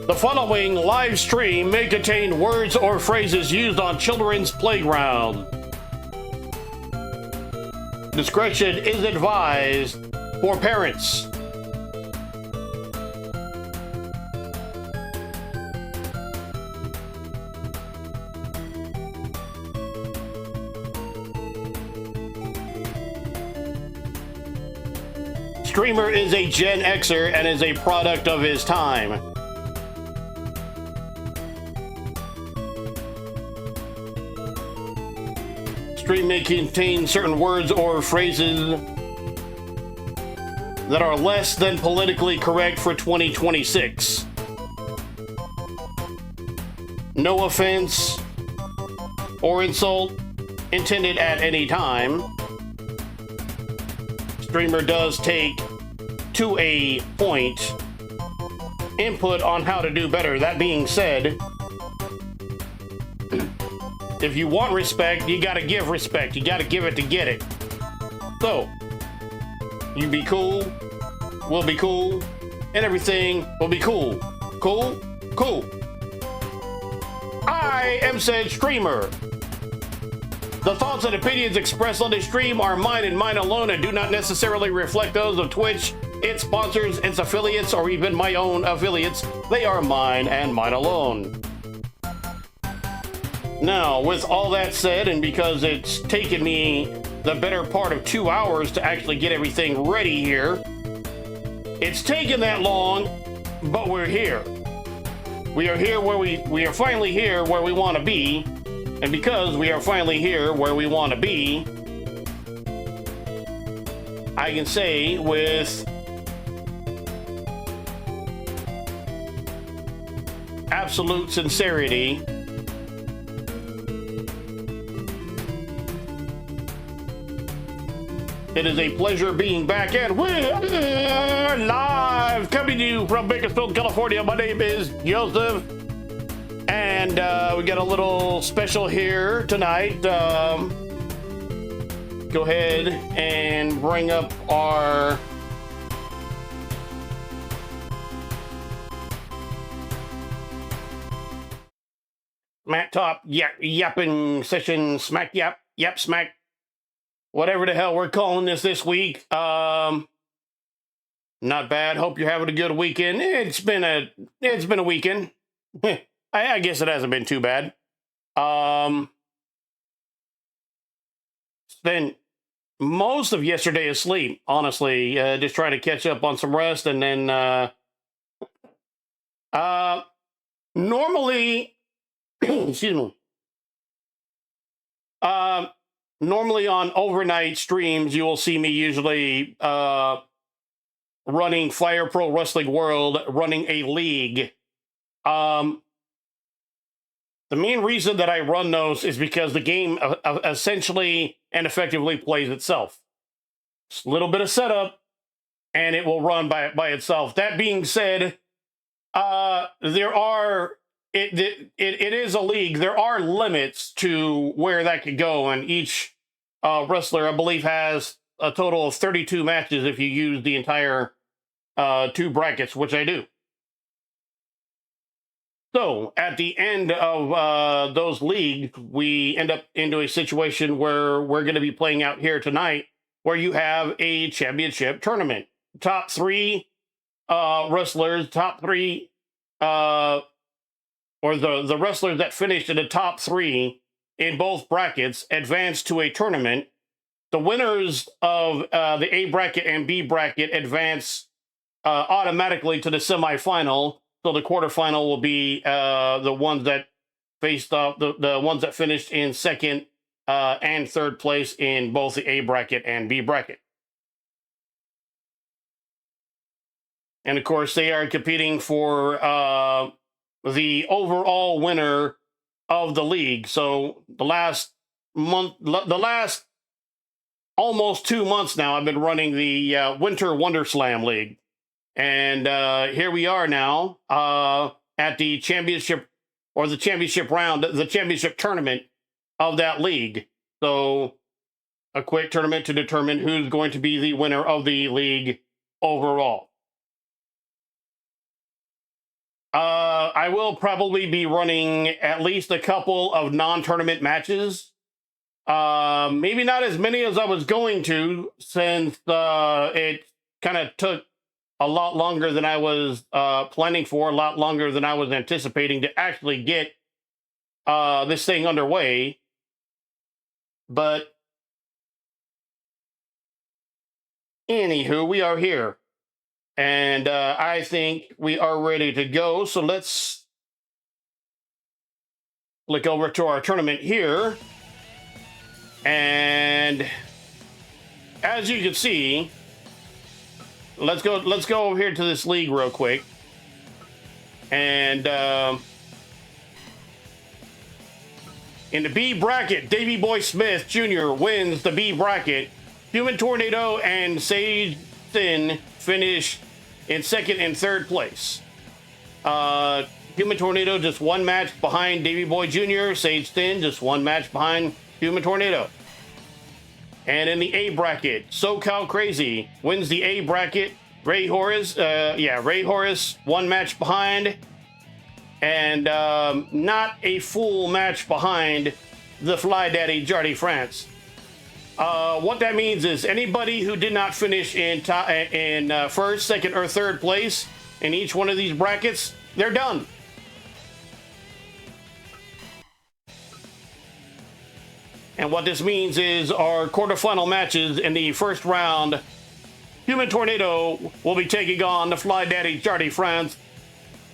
The following live stream may contain words or phrases used on children's playground. Discretion is advised for parents. Streamer is a Gen Xer and is a product of his time. Stream may contain certain words or phrases that are less than politically correct for 2026. No offense or insult intended at any time. Streamer does take to a point input on how to do better. That being said, if you want respect, you gotta give respect. You gotta give it to get it. So, you be cool, we'll be cool, and everything will be cool. Cool? Cool. I am said streamer. The thoughts and opinions expressed on this stream are mine and mine alone and do not necessarily reflect those of Twitch, its sponsors, its affiliates, or even my own affiliates. They are mine and mine alone. Now, with all that said, and because it's taken me the better part of 2 hours to actually get everything ready here, it's taken that long, but we're here. We are here where we are finally here where we want to be. And because we are finally here where we want to be, I can say with absolute sincerity, it is a pleasure being back, and we're live coming to you from Bakersfield, California. My name is Joseph. And we got a little special here tonight. Go ahead and bring up our Smack Top Yapping Session, Smack Yap Smack, whatever the hell we're calling this week. Not bad. Hope you're having a good weekend. It's been a weekend. I guess it hasn't been too bad. Spent most of yesterday asleep, honestly, just trying to catch up on some rest, and then normally, excuse me. Normally on overnight streams, you will see me usually running Fire Pro Wrestling World, running a league. The main reason that I run those is because the game essentially and effectively plays itself. Just a little bit of setup, and it will run by itself. That being said, it is a league. There are limits to where that could go, and each wrestler, I believe, has a total of 32 matches if you use the entire 2 brackets, which I do. So, at the end of those leagues, we end up into a situation where we're going to be playing out here tonight, where you have a championship tournament. Top 3 wrestlers, top 3, or the wrestlers that finished in the top 3 in both brackets advance to a tournament. The winners of the A bracket and B bracket advance automatically to the semifinal. So the quarterfinal will be the ones that faced off, the ones that finished in second and third place in both the A bracket and B bracket. And of course, they are competing for the overall winner of the league. So the last almost 2 months now, I've been running the Winter Wonder Slam League. And here we are now at the championship, or the championship round, the championship tournament of that league. So a quick tournament to determine who's going to be the winner of the league overall. I will probably be running at least a couple of non-tournament matches. Maybe not as many as I was going to, since it kind of took a lot longer than I was planning for, a lot longer than I was anticipating to actually get this thing underway. But anywho, we are here. And I think we are ready to go. So let's look over to our tournament here. And as you can see, let's go over here to this league real quick. And in the B bracket, Davey Boy Smith Jr. wins the B bracket. Human Tornado and Sage Sin finish in second and third place. Human Tornado just one match behind Davey Boy Jr. Sage Sin just one match behind Human Tornado. And in the A bracket, SoCal Crazy wins the A bracket. Ray Horace, Ray Horace one match behind, and not a full match behind the Fly Daddy Jardy France. What that means is anybody who did not finish in first, second, or third place in each one of these brackets, they're done. And what this means is our quarterfinal matches in the first round, Human Tornado will be taking on the Fly Daddy Jardy France.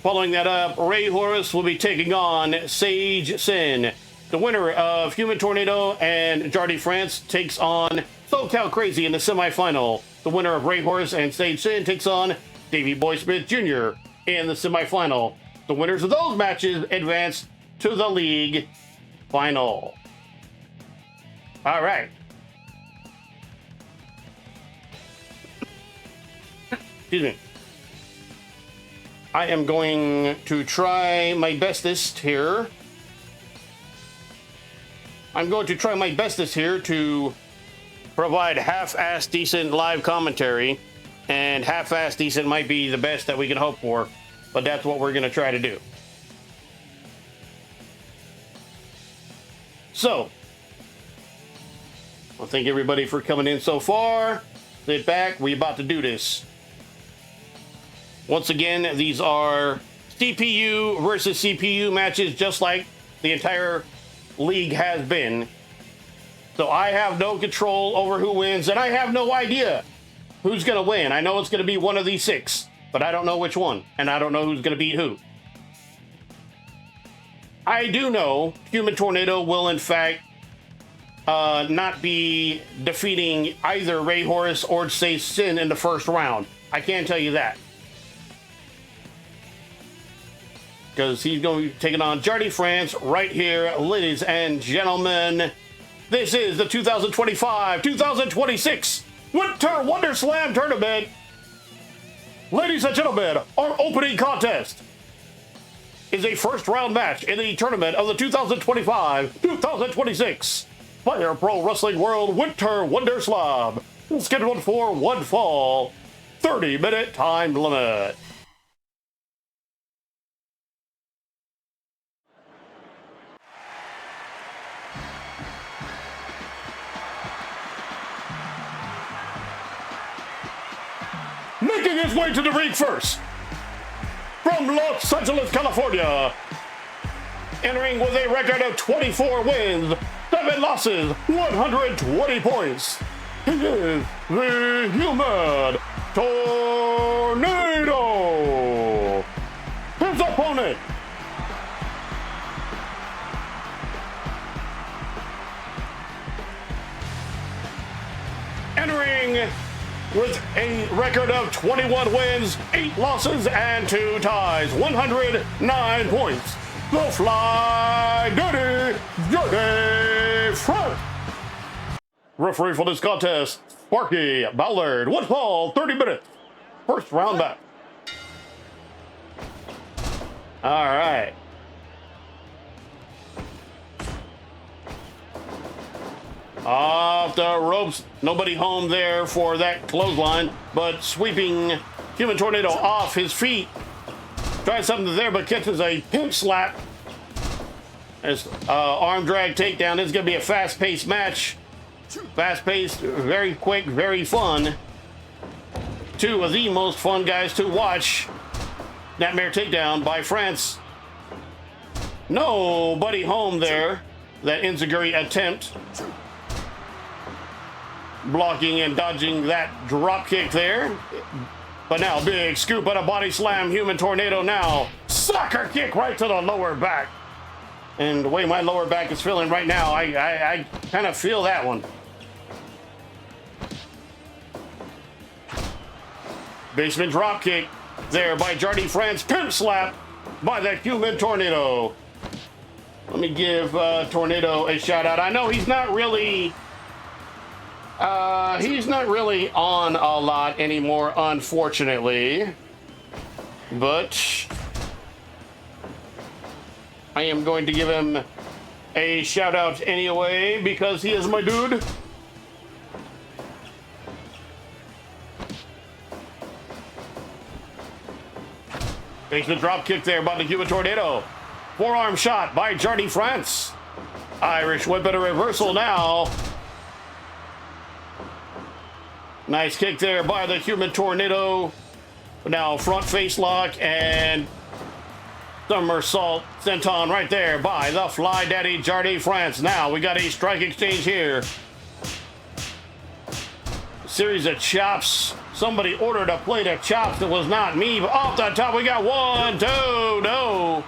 Following that up, Ray Horace will be taking on Sage Sin. The winner of Human Tornado and Jardy France takes on SoCal Crazy in the semifinal. The winner of Ray Horace and Sage Sin takes on Davey Boy Smith Jr. in the semifinal. The winners of those matches advance to the league final. All right. Excuse me. I am going to try my bestest here. I'm going to try my bestest here to provide half-ass decent live commentary, and half-ass decent might be the best that we can hope for, but that's what we're going to try to do. So, well, thank everybody for coming in so far. Sit back, we about to do this. Once again, these are CPU versus CPU matches, just like the entire league has been. So I have no control over who wins, and I have no idea who's going to win. I know it's going to be one of these six, but I don't know which one, and I don't know who's going to beat who. I do know Human Tornado will, in fact, not be defeating either Ray Horace or Sage Sin in the first round. I can tell you that. Because he's going to be taking on Jardy France right here, ladies and gentlemen. This is the 2025-2026 Winter Wonder Slam Tournament. Ladies and gentlemen, our opening contest is a first round match in the tournament of the 2025-2026 Fire Pro Wrestling World Winter Wonder Slam, scheduled for one fall, 30-minute time limit. Making his way to the ring first, from Los Angeles, California, entering with a record of 24 wins, 7 losses, 120 points. He is the Human Tornado. His opponent, entering with a record of 21 wins, 8 losses, and 2 ties, 109 points, the Fly Daddy Jardy France. Referee for this contest, Sparky Ballard. One fall, 30 minutes. First round back. All right. Off the ropes. Nobody home there for that clothesline, but sweeping Human Tornado off his feet. Tries something there, but catches a pimp slap. As arm drag takedown. This is going to be a fast-paced match. Fast-paced, very quick, very fun. Two of the most fun guys to watch. Nightmare takedown by France. Nobody home there. That enziguri attempt. Blocking and dodging that drop kick there. But now big scoop and a body slam. Human tornado now. Sucker kick right to the lower back. And the way my lower back is feeling right now, I kind of feel that one. Basement drop kick there by Jardy France. Pimp slap by the human tornado. Let me give Tornado a shout out. I know he's not really on a lot anymore, unfortunately. But I am going to give him a shout out anyway because he is my dude. Basement drop kick there by the human tornado. Forearm shot by Jardy France. Irish whip and a reversal now. Nice kick there by the human tornado. Now front face lock and somersault senton right there by the Fly Daddy Jardy France. Now we got a strike exchange here. Series of chops. Somebody ordered a plate of chops that was not me. But off the top we got 1, 2, no.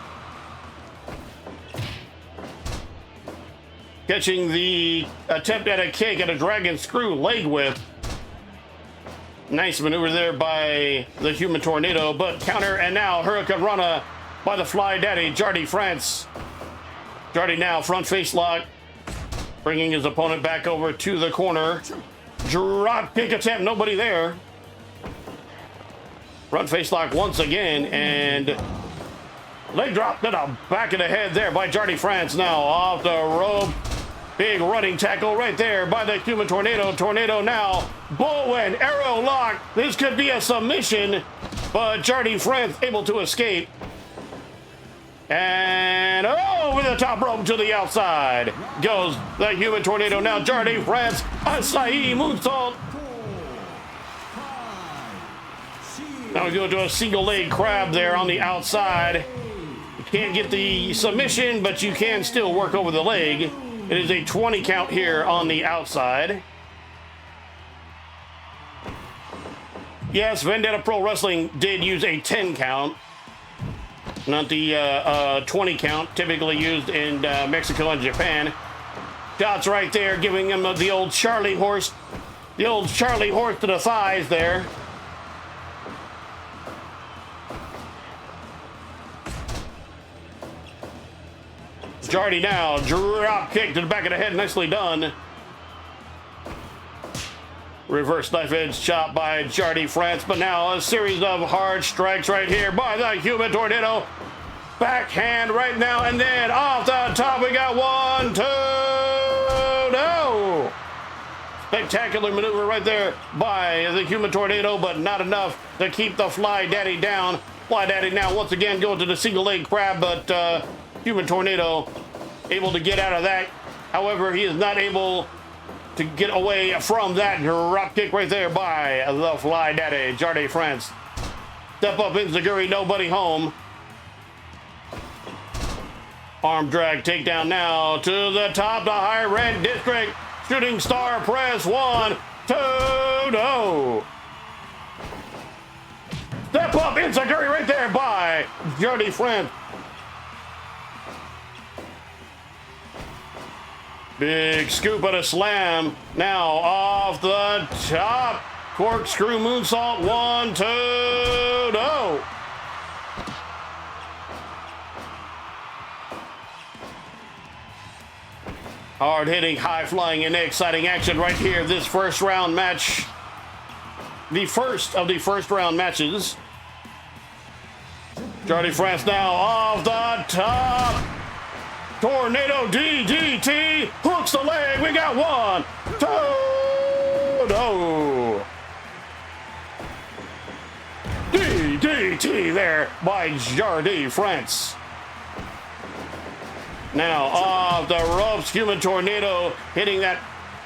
Catching the attempt at a kick and a dragon screw leg whip. Nice maneuver there by the human tornado, but counter and now Hurricane Rana by the Fly Daddy Jardy France. Jardy now front face lock, bringing his opponent back over to the corner. Drop kick attempt, nobody there. Front face lock once again, and leg drop to the back of the head there by Jardy France. Now off the rope. Big running tackle right there by the human tornado. Tornado now. Bullwind, arrow lock. This could be a submission, but Jardy France able to escape. And over the top rope to the outside goes the human tornado. Now Jardy France, Acai moonsault. Now we go to a single leg crab there on the outside. You can't get the submission, but you can still work over the leg. It is a 20 count here on the outside. Yes, Vendetta Pro Wrestling did use a 10 count, not the 20 count typically used in Mexico and Japan. Shots right there, giving him the old Charlie horse to the thighs there. Jardy now, drop kick to the back of the head, nicely done. Reverse knife edge chop by Jardy France, but now a series of hard strikes right here by the human tornado. Backhand right now, and then off the top we got 1, 2, no! Spectacular maneuver right there by the human tornado, but not enough to keep the Fly Daddy down. Fly Daddy now once again going to the single leg crab, but human tornado able to get out of that. However, he is not able to get away from that drop kick right there by the Fly Daddy Jardy France. Step up enziguri, nobody home. Arm drag takedown now to the top, the high red district. Shooting star press, 1, 2, no. Step up enziguri right there by Jardy France. Big scoop and a slam. Now off the top. Corkscrew moonsault. 1, 2, no. Hard hitting, high flying, and exciting action right here. This first round match. The first of the first round matches. Jardy France now off the top. Tornado DDT, hooks the leg. We got 1, 2, no. DDT. DDT there by Jardy France. Now off the ropes, human tornado hitting that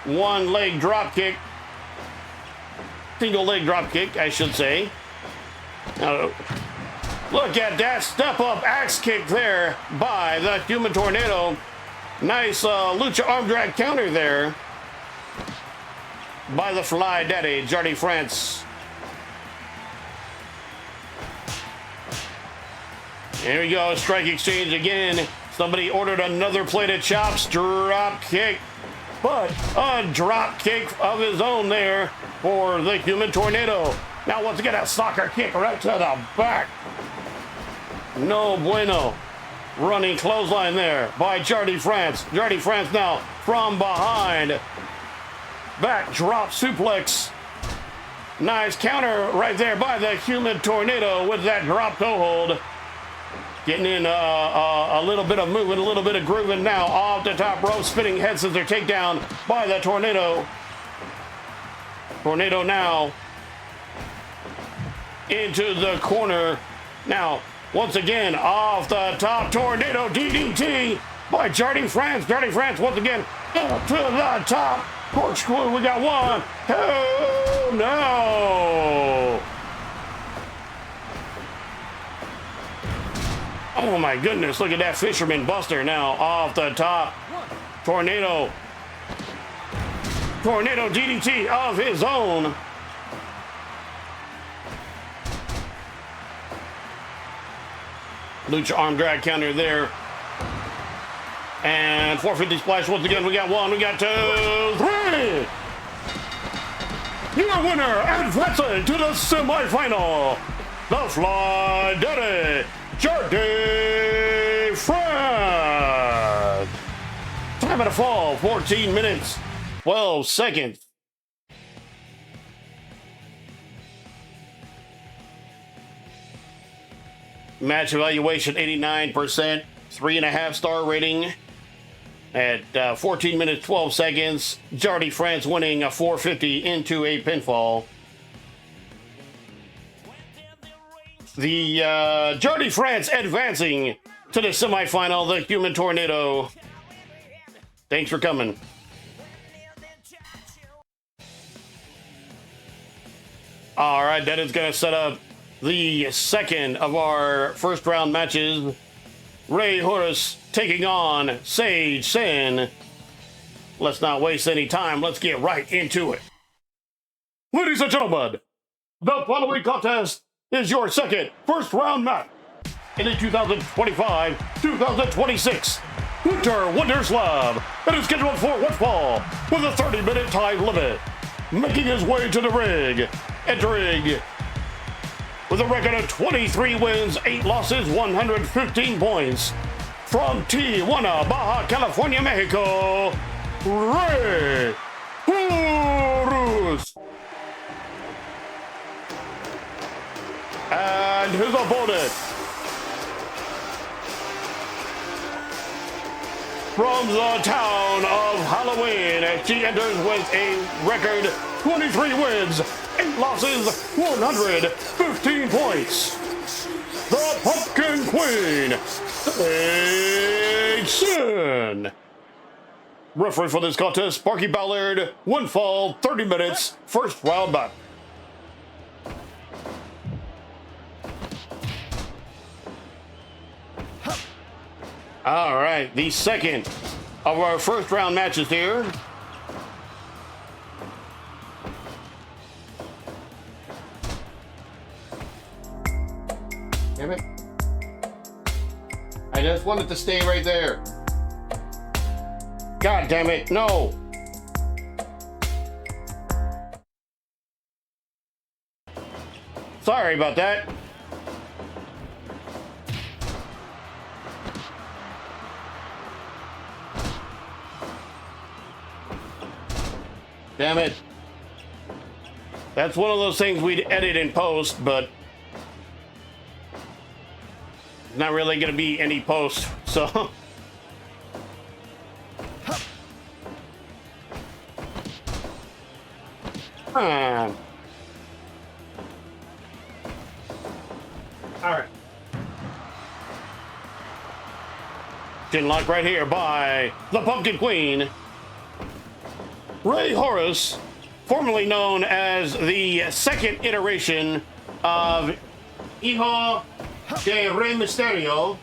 one leg drop kick. Single leg drop kick, I should say. Now, look at that step up axe kick there by the human tornado. Nice lucha arm drag counter there by the Fly Daddy, Jardy France. Here we go, strike exchange again. Somebody ordered another plate of chops, drop kick, but a drop kick of his own there for the human tornado. Now once again, a soccer kick right to the back. No bueno. Running clothesline there by Jardy France. Jardy France now from behind. Back drop suplex. Nice counter right there by the human tornado with that drop toe hold. Getting in a little bit of movement, a little bit of grooving now off the top rope. Spinning head scissor takedown by the tornado. Tornado now into the corner. Now, once again, off the top, tornado DDT by Jardy France. Jardy France once again up to the top. Corkscrew, we got one. Oh, no. Oh, my goodness. Look at that Fisherman Buster now off the top. Tornado. Tornado DDT of his own. Lucha arm drag counter there. And 450 splash once again. We got one, we got 2, 3. Your winner advancing to the semifinal. The Fly Daddy, Jardy France. Time of the fall, 14 minutes, 12 seconds. Match evaluation 89%, 3.5 star rating at 14 minutes 12 seconds. Jardy France winning a 450 into a pinfall. The Jardy France advancing to the semifinal, the Human Tornado. Thanks for coming. All right, that is going to set up the second of our first round matches. Ray Horace taking on Sage Sin. Let's not waste any time. Let's get right into it. Ladies and gentlemen, the following contest is your second first round match in the 2025-2026 Winter Wonder Slam. It is scheduled for one fall with a 30-minute time limit. Making his way to the ring, entering with a record of 23 wins, 8 losses, 115 points. From Tijuana, Baja California, Mexico, Ray Horace. And his opponent, from the town of Halloween, she enters with a record 23 wins, 8 losses, 115 points. The Pumpkin Queen, Sage Sin. Referee for this contest, Sparky Ballard. One fall, 30 minutes, first round back. All right, the second of our first round matches here. Damn it. I just wanted to stay right there. God damn it, no. Sorry about that. Damn it. That's one of those things we'd edit in post, but not really going to be any post, so. All right. Chin lock right here by the Pumpkin Queen. Rey Horus, formerly known as the second iteration of Hijo de Rey Mysterio,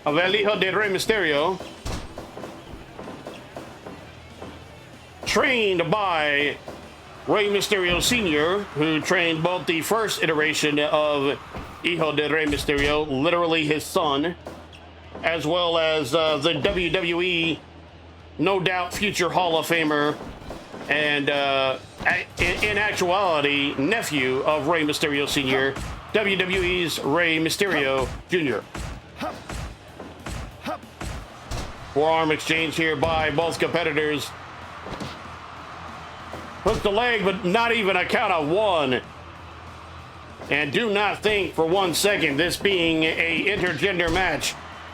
of El Hijo de Rey Mysterio, trained by Rey Mysterio Sr., who trained both the first iteration of Hijo de Rey Mysterio, literally his son, as well as the WWE, no doubt future Hall of Famer, and in actuality, nephew of Rey Mysterio Sr., WWE's Rey Mysterio Jr. Forearm exchange here by both competitors. Hook the leg, but not even a count of one. And do not think for 1 second this being a intergender match.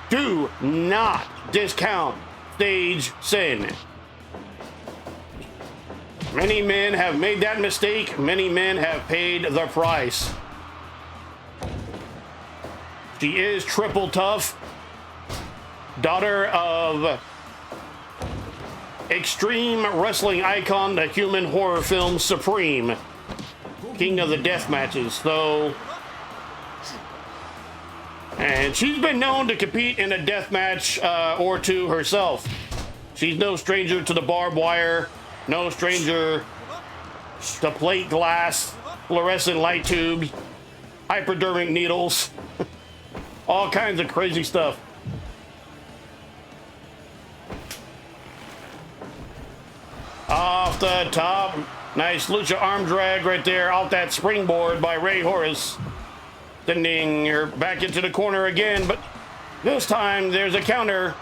Do not discount Sage Sin. Many men have made that mistake. Many men have paid the price. She is triple tough. Daughter of extreme wrestling icon, the human horror film Streem, king of the death matches. So, and she's been known to compete in a death match or two herself. She's no stranger to the barbed wire, no stranger to plate glass, fluorescent light tubes, hypodermic needles, all kinds of crazy stuff. Off the top, nice lucha arm drag right there off that springboard by Rey Horus. Sending her back into the corner again, but this time there's a counter.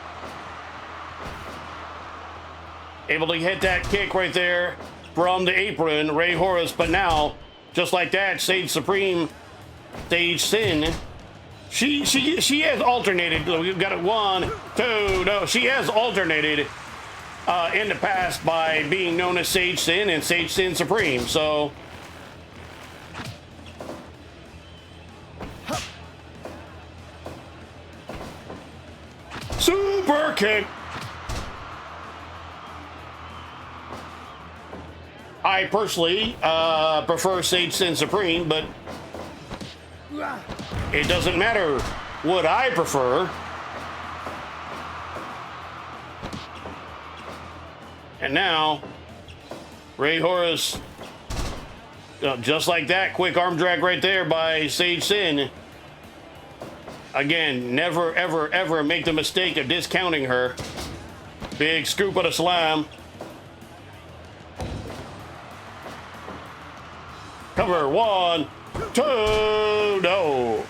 Able to hit that kick right there from the apron, Rey Horus, but now, just like that, Sage Supreme, Sage Sin, she has alternated. We've got it 1, 2, no, she has alternated in the past by being known as Sage Sin and Sage Sin Supreme, so super kick. I personally prefer Sage Sin Supreme, but it doesn't matter what I prefer. And now, Rey Horus, just like that, quick arm drag right there by Sage Sin. Again, never, ever, ever make the mistake of discounting her. Big scoop of the slam. Cover, 1, 2, no.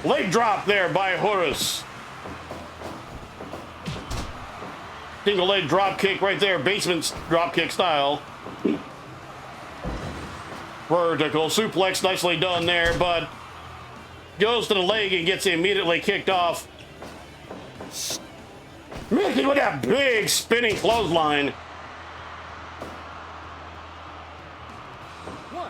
Leg drop there by Horus. Single leg drop kick right there, basement drop kick style. Vertical suplex, nicely done there, but goes to the leg and gets immediately kicked off. Mickey with that big spinning clothesline.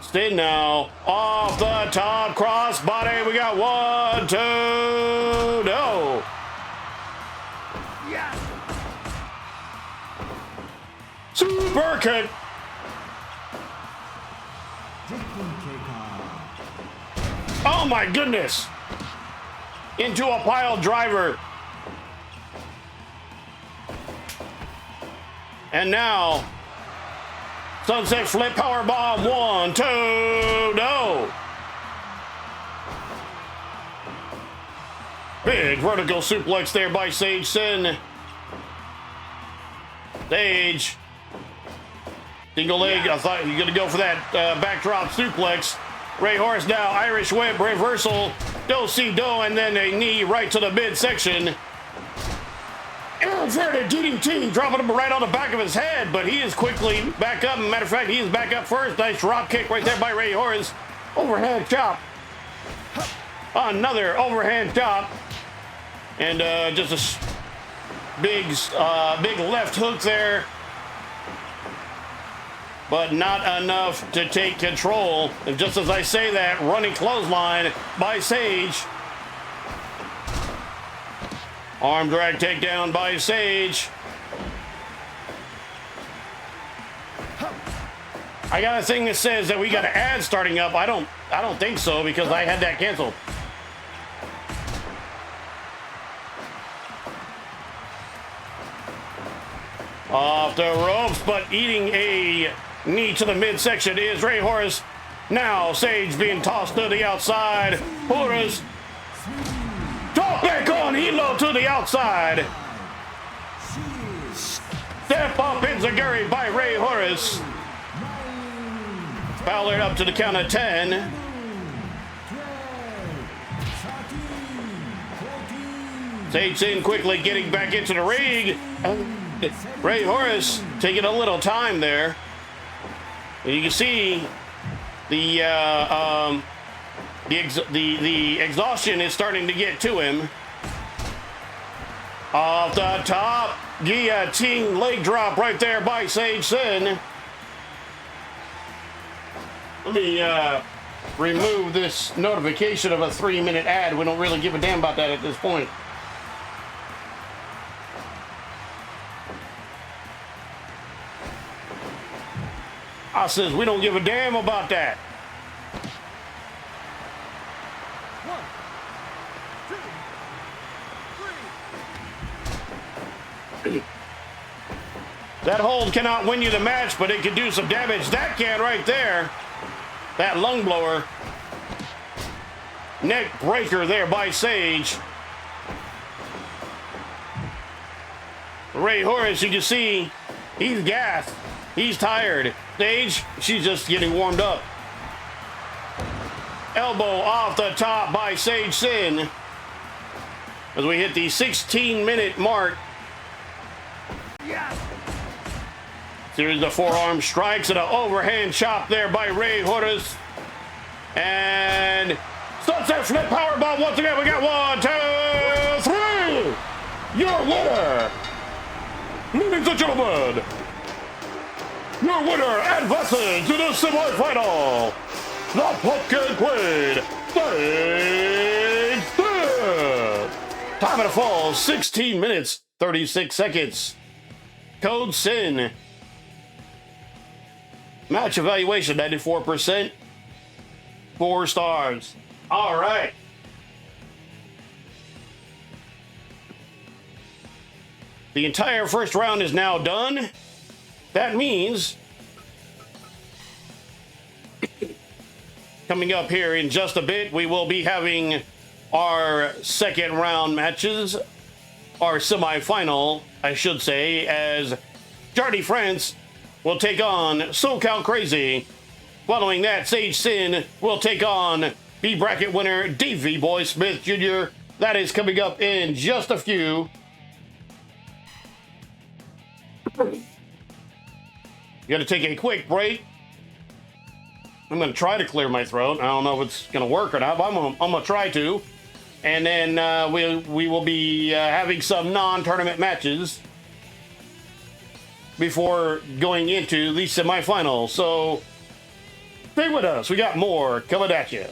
Stay now, off the top, cross body. We got 1, 2, no. Yeah. Super kick. Oh my goodness. Into a pile driver. And now, sunset flip power bomb. 1, 2, no. Big vertical suplex there by Sage Sin. Sage. Single leg. I thought you were going to go for that backdrop suplex. Rey Horus now, Irish whip, reversal, do-si-do, and then a knee right to the midsection. Inverted DDT, dropping him right on the back of his head, but he is quickly back up. Matter of fact, he is back up first. Nice drop kick right there by Rey Horus. Overhand chop. Another overhand chop. And just a big left hook there. but not enough to take control. And just as I say that, running clothesline by Sage. Arm drag takedown by Sage. I got a thing that says that we got an ad starting up. I don't think so because I had that canceled. Off the ropes, but eating a knee to the midsection is Ray Horace. Now Sage being tossed to the outside. Horace. Drop back on Hilo to the outside. Step up enziguri by Ray Horace. Fowler up to the count of 10. Sage in quickly getting back into the ring. Ray Horace taking a little time there. And you can see the exhaustion is starting to get to him. Off the top, guillotine leg drop right there by Sage Sin. Let me remove this notification of a 3-minute ad. We don't really give a damn about that at this point. I says we don't give a damn about that. 1, 2, 3. That hold cannot win you the match, but it can do some damage. That can right there. That lung blower. Neck breaker there by Sage. Ray Horace, you can see, he's gassed. He's tired. Sage, she's just getting warmed up. Elbow off the top by Sage Sin. As we hit the 16-minute mark. Series of forearm strikes and an overhand chop there by Ray Horace. And sunset flip powerbomb once again. We got 1, 2, 3. Your winner, ladies and gentlemen, your winner advancing to the semifinal, the Pumpkin Queen, Beeg. Time of the fall, 16 minutes, 36 seconds. Code SIN. Match evaluation, 94%. 4 stars. All right. The entire first round is now done. That means coming up here in just a bit, we will be having our second round matches, our semifinal, I should say, as Jardy France will take on SoCal Crazy. Following that, Sage Sin will take on B bracket winner Davey Boy Smith Jr. That is coming up in just a few. You got to take a quick break. I'm going to try to clear my throat. I don't know if it's going to work or not, but I'm going to try to. And then we will be having some non-tournament matches before going into the semifinals. So stay with us. We got more coming at you.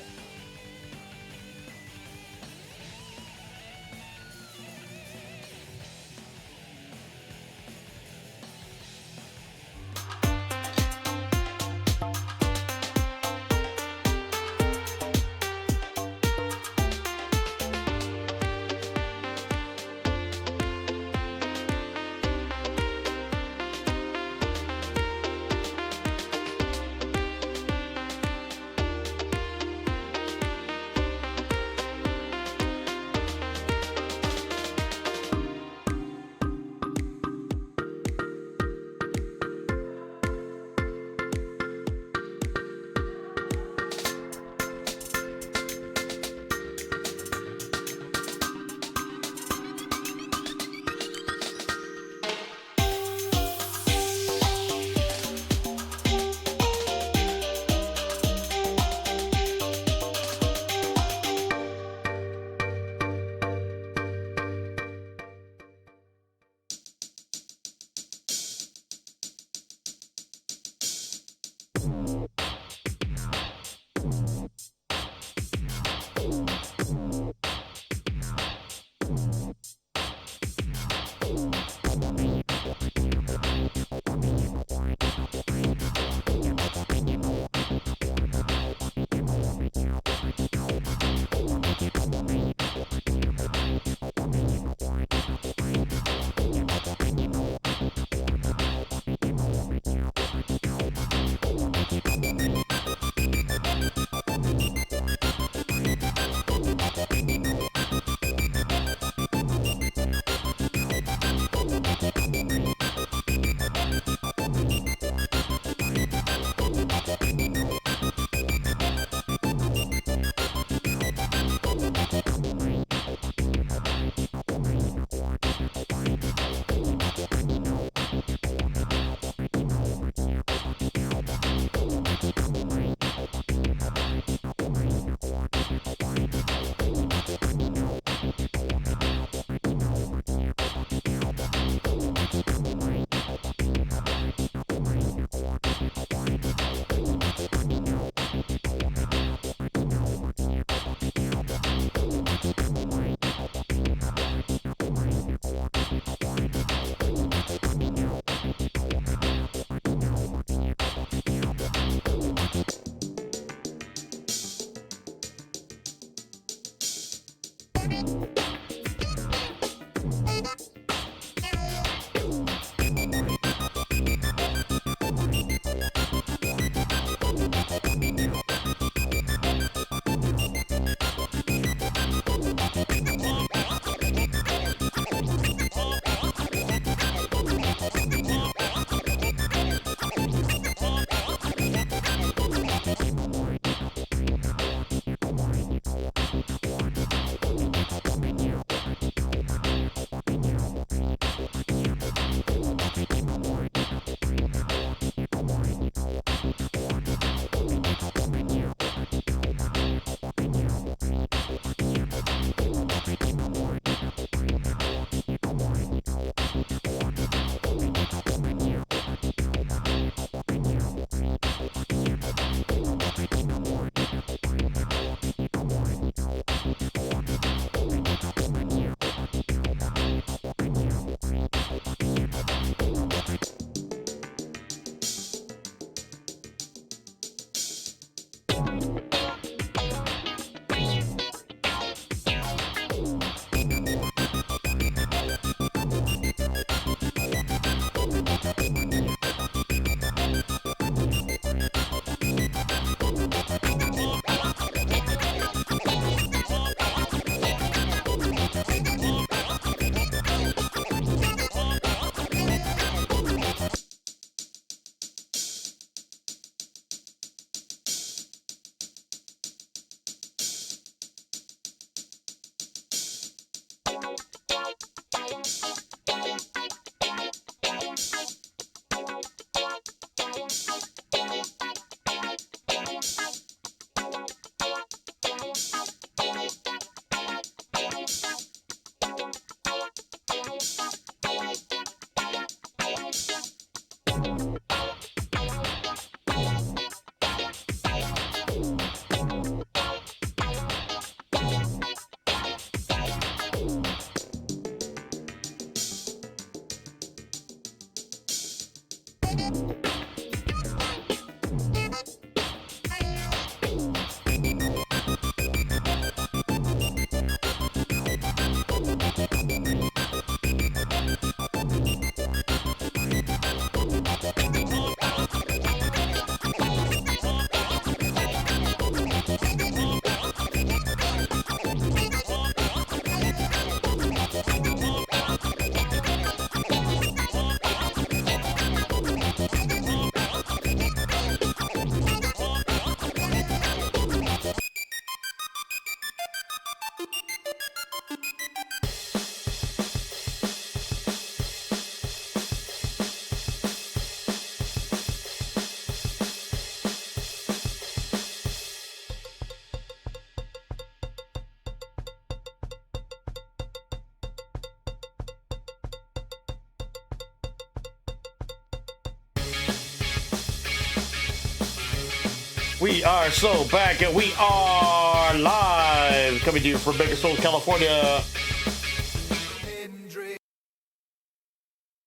We are so back and we are live, coming to you from Bakersfield, California.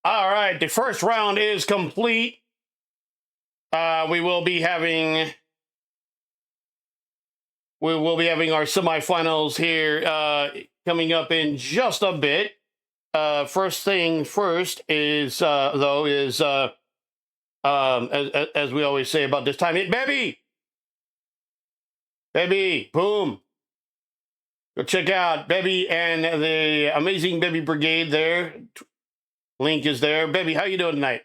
All right, the first round is complete. We will be having our semifinals here coming up in just a bit. First thing first is as we always say about this time, hit Baby, boom. Go check out Baby and the amazing Baby Brigade there. Link is there. Baby, how you doing tonight?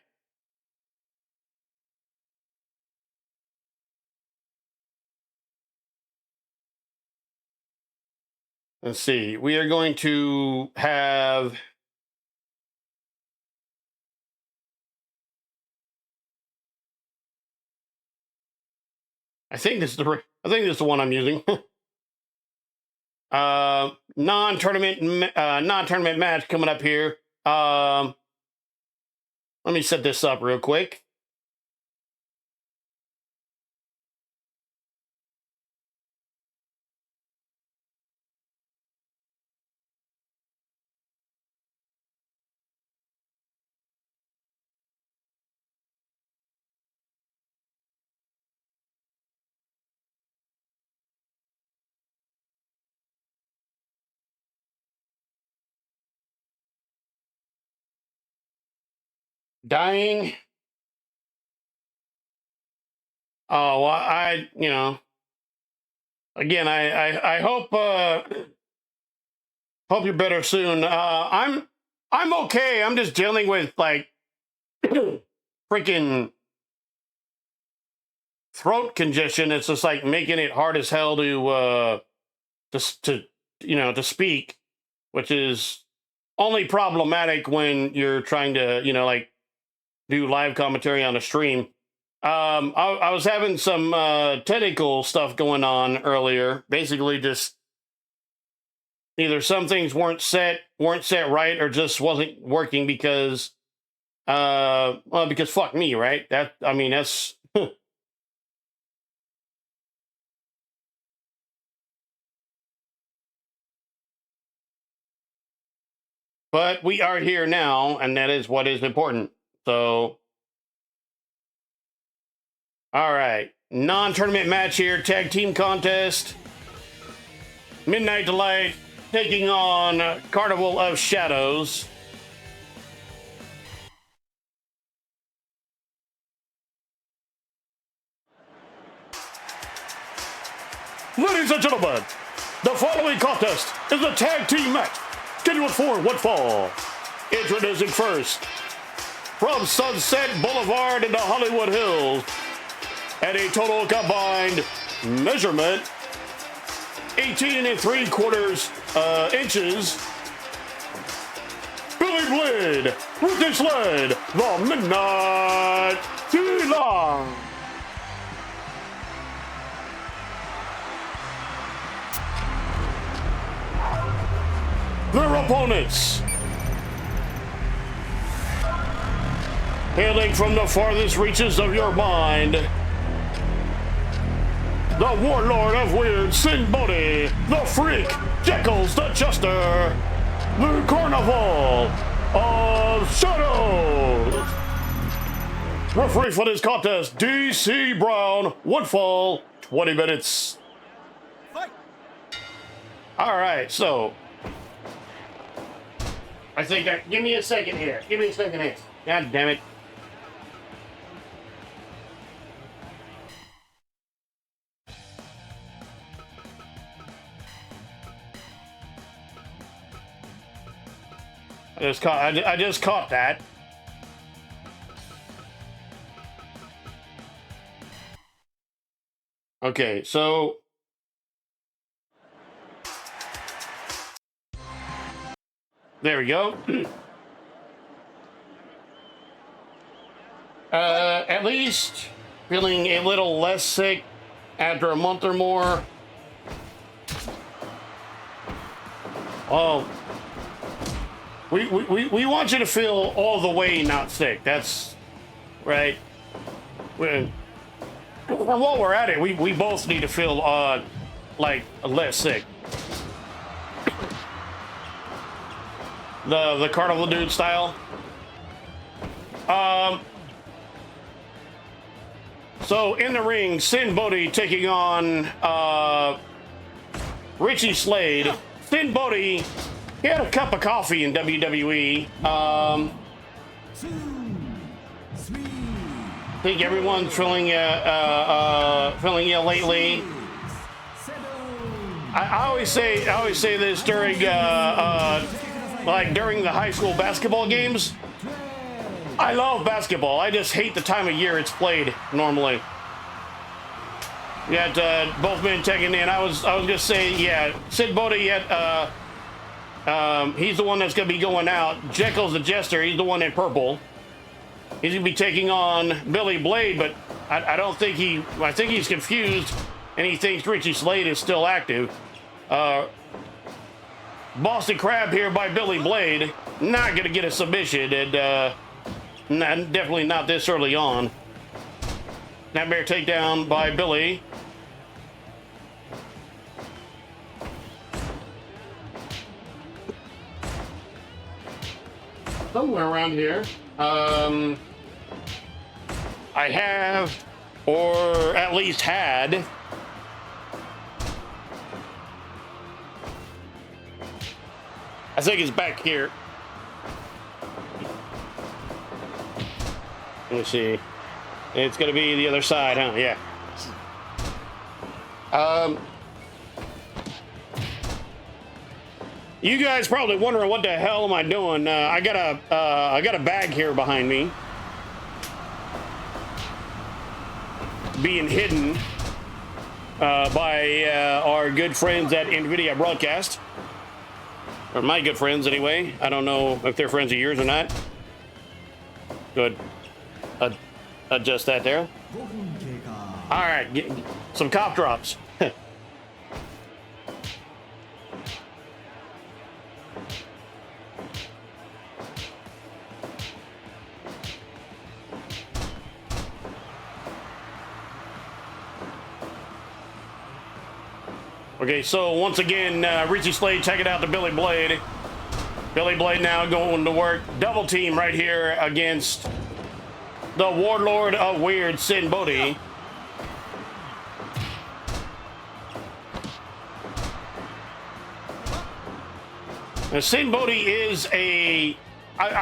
Let's see. We are going to have... I think this is the one I'm using. Non-tournament match coming up here. Let me set this up real quick. Dying. Oh, well, again, I hope you're better soon. I'm okay. I'm just dealing with like freaking throat congestion. It's just like making it hard as hell to speak, which is only problematic when you're trying to like do live commentary on a stream. I was having some technical stuff going on earlier. Basically, just either some things weren't set right, or just wasn't working because fuck me, right? That's but we are here now, and that is what is important. So, all right, non-tournament match here, tag team contest. Midnight Delight taking on Carnival of Shadows. Ladies and gentlemen, the following contest is a tag team match scheduled for one fall. Introducing first, from Sunset Boulevard into Hollywood Hills, at a total combined measurement 18 3/4 inches, Billy Blade with his lead, the Midnight Delight. Their opponents, hailing from the farthest reaches of your mind, the Warlord of Weird, Sin Bodhi, the Freak, Jekyll's the Jester, the Carnival of Shadows. Referee for this contest, DC Brown, one fall, 20 minutes. Fight. All right, so I think that. Give me a second here. Give me a second here. God damn it. I just caught that. Okay, so there we go. At least feeling a little less sick after a month or more. Oh, we want you to feel all the way not sick. That's right. And while we're at it, we both need to feel like less sick. The carnival dude style. So in the ring, Sin Bodhi taking on Richie Slade. Sin Bodhi, he had a cup of coffee in WWE. I think everyone's feeling you lately. I always say this during during the high school basketball games. I love basketball. I just hate the time of year it's played normally. You had both men checking in. I was just saying, yeah, Sid Bodie he's the one that's gonna be going out. Jekyll's the Jester, he's the one in purple. He's gonna be taking on Billy Blade, but I don't think I think he's confused and he thinks Richie Slade is still active. Boston Crab here by Billy Blade, not gonna get a submission, and definitely not this early on. Nightmare takedown by Billy. Somewhere around here, I have, or at least had, I think it's back here. Let me see. It's gonna be the other side, huh? Yeah. You guys probably wondering what the hell am I doing? I got a bag here behind me, being hidden by our good friends at NVIDIA Broadcast, or my good friends anyway. I don't know if they're friends of yours or not. Good. Adjust that there. All right, get some cop drops. Okay, so once again, Richie Slade taking out to Billy Blade. Billy Blade now going to work double team right here against the Warlord of Weird, Sin Bodhi. Now, Sin Bodhi is I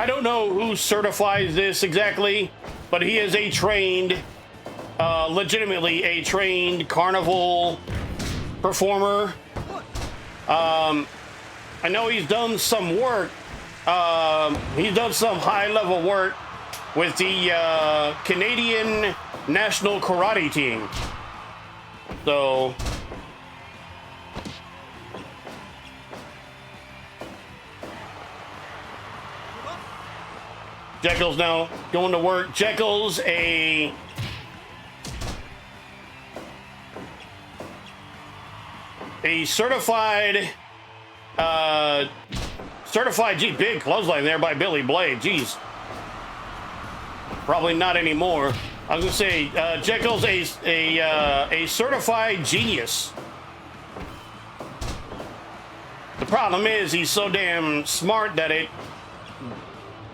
don't know who certifies this exactly, but he is a trained, legitimately a trained carnival performer. I know he's done some work. He's done some high-level work with the Canadian National Karate Team. So Jekyll's now going to work. Jekyll's a certified big clothesline there by Billy Blade. Jeez. Probably not anymore. I was gonna say Jekyll's a certified genius. The problem is he's so damn smart that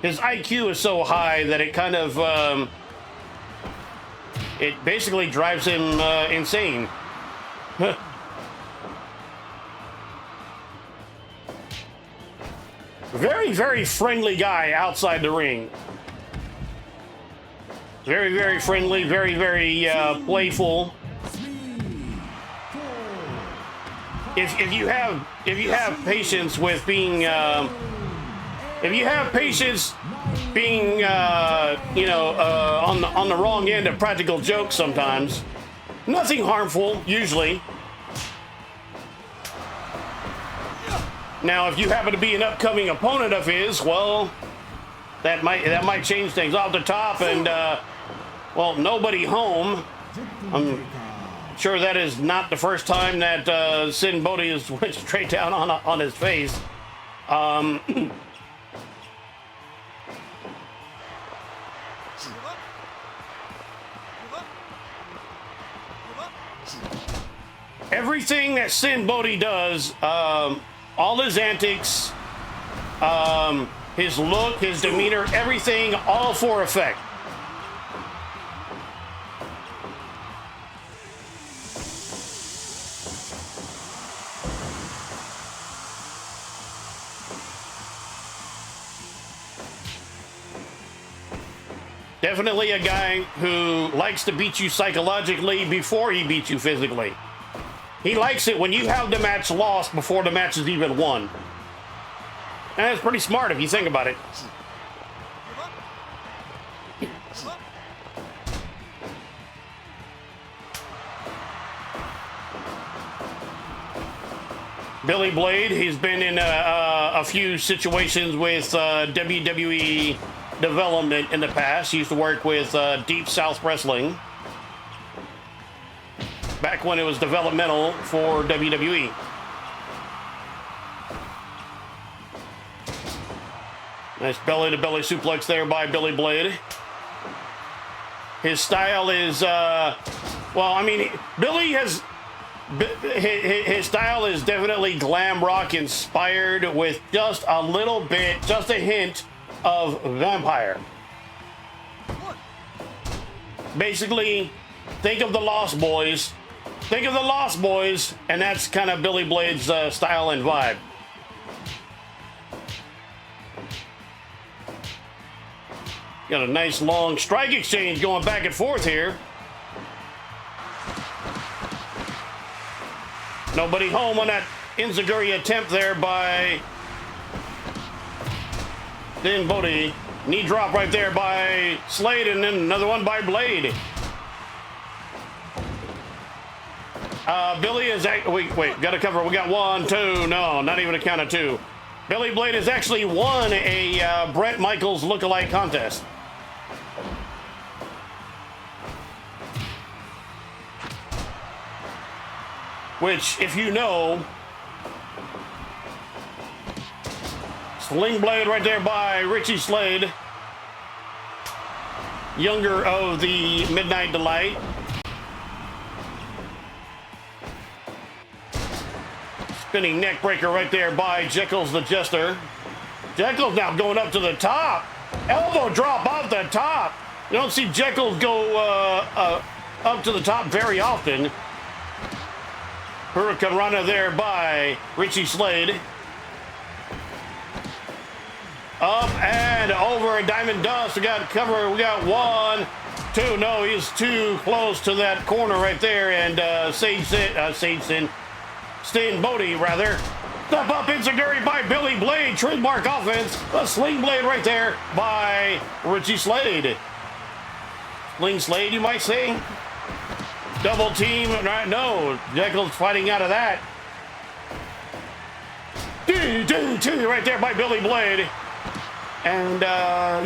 his IQ is so high that it kind of it basically drives him insane. Very, very friendly guy outside the ring. Very, very friendly, very, very playful. If you have patience with being on the wrong end of practical jokes sometimes, nothing harmful usually. Now, if you happen to be an upcoming opponent of his, well, that might change things off the top. And well, nobody home. I'm sure that is not the first time that Sin Bodhi has went straight down on his face. Everything that Sin Bodhi does, all his antics, his look, his demeanor, everything, all for effect. Definitely a guy who likes to beat you psychologically before he beats you physically. He likes it when you have the match lost before the match is even won. And that's pretty smart if you think about it. Billy Blade, he's been in a few situations with WWE development in the past. He used to work with Deep South Wrestling back when it was developmental for WWE. Nice belly-to-belly suplex there by Billy Blade. His style is, well, I mean, his style is definitely glam rock inspired with just a little bit, just a hint of vampire. Basically, think of the Lost Boys. Think of the Lost Boys, and that's kind of Billy Blade's style and vibe. Got a nice long strike exchange going back and forth here. Nobody home on that enziguri attempt there by Sin Bodhi. Knee drop right there by Slade, and then another one by Blade. Billy is... Wait, got to cover. We got 1, 2. No, not even a count of 2. Billy Blade has actually won a Bret Michaels lookalike contest. Which, if you know... Sling Blade right there by Richie Slade. Younger of the Midnight Delight. Spinning neck breaker right there by Jekyll's the Jester. Jekyll's now going up to the top. Elbow drop off the top. You don't see Jekyll go up to the top very often. Hurricane Rana there by Richie Slade. Up and over a Diamond Dust. We got cover. We got 1, 2. No, he's too close to that corner right there. And Sin Bodhi, rather. Step up enziguri by Billy Blade. Trademark offense. A Sling Blade right there by Richie Slade. Sling Slade, you might say. Double team. No, Jekyll's fighting out of that. DDT right there by Billy Blade. And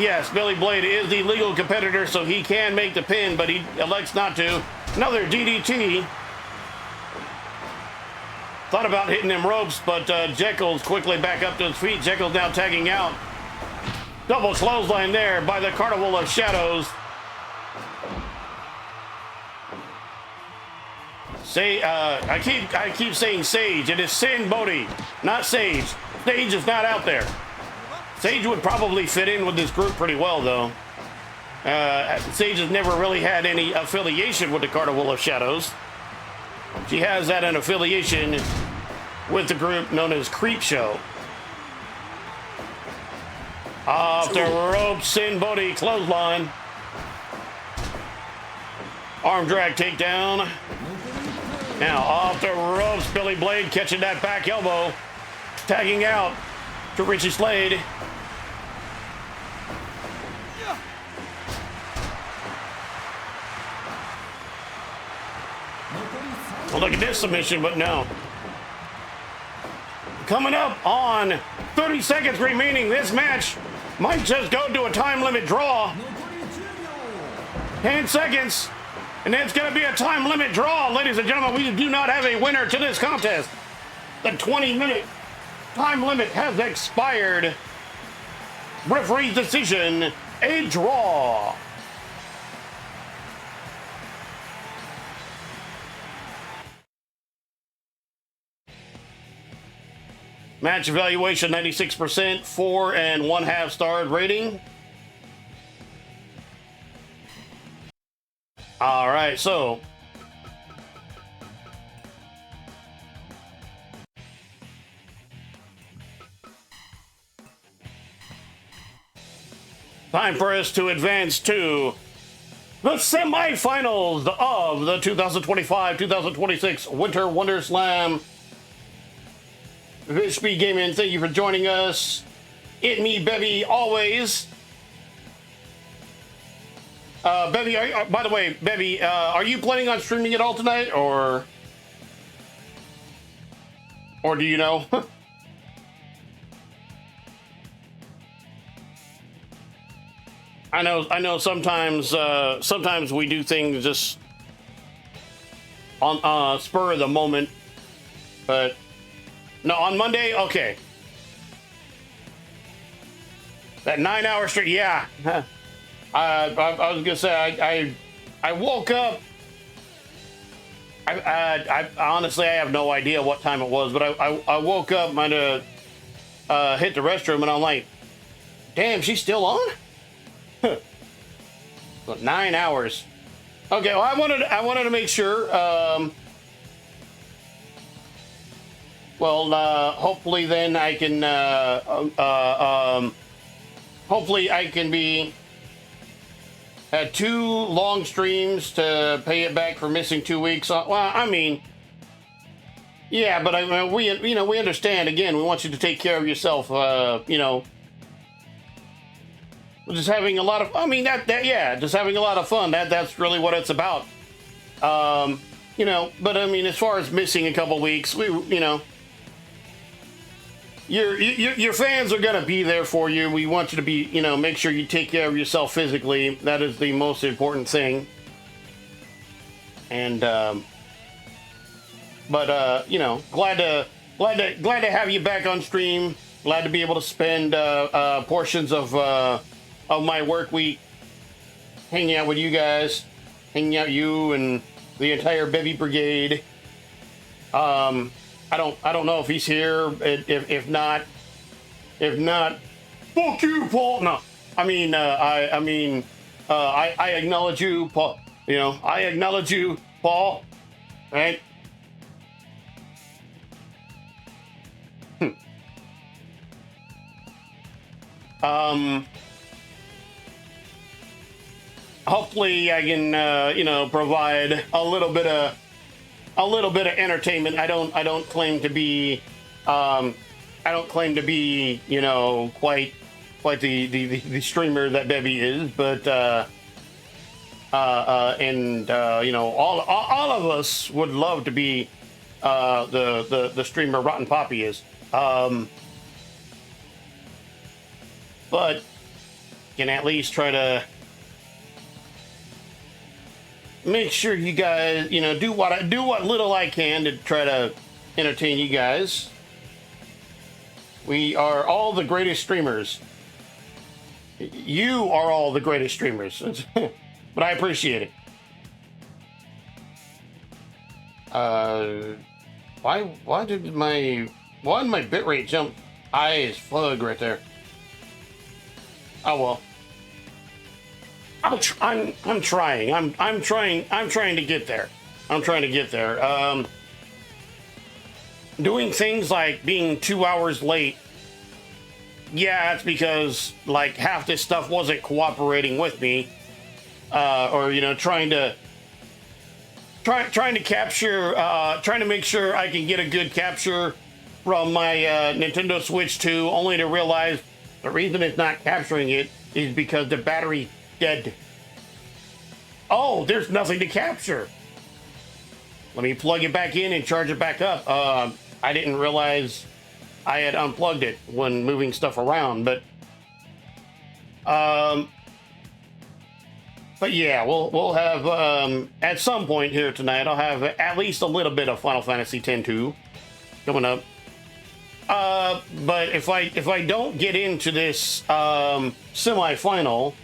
yes, Billy Blade is the legal competitor, so he can make the pin, but he elects not to. Another DDT. Thought about hitting them ropes, but Jekyll's quickly back up to his feet. Jekyll's now tagging out. Double clothesline there by the Carnival of Shadows. I keep saying Sage. It is Sin Bodhi, not Sage. Sage is not out there. Sage would probably fit in with this group pretty well, though. Sage has never really had any affiliation with the Carnival of Shadows. She has had an affiliation with the group known as Creep Show. Off the rope, Sin Bodhi clothesline. Arm drag takedown. Now off the ropes, Billy Blade catching that back elbow. Tagging out to Richie Slade. Well, look at this submission, but no. Coming up on 30 seconds remaining, this match might just go to a time limit draw. 10 seconds, and it's going to be a time limit draw. Ladies and gentlemen, we do not have a winner to this contest. The 20-minute time limit has expired. Referee's decision, a draw. Match evaluation 96%, 4 1/2 star rating. All right, so time for us to advance to the semifinals of the 2025-2026 Winter Wonder Slam. Beeg Gaming, thank you for joining us. It me, Bevy, always. Bevy, by the way, Bevy, are you planning on streaming at all tonight, or do you know? I know. Sometimes we do things just on spur of the moment, but. No, on Monday? Okay. That 9-hour stream, yeah. I was gonna say, I woke up. I honestly, I have no idea what time it was, but I woke up, might have hit the restroom, and I'm like, damn, she's still on? But 9 hours. Okay, well, I wanted to make sure. Hopefully then I can, hopefully I can be at 2 long streams to pay it back for missing 2 weeks. Well, I mean, yeah, but I mean, we understand. Again, we want you to take care of yourself. We're just having a lot of, just having a lot of fun. That's really what it's about. But I mean, as far as missing a couple weeks, your fans are going to be there for you. We want you to be, make sure you take care of yourself physically. That is the most important thing. And, glad to have you back on stream. Glad to be able to spend, portions of my work week hanging out with you guys, hanging out you and the entire Bevy Brigade. I don't know if he's here. If not, fuck you, Paul. No, I acknowledge you, Paul. I acknowledge you, Paul. Right? Hopefully I can, provide a little bit of entertainment. I don't claim to be, quite the streamer that Bevy is, but, all of us would love to be, the streamer Rotten Poppy is. But can at least try to make sure you guys, do what little I can to try to entertain you guys. We are all the greatest streamers. You are all the greatest streamers, but I appreciate it. Why did my bitrate jump high as fug right there? Oh well. I'm trying. I'm trying to get there. I'm trying to get there. Doing things like being 2 hours late. Yeah, it's because like half this stuff wasn't cooperating with me, or trying to capture, trying to make sure I can get a good capture from my Nintendo Switch 2, only to realize the reason it's not capturing it is because the battery's dead. Oh, there's nothing to capture. Let me plug it back in and charge it back up. I didn't realize I had unplugged it when moving stuff around, but yeah, we'll have at some point here tonight. I'll have at least a little bit of Final Fantasy X-2 coming up. But if I don't get into this semifinal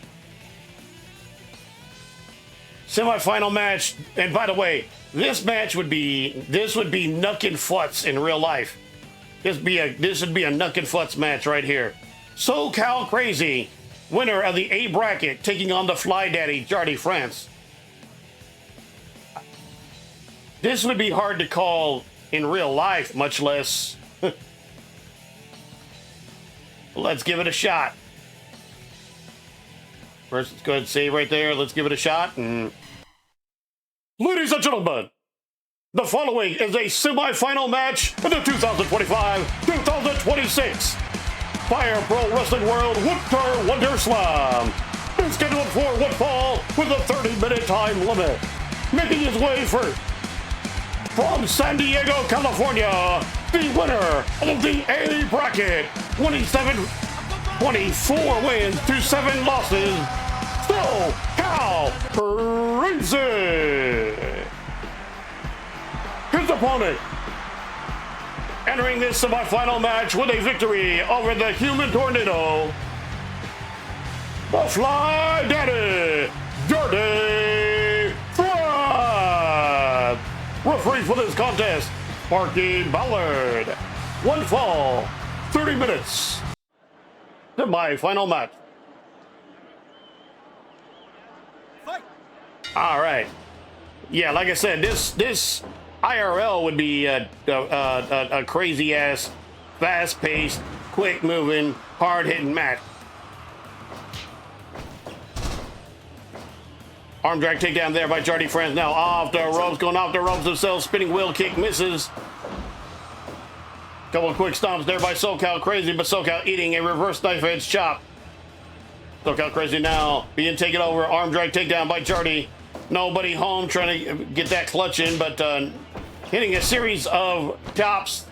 match, and by the way, this would be Nuck and Futz in real life. This would be a Nuck and Futz match right here. SoCal Crazy, winner of the A bracket, taking on the Fly Daddy Jardy France. This would be hard to call in real life, much less. Let's give it a shot. First, let's go ahead and save right there. Let's give it a shot. And ladies and gentlemen, the following is a semi-final match in the 2025-2026 Fire Pro Wrestling World Winter Wonder Slam. It's scheduled for one fall with a 30-minute time limit. Making his way from San Diego, California, the winner of the A bracket, 24 wins to 7 losses, SoCal Crazy. His opponent, entering this semifinal match with a victory over the Human Tornado, the Fly Daddy, Jardy France. Referee for this contest, Sparky Ballard. One fall, 30 minutes. Semi-final match. Fight. All right. Yeah, like I said, this IRL would be a crazy ass, fast paced, quick moving, hard hitting match. Arm drag takedown there by Jardy France. Now off the ropes, going off the ropes themselves. Spinning wheel kick misses. Couple of quick stomps there by SoCal Crazy, but SoCal eating a reverse knife edge chop. SoCal Crazy now being taken over. Arm drag takedown by Jardy. Nobody home, trying to get that clutch in, but hitting a series of chops.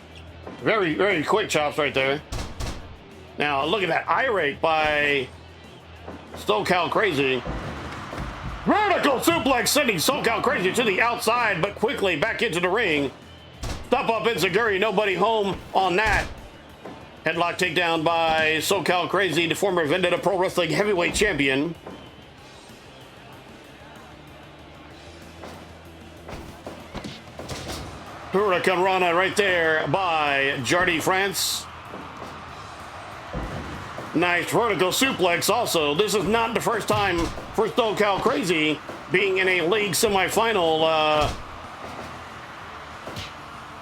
Very, very quick chops right there. Now look at that eye rate by SoCal Crazy. Vertical suplex sending SoCal Crazy to the outside, but quickly back into the ring. Stop up Enziguri, nobody home on that. Headlock takedown by SoCal Crazy, the former Vendetta Pro Wrestling Heavyweight Champion. Hurricane Rana right there by Jardy France. Nice vertical suplex also. This is not the first time for SoCal Crazy being in a league semifinal.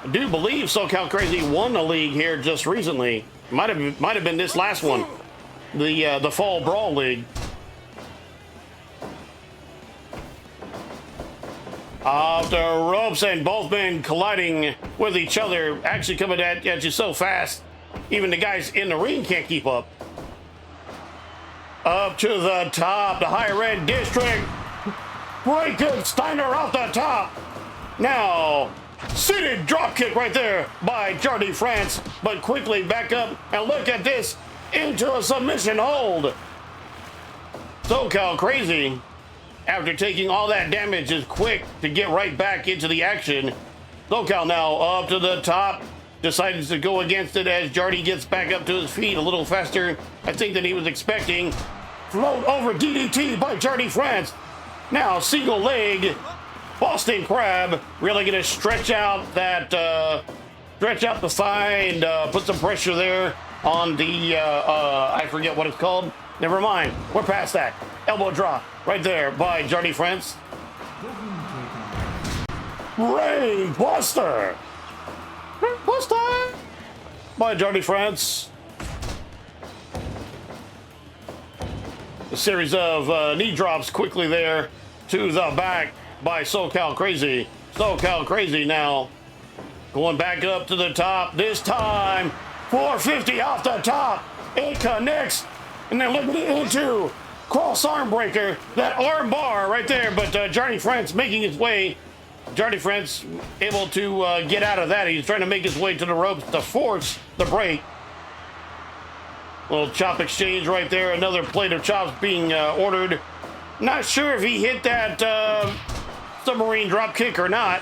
I do believe SoCal Crazy won a league here just recently. Might have been this last one, the Fall Brawl League. Off the ropes, and both men colliding with each other, actually coming at you so fast, even the guys in the ring can't keep up. Up to the top, the higher end district. Breaking Steiner off the top. Now, seated drop kick right there by Jardy France, but quickly back up, and look at this, into a submission hold. SoCal Crazy, after taking all that damage, is quick to get right back into the action. SoCal now up to the top, decides to go against it as Jardy gets back up to his feet a little faster, I think, than he was expecting. Float over DDT by Jardy France. Now single leg Boston Crab, really gonna stretch out that stretch out the thigh and put some pressure there on the I forget what it's called, Never mind. We're past that. Elbow drop right there by Jardy France. Brain Buster. Buster by Jardy France. A series of knee drops quickly there to the back by SoCal Crazy. SoCal Crazy now going back up to the top. This time 450 off the top. It connects. And then looking into cross arm breaker. That arm bar right there. But Jardy France making his way. Jardy France able to get out of that. He's trying to make his way to the ropes to force the break. Little chop exchange right there. Another plate of chops being ordered. Not sure if he hit that submarine drop kick or not.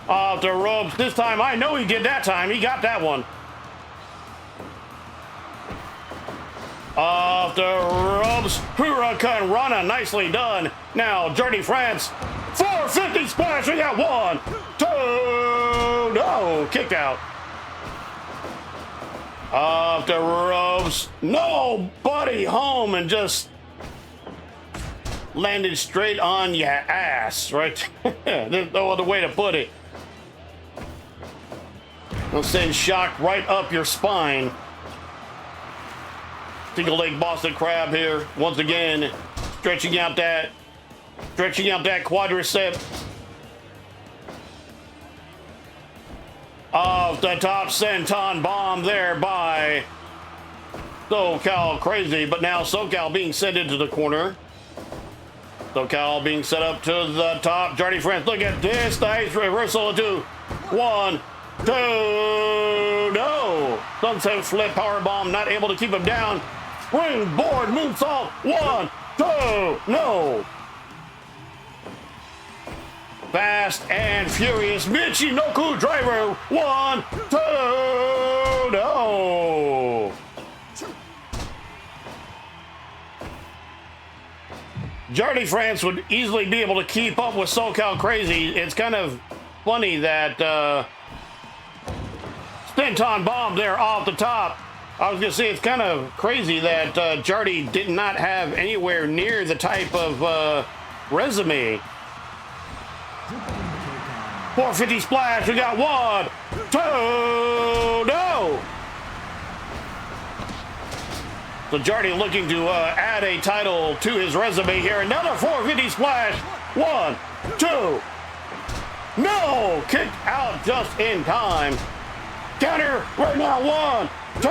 Off the ropes. This time, I know he did that time. He got that one. Off the ropes. Hurricane Rana. Nicely done. Now, Jardy France. 450 splash. We got 1, 2. No. Kicked out. Off the ropes. Nobody home and just landed straight on your ass, right? There's no other way to put it. It'll send shock right up your spine. Single leg Boston Crab here. Once again, stretching out that quadricep. Off the top senton bomb there by SoCal Crazy, but now SoCal being sent into the corner. SoCal being set up to the top. Jardy France, look at this nice reversal to 1, 2, no. Sunset flip power bomb, not able to keep him down. Springboard moonsault, 1, 2, no. Fast and furious Michinoku driver. 1, 2, no. Jardy France would easily be able to keep up with SoCal Crazy. It's kind of funny that Stenton bomb there off the top. I was going to say it's kind of crazy that Jardy did not have anywhere near the type of resume. 450 splash. We got 1, 2, no. So Jardy looking to add a title to his resume here. Another 450 splash. 1, 2, no. Kick out just in time. Counter right now. 1, 2,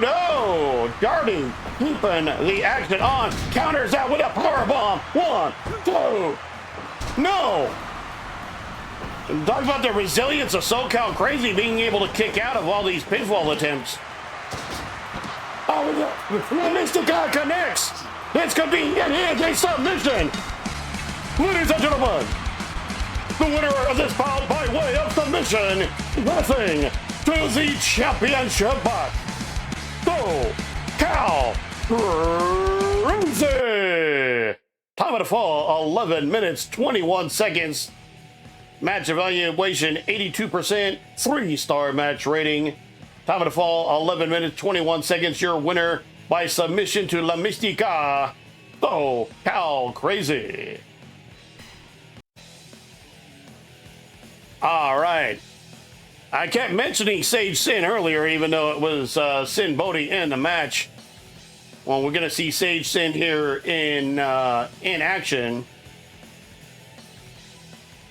no. Jardy keeping the action on. Counters that with a power bomb. 1, 2, no. Talk about the resilience of SoCal Crazy being able to kick out of all these pinfall attempts. Oh, the guy connects. It's going to be a submission. Ladies and gentlemen, the winner of this bout by way of submission, advancing to the championship bout, SoCal Crazy. Time of the fall, 11 minutes, 21 seconds. Match evaluation, 82%, 3-star match rating. Time of the fall, 11 minutes, 21 seconds. Your winner by submission to La Mystica, SoCal Crazy. All right. I kept mentioning Sage Sin earlier, even though it was Sin Bodhi in the match. Well, we're going to see Sage Sin here in action.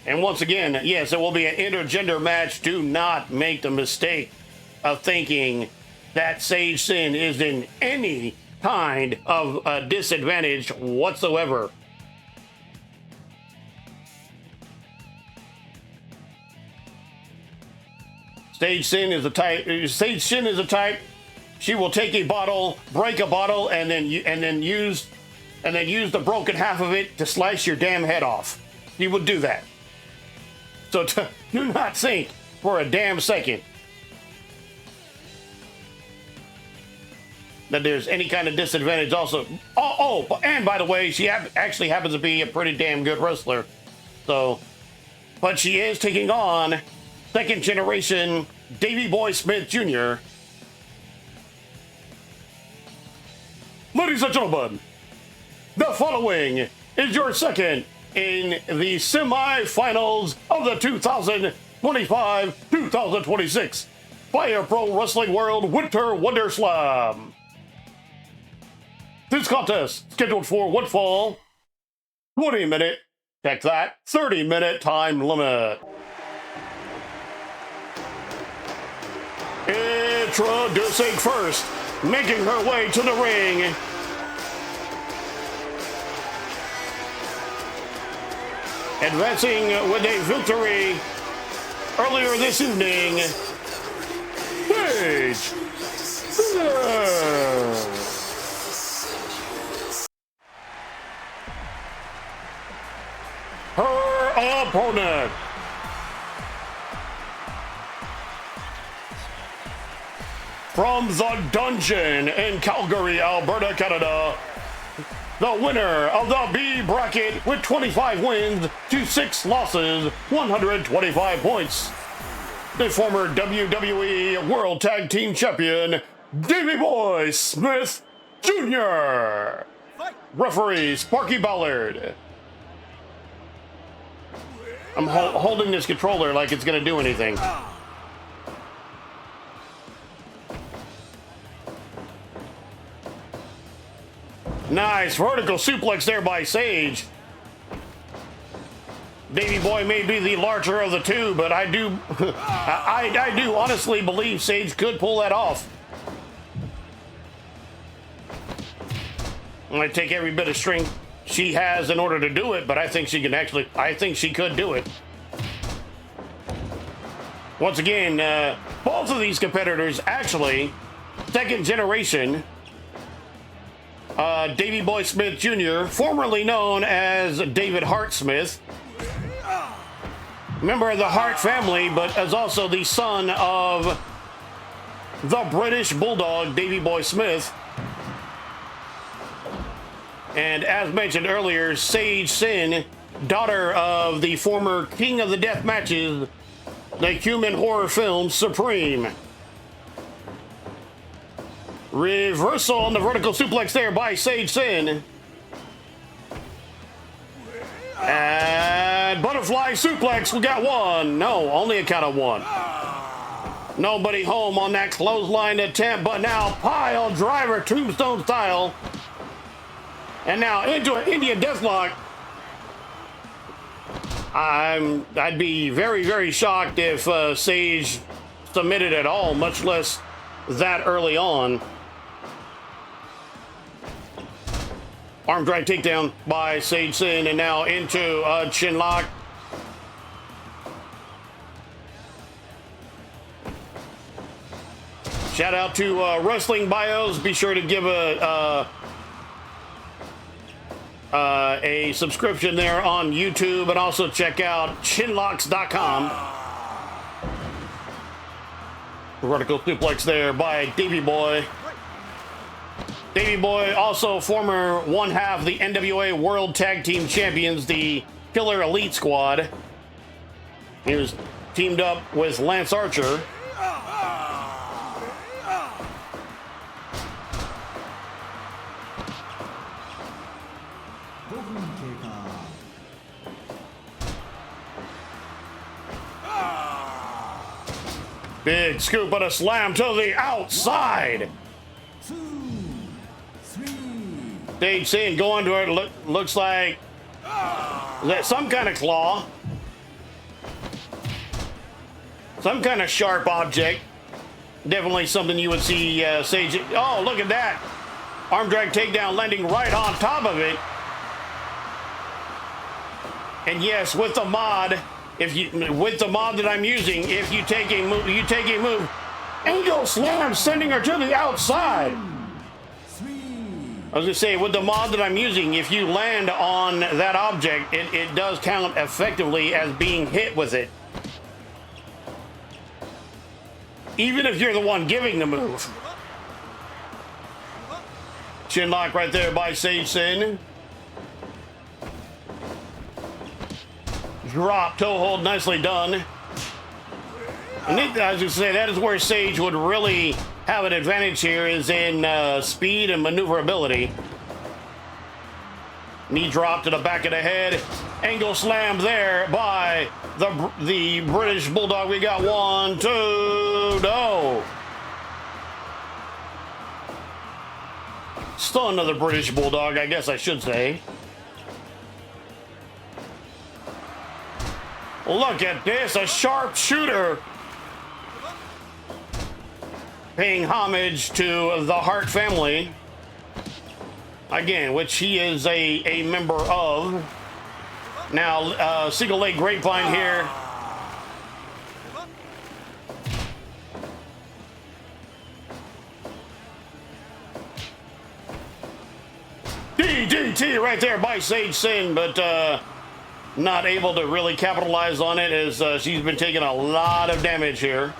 And once again, yes, it will be an intergender match. Do not make the mistake of thinking that Sage Sin is in any kind of disadvantage whatsoever. Sage Sin is the type. She will take a bottle, break a bottle, and then use the broken half of it to slice your damn head off. She would do that. So do not think for a damn second that there's any kind of disadvantage also. Oh, and by the way, she actually happens to be a pretty damn good wrestler. So, but she is taking on second generation Davey Boy Smith Jr. Ladies and gentlemen, the following is your second in the semi-finals of the 2025-2026 Fire Pro Wrestling World Winter Wonder Slam. This contest scheduled for one fall, 20-minute, check that, 30-minute time limit. Introducing first, making her way to the ring, advancing with a victory earlier this evening, Beeg. Her opponent, from the dungeon in Calgary, Alberta, Canada, the winner of the B bracket with 25 wins to 6 losses, 125 points, the former WWE World Tag Team Champion, Davey Boy Smith Jr. Referee, Sparky Ballard. I'm holding this controller like it's going to do anything. Nice vertical suplex there by Sage. Davey Boy may be the larger of the two, but I do I do honestly believe Sage could pull that off. I'm gonna take every bit of strength she has in order to do it, but I think she could do it. Once again, both of these competitors actually second generation. Davey Boy Smith Jr., formerly known as David Hart Smith, member of the Hart family, but is also the son of the British Bulldog, Davey Boy Smith. And as mentioned earlier, Sage Sin, daughter of the former King of the Death Matches, the human horror film Streem. Reversal on the vertical suplex there by Sage Sin. And butterfly suplex, we got one. No, only a count of one. Nobody home on that clothesline attempt, but now pile driver tombstone style. And now into an Indian deathlock. I'd be very, very shocked if Sage submitted at all, much less that early on. Arm drag takedown by Sage Sin, and now into a chin lock. Shout out to Wrestling Bios. Be sure to give a subscription there on YouTube, and also check out chinlocks.com. Vertical suplex there by Davey Boy. Davey Boy, also former one half of the NWA World Tag Team Champions, the Killer Elite Squad. He was teamed up with Lance Archer. Big scoop and a slam to the outside. Sage Sin going to it. Looks like some kind of claw. Some kind of sharp object. Definitely something you would see Sage. Oh, look at that. Arm drag takedown landing right on top of it. And yes, with the mod, with the mod that I'm using, if you take a move, Angel Slam, sending her to the outside. I was gonna say, with the mod that I'm using, if you land on that object, it does count effectively as being hit with it. Even if you're the one giving the move. Chin lock right there by Sage Sin. Drop, toe hold, nicely done. And I was gonna say, that is where Sage would really have an advantage here is in speed and maneuverability. Knee drop to the back of the head. Angle slam there by the British Bulldog. We got 1, 2, no. Still another British Bulldog, I guess I should say. Look at this, a sharpshooter. Paying homage to the Hart family. Again, which he is a member of. Now, single leg grapevine here. DDT right there by Sage Sin, but not able to really capitalize on it as she's been taking a lot of damage here.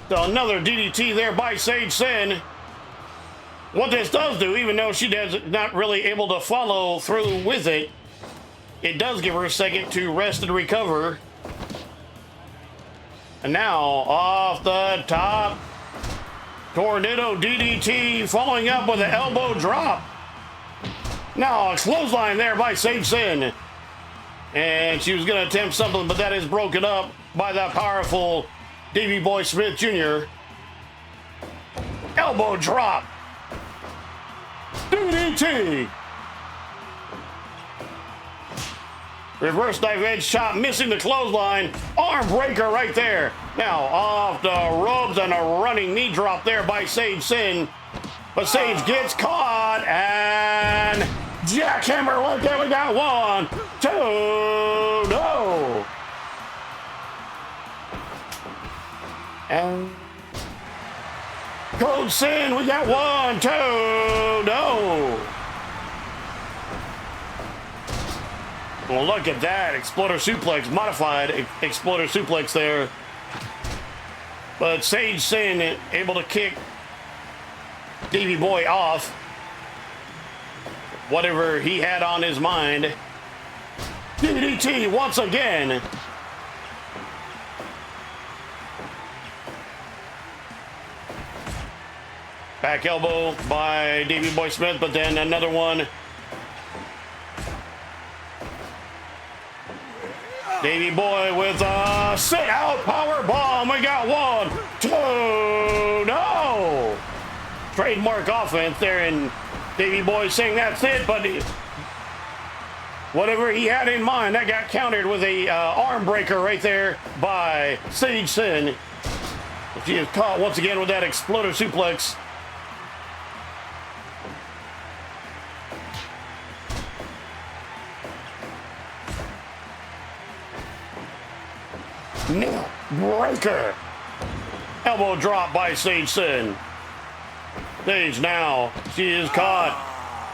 So another DDT there by Sage Sin. What this does do, even though she does not really able to follow through with it, it does give her a second to rest and recover. And now off the top, tornado DDT following up with an elbow drop. Now a clothesline there by Sage Sin. And she was going to attempt something, but that is broken up by that powerful Davey Boy Smith Jr. Elbow drop. DDT. Reverse knife edge chop, missing the clothesline. Arm breaker right there. Now off the ropes and a running knee drop there by Sage Sin. But Sage gets caught and jackhammer right there. We got 1, 2, no. And Code Sin, we got 1, 2, no. Well, look at that. Exploder suplex, modified exploder suplex there. But Sage Sin able to kick Davey Boy off. Whatever he had on his mind. DDT once again. Back elbow by Davey Boy Smith, but then another one. Davey Boy with a sit out power bomb. We got 1, 2, no. Trademark offense there, and Davey Boy saying that's it, but whatever he had in mind, that got countered with a arm breaker right there by Sage Sin. She is caught once again with that exploder suplex. Nail breaker. Elbow drop by Sage Sin. Sage now. She is caught.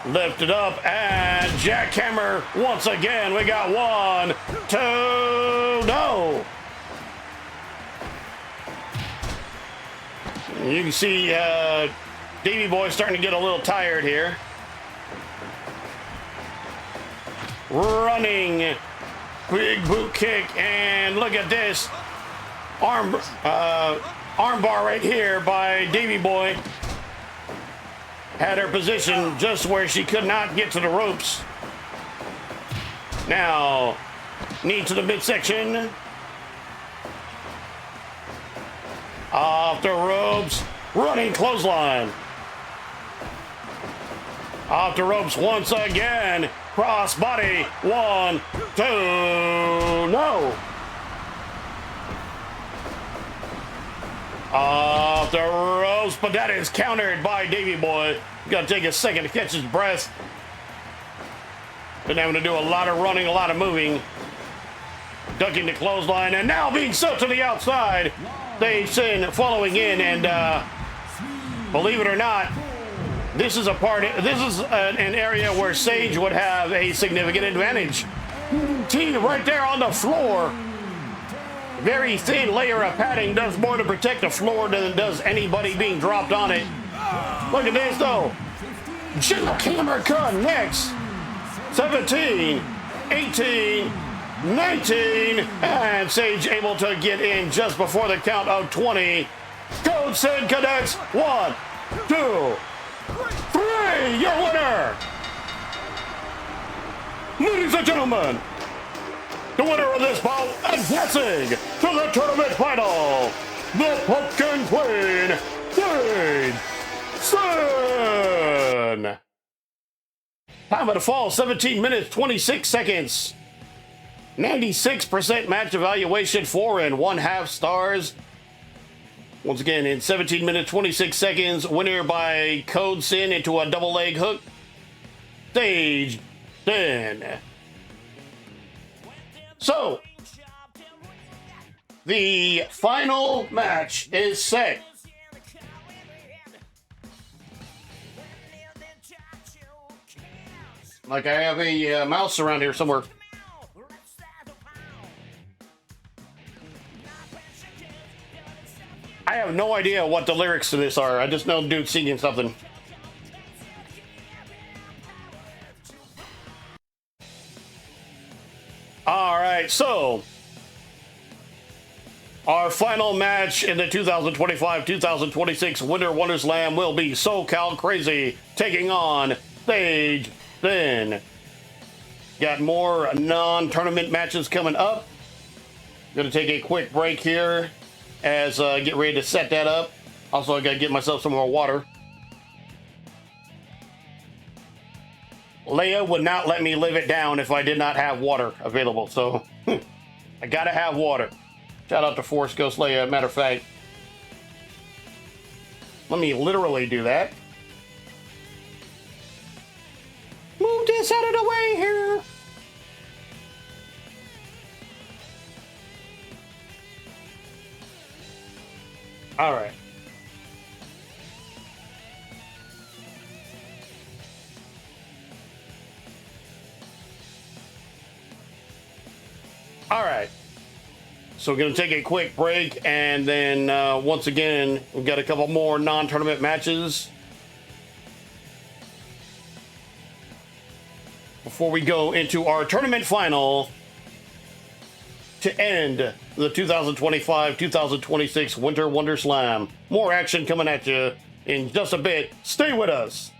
Lifted up and jackhammer once again. We got 1, 2, no. You can see Davey Boy starting to get a little tired here. Running. Big boot kick, and look at this arm bar right here by Davey Boy. Had her positioned just where she could not get to the ropes. Now, knee to the midsection. Off the ropes, running clothesline. Off the ropes once again. Cross body, 1, 2, no. Off the ropes, but that is countered by Davey Boy. Got to take a second to catch his breath. Been having to do a lot of running, a lot of moving. Ducking the clothesline, and now being sent to the outside. Sage Sin following in, and believe it or not, this is an area where Sage would have a significant advantage. T right there on the floor. Very thin layer of padding does more to protect the floor than does anybody being dropped on it. Look at this though. Jackhammer connects. 17, 18, 19, and Sage able to get in just before the count of 20. Code Sid connects. 1, 2, 3. Your winner. Ladies and gentlemen, the winner of this bout advancing to the tournament final, the Pumpkin Queen, Beeg. Time of the fall, 17 minutes, 26 seconds. 96% match evaluation, 4 1/2 stars. Once again, in 17 minutes, 26 seconds, winner by Code Sin into a double leg hook. Stage 10. So, the final match is set. Like I have a mouse around here somewhere. I have no idea what the lyrics to this are. I just know the dude singing something. All right, so our final match in the 2025-2026 Winter Wonder Slam will be SoCal Crazy taking on Stage 10. Got more non-tournament matches coming up. Gonna take a quick break here as get ready to set that up. Also, I gotta get myself some more water. Leia would not let me live it down if I did not have water available, so I gotta have water. Shout out to Force Ghost Leia. Matter of fact, let me literally do that. Move this out of the way here. All right. All right. So we're going to take a quick break, and then once again, we've got a couple more non-tournament matches before we go into our tournament final to end the 2025-2026 Winter Wonder Slam. More action coming at you in just a bit. Stay with us.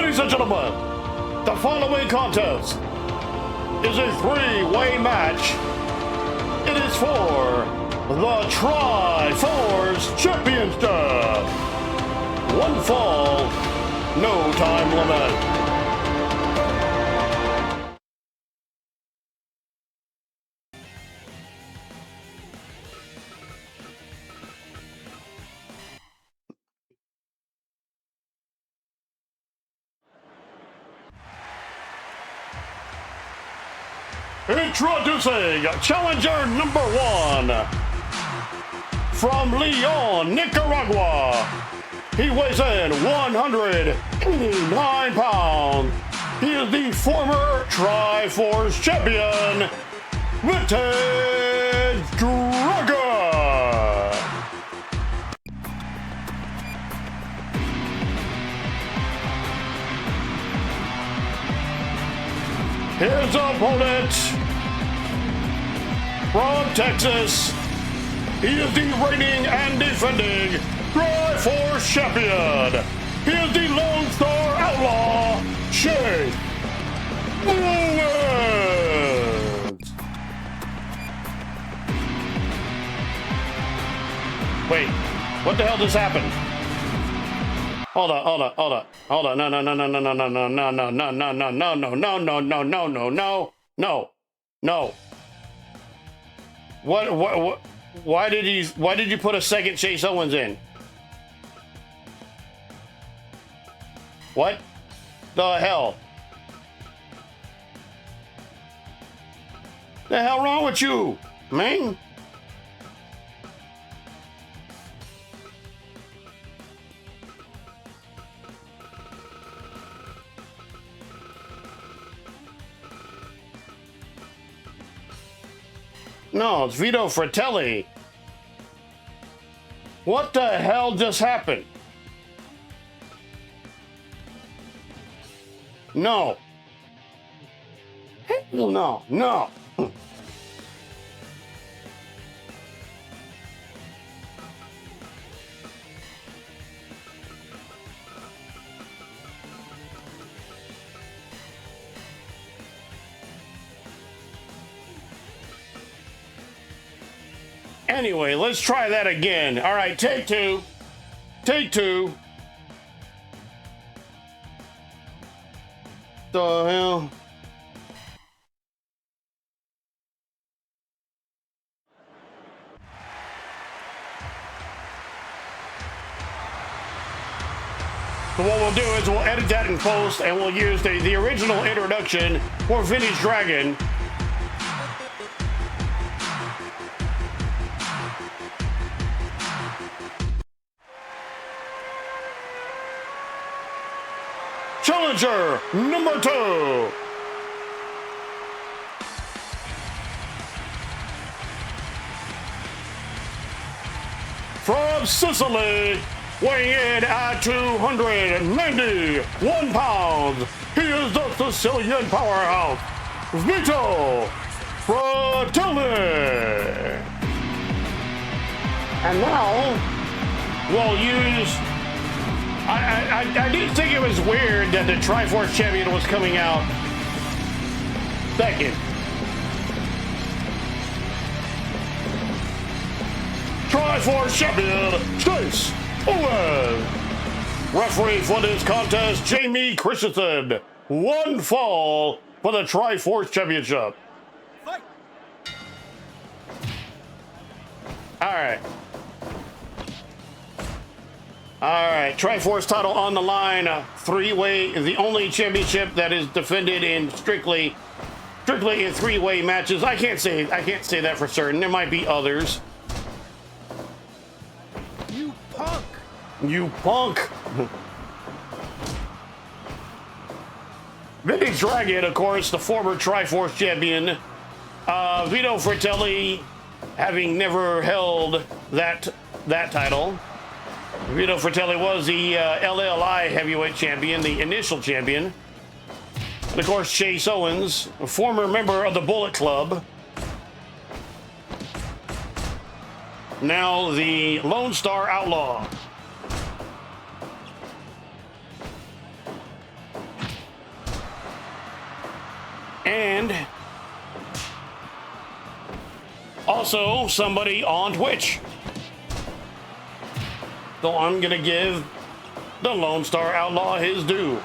Ladies and gentlemen, the following contest is a three-way match. It is for the Tri-Force Championship. One fall, no time limit. Introducing challenger number 1 from Leon, Nicaragua. He weighs in 189 pounds. He is the former Tri-Force champion, Vintage Dragon. His opponent from Texas, he is the reigning and defending Tri-Force champion. He is the Lone Star Outlaw, Shane Owens. Wait, what the hell just happened? Hold on. No. What? Why did you put a second Chase Owens in? What the hell? The hell wrong with you, man? No, it's Vito Fratelli. What the hell just happened? No. Hell no. Anyway, let's try that again. All right, take two. Take two. The hell? So what we'll do is we'll edit that in post and we'll use the original introduction for Vintage Dragon. Challenger number 2. From Sicily, weighing in at 291 pounds, he is the Sicilian powerhouse, Vito Fratelli. And now, we'll use... I did think it was weird that the Tri-Force champion was coming out second. Tri-Force champion, Chase Owens. Referee for this contest, Jamie Christensen. One fall for the Tri-Force championship. Fight! All right, Tri-Force title on the line, three-way, the only championship that is defended in strictly in three-way matches. I can't say that for certain. There might be others. You punk! You punk! Vintage Dragon, of course, the former Tri-Force champion. Vito Fratelli, having never held that title. Vito Fratelli was the LLI heavyweight champion, the initial champion. And of course, Chase Owens, a former member of the Bullet Club. Now the Lone Star Outlaw. and also somebody on Twitch. So I'm gonna give the Lone Star Outlaw his due.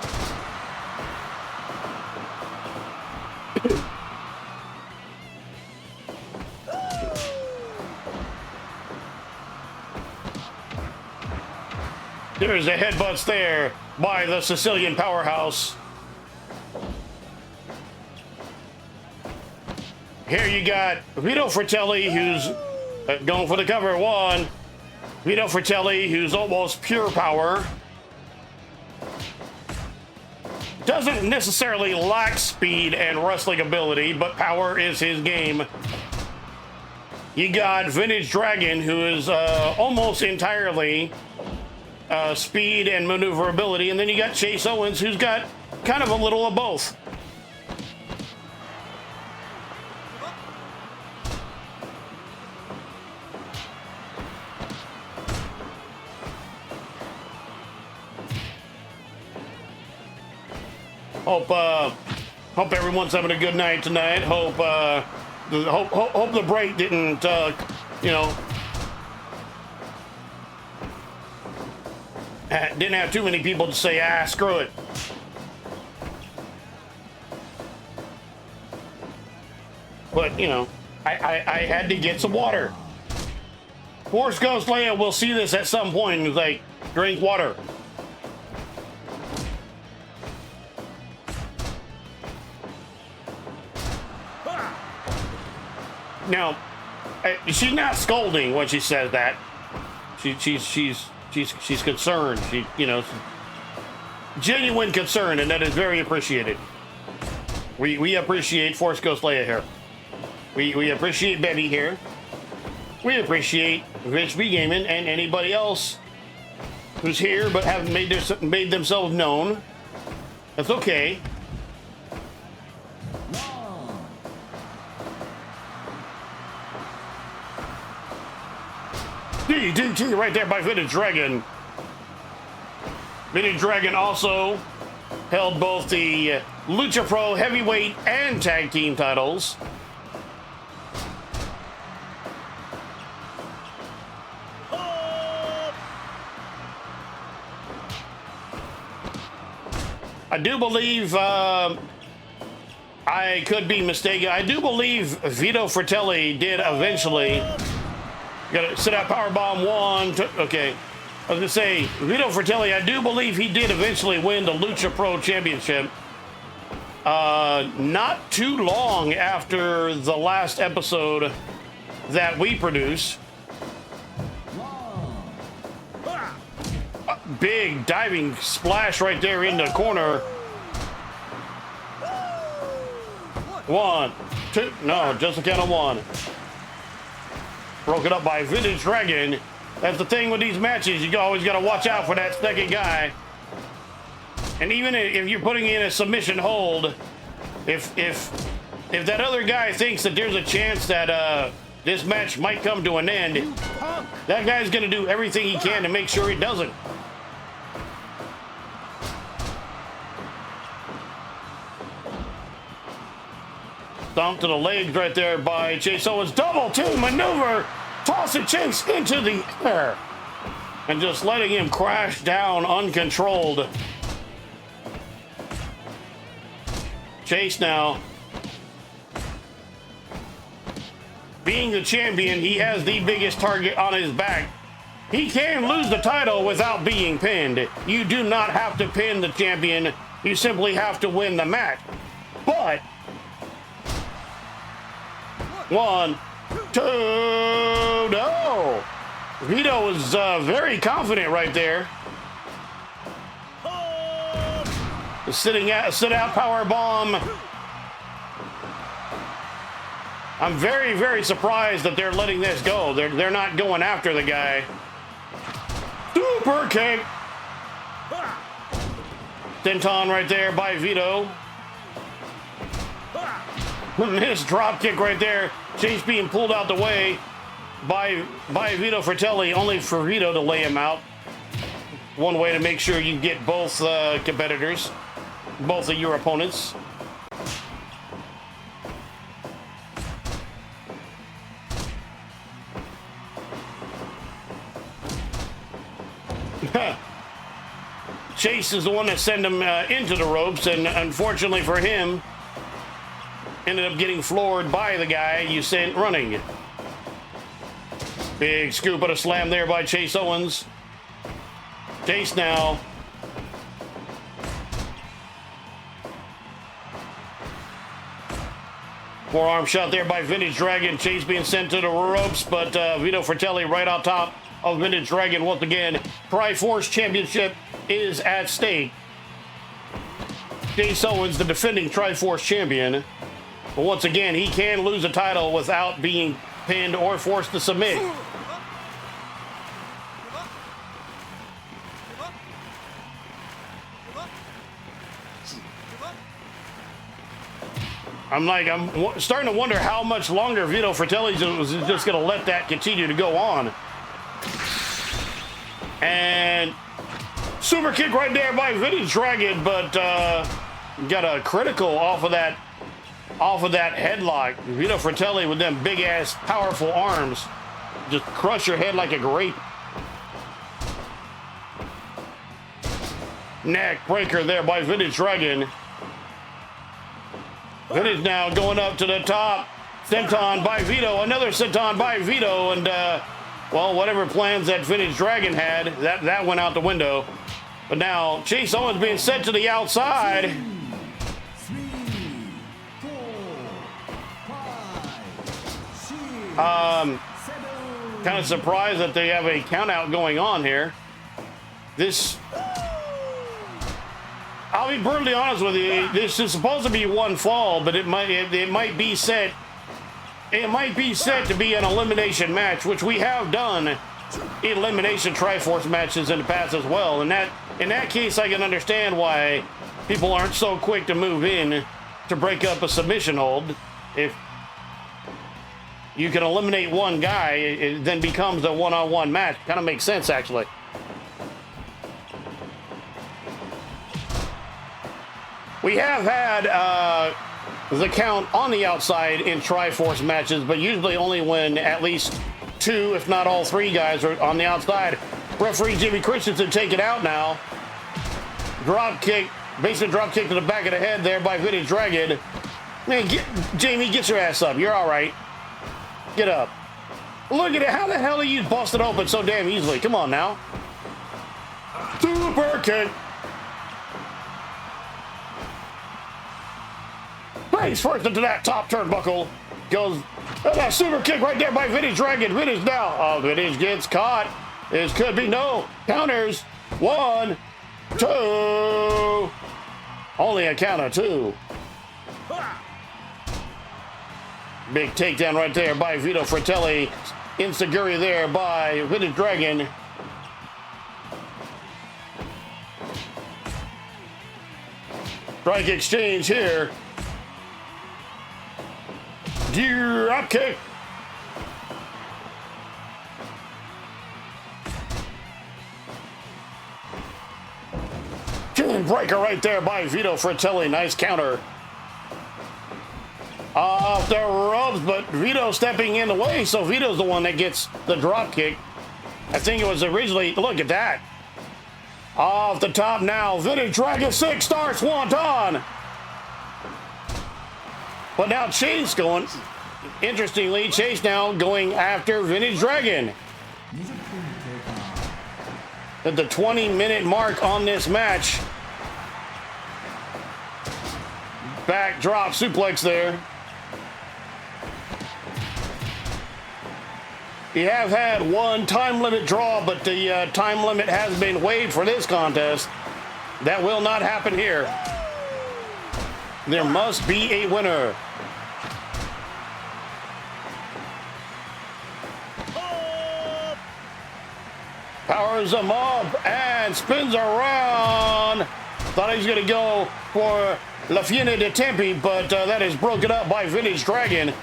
There's the headbutts there by the Sicilian powerhouse. Here you got Vito Fratelli, who's going for the cover. One. Vito Fratelli, who's almost pure power. Doesn't necessarily lack speed and wrestling ability, but power is his game. You got Vintage Dragon, who is almost entirely speed and maneuverability, and then you got Chase Owens, who's got kind of a little of both. Hope everyone's having a good night tonight. Hope the break didn't didn't have too many people to say, screw it. But, you know, I had to get some water. Force Ghost Leia will see this at some point and is like, drink water. Now, she's not scolding when she says that. She's concerned. She, you know, genuine concern, and that is very appreciated. We appreciate Force Ghost Leia here. We appreciate Betty here. We appreciate Rich B Gaming and anybody else who's here but haven't made themselves known. That's okay. DDT right there by Vintage Dragon. Vintage Dragon also held both the Lucha Pro heavyweight and tag team titles. I do believe, I could be mistaken, I do believe Vito Fratelli did eventually. Gotta sit out powerbomb one. Okay. I was gonna say, Vito Fratelli, I do believe he did eventually win the Lucha Pro Championship. Not too long after the last episode that we produced. Big diving splash right there in the corner. One, two, no, just a count of one. Broken up by Vintage Dragon. That's the thing with these matches. You always got to watch out for that second guy. And even if you're putting in a submission hold, if that other guy thinks that there's a chance that this match might come to an end, that guy's going to do everything he can to make sure it doesn't. Stomp to the legs right there by Chase Owens. Double two maneuver. Tossing Chase into the air. And just letting him crash down uncontrolled. Chase now. Being the champion, he has the biggest target on his back. He can lose the title without being pinned. You do not have to pin the champion. You simply have to win the match. But one, two, no. Vito was very confident right there. Sit out power bomb. I'm very, very surprised that they're letting this go. They're not going after the guy. Super kick. Senton right there by Vito. This drop kick right there. Chase being pulled out the way by Vito Fratelli, only for Vito to lay him out. One way to make sure you get both competitors, both of your opponents. Chase is the one that sent him into the ropes, and unfortunately for him, ended up getting floored by the guy you sent running. Big scoop and a slam there by Chase Owens. Chase now. Forearm shot there by Vintage Dragon. Chase being sent to the ropes, but Vito Fratelli right on top of Vintage Dragon once again. Triforce Championship is at stake. Chase Owens, the defending Triforce champion. But once again, he can lose a title without being pinned or forced to submit. I'm starting to wonder how much longer Vito Fratelli was just going to let that continue to go on. And super kick right there by Vintage Dragon, but got a critical off of that headlock. Vito Fratelli with them big ass powerful arms just crush your head like a grape. Neck breaker there by Vintage Dragon. Vintage now going up to the top. Senton by Vito. Another senton by Vito. And, well, whatever plans that Vintage Dragon had, that went out the window. But now Chase Owens being sent to the outside. 3, 4, 5, 6, 7. Kind of surprised that they have a count out going on here. I'll be brutally honest with you. This is supposed to be one fall, but it might be set. It might be set to be an elimination match, which we have done elimination Triforce matches in the past as well. And in that case, I can understand why people aren't so quick to move in to break up a submission hold. If you can eliminate one guy, it then becomes a one-on-one match. Kind of makes sense, actually. We have had the count on the outside in Triforce matches, but usually only when at least 2, if not all 3 guys are on the outside. Referee Jimmy Christensen taken out now. Drop kick, basement drop kick to the back of the head there by Vintage Dragon. Man, Jamie, get your ass up. You're all right. Get up. Look at it. How the hell are you busted open so damn easily? Come on now. Super kick. Face first into that top turnbuckle. Goes that super kick right there by Vintage Dragon. Vintage now. Oh, Vintage gets caught. This could be no counters. 1, 2. Only a count of 2. Big takedown right there by Vito Fratelli. Insecurity there by Vintage Dragon. Strike exchange here. Drop kick. Chin breaker right there by Vito Fratelli. Nice counter. Off the ropes, but Vito stepping in the way, so Vito's the one that gets the drop kick. I think it was originally, look at that. Off the top now, Vintage Dragon 6-star Swanton. But now Chase going, interestingly, Chase now going after Vintage Dragon. At the 20-minute mark on this match. Backdrop suplex there. You have had one time limit draw, but the time limit has been waived for this contest. That will not happen here. There must be a winner. Powers him up and spins around. Thought he was going to go for La Fiena de Tempe, but that is broken up by Vintage Dragon.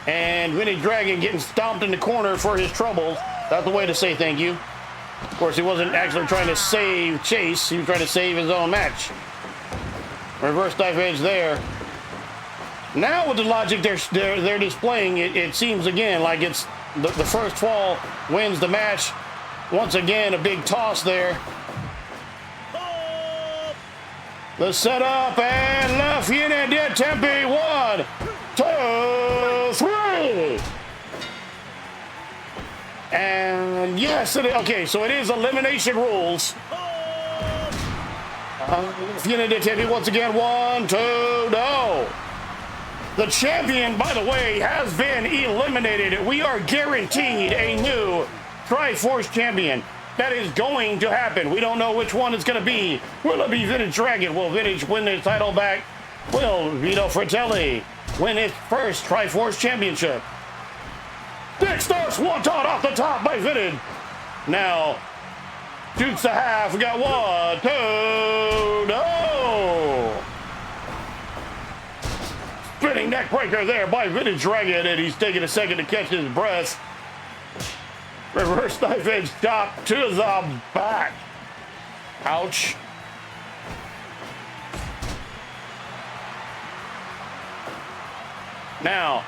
And Vintage Dragon getting stomped in the corner for his troubles. That's the way to say thank you. Of course, he wasn't actually trying to save Chase. He was trying to save his own match. Reverse knife edge there. Now with the logic they're displaying, it seems again like it's the first fall wins the match. Once again, a big toss there. The setup and La Fiera de Tempe. 1, 2, 3. And yes, it is. Okay, so it is elimination rules. Fiera de Tempe once again. 1, 2, no. The champion, by the way, has been eliminated. We are guaranteed a new Triforce champion. That is going to happen. We don't know which one it's going to be. Will it be Vintage Dragon? Will Vintage win the title back? Will Vito Fratelli win his first Triforce championship? Big Star Swanton off the top by Vintage. Now, shoots the half. We got 1, 2, no! Spinning neck breaker there by Vintage Dragon, and he's taking a second to catch his breath. Reverse knife edge chop to the back. Ouch. Now,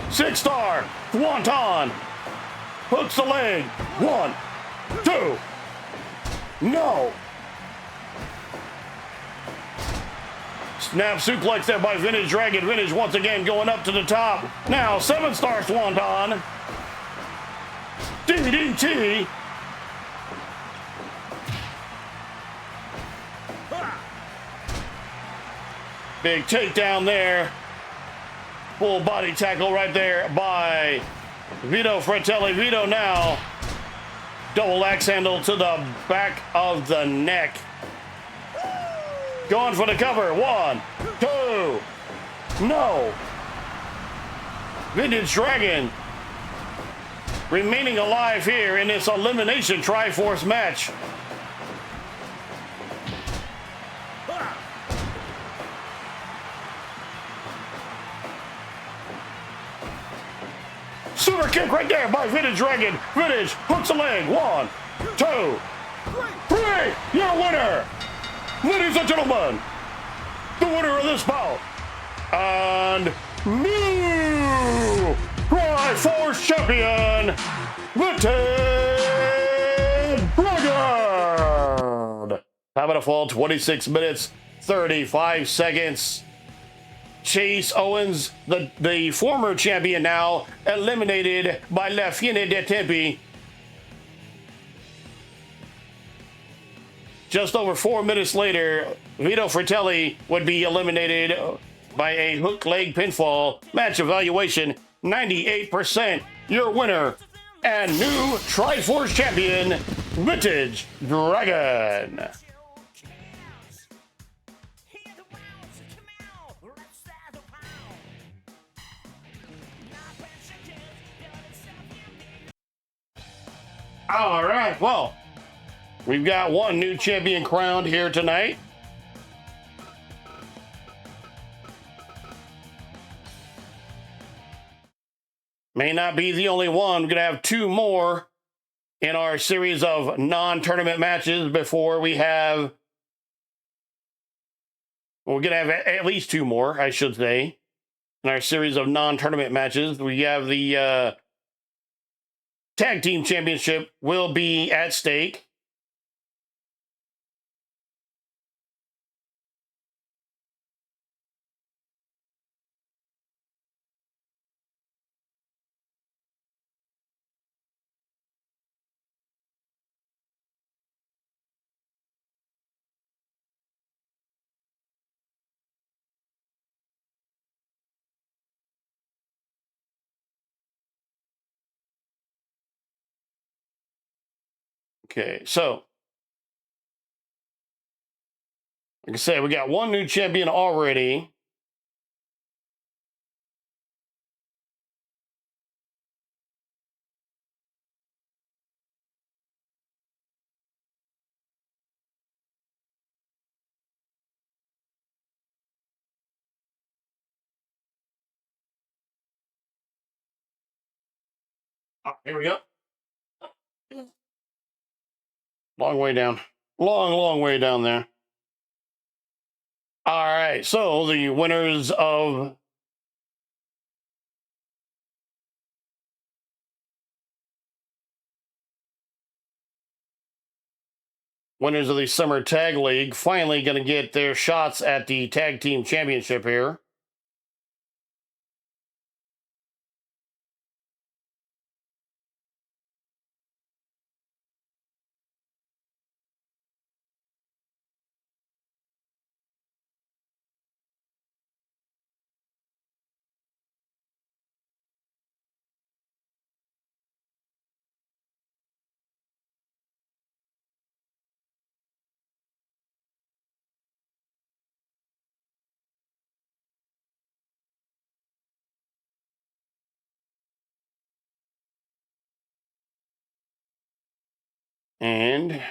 6-star Swanton hooks the leg. 1, 2, no. Snap suplex there by Vintage Dragon. Vintage once again going up to the top. Now, 7-star Swanton. DDT. Big takedown there. Full body tackle right there by Vito Fratelli. Vito now. Double axe handle to the back of the neck. Going for the cover. 1, 2. No. Vintage Dragon remaining alive here in this elimination Triforce match. Super kick right there by Vintage Dragon. Vintage hooks a leg. 1, 2, 3. Your winner, ladies and gentlemen, the winner of this bout, and new Triforce champion, Vintage Dragon. Time of the fall, 26 minutes, 35 seconds. Chase Owens, the former champion, now eliminated by La Fiera de Tempe. Just over 4 minutes later, Vito Fratelli would be eliminated by a hook leg pinfall. Match evaluation, 98%. Your winner and new Triforce champion, Vintage Dragon. All right, well, we've got one new champion crowned here tonight. May not be the only one. We're going to have 2 more in our series of non-tournament matches before we have... We're going to have at least 2 more, I should say, in our series of non-tournament matches. We have the Tag Team Championship will be at stake. Okay, so like I said, we got one new champion already. Oh, here we go. Long way down. Long way down there. All right, so the winners of winners of the Summer Tag League, finally going to get their shots at the Tag Team Championship here. And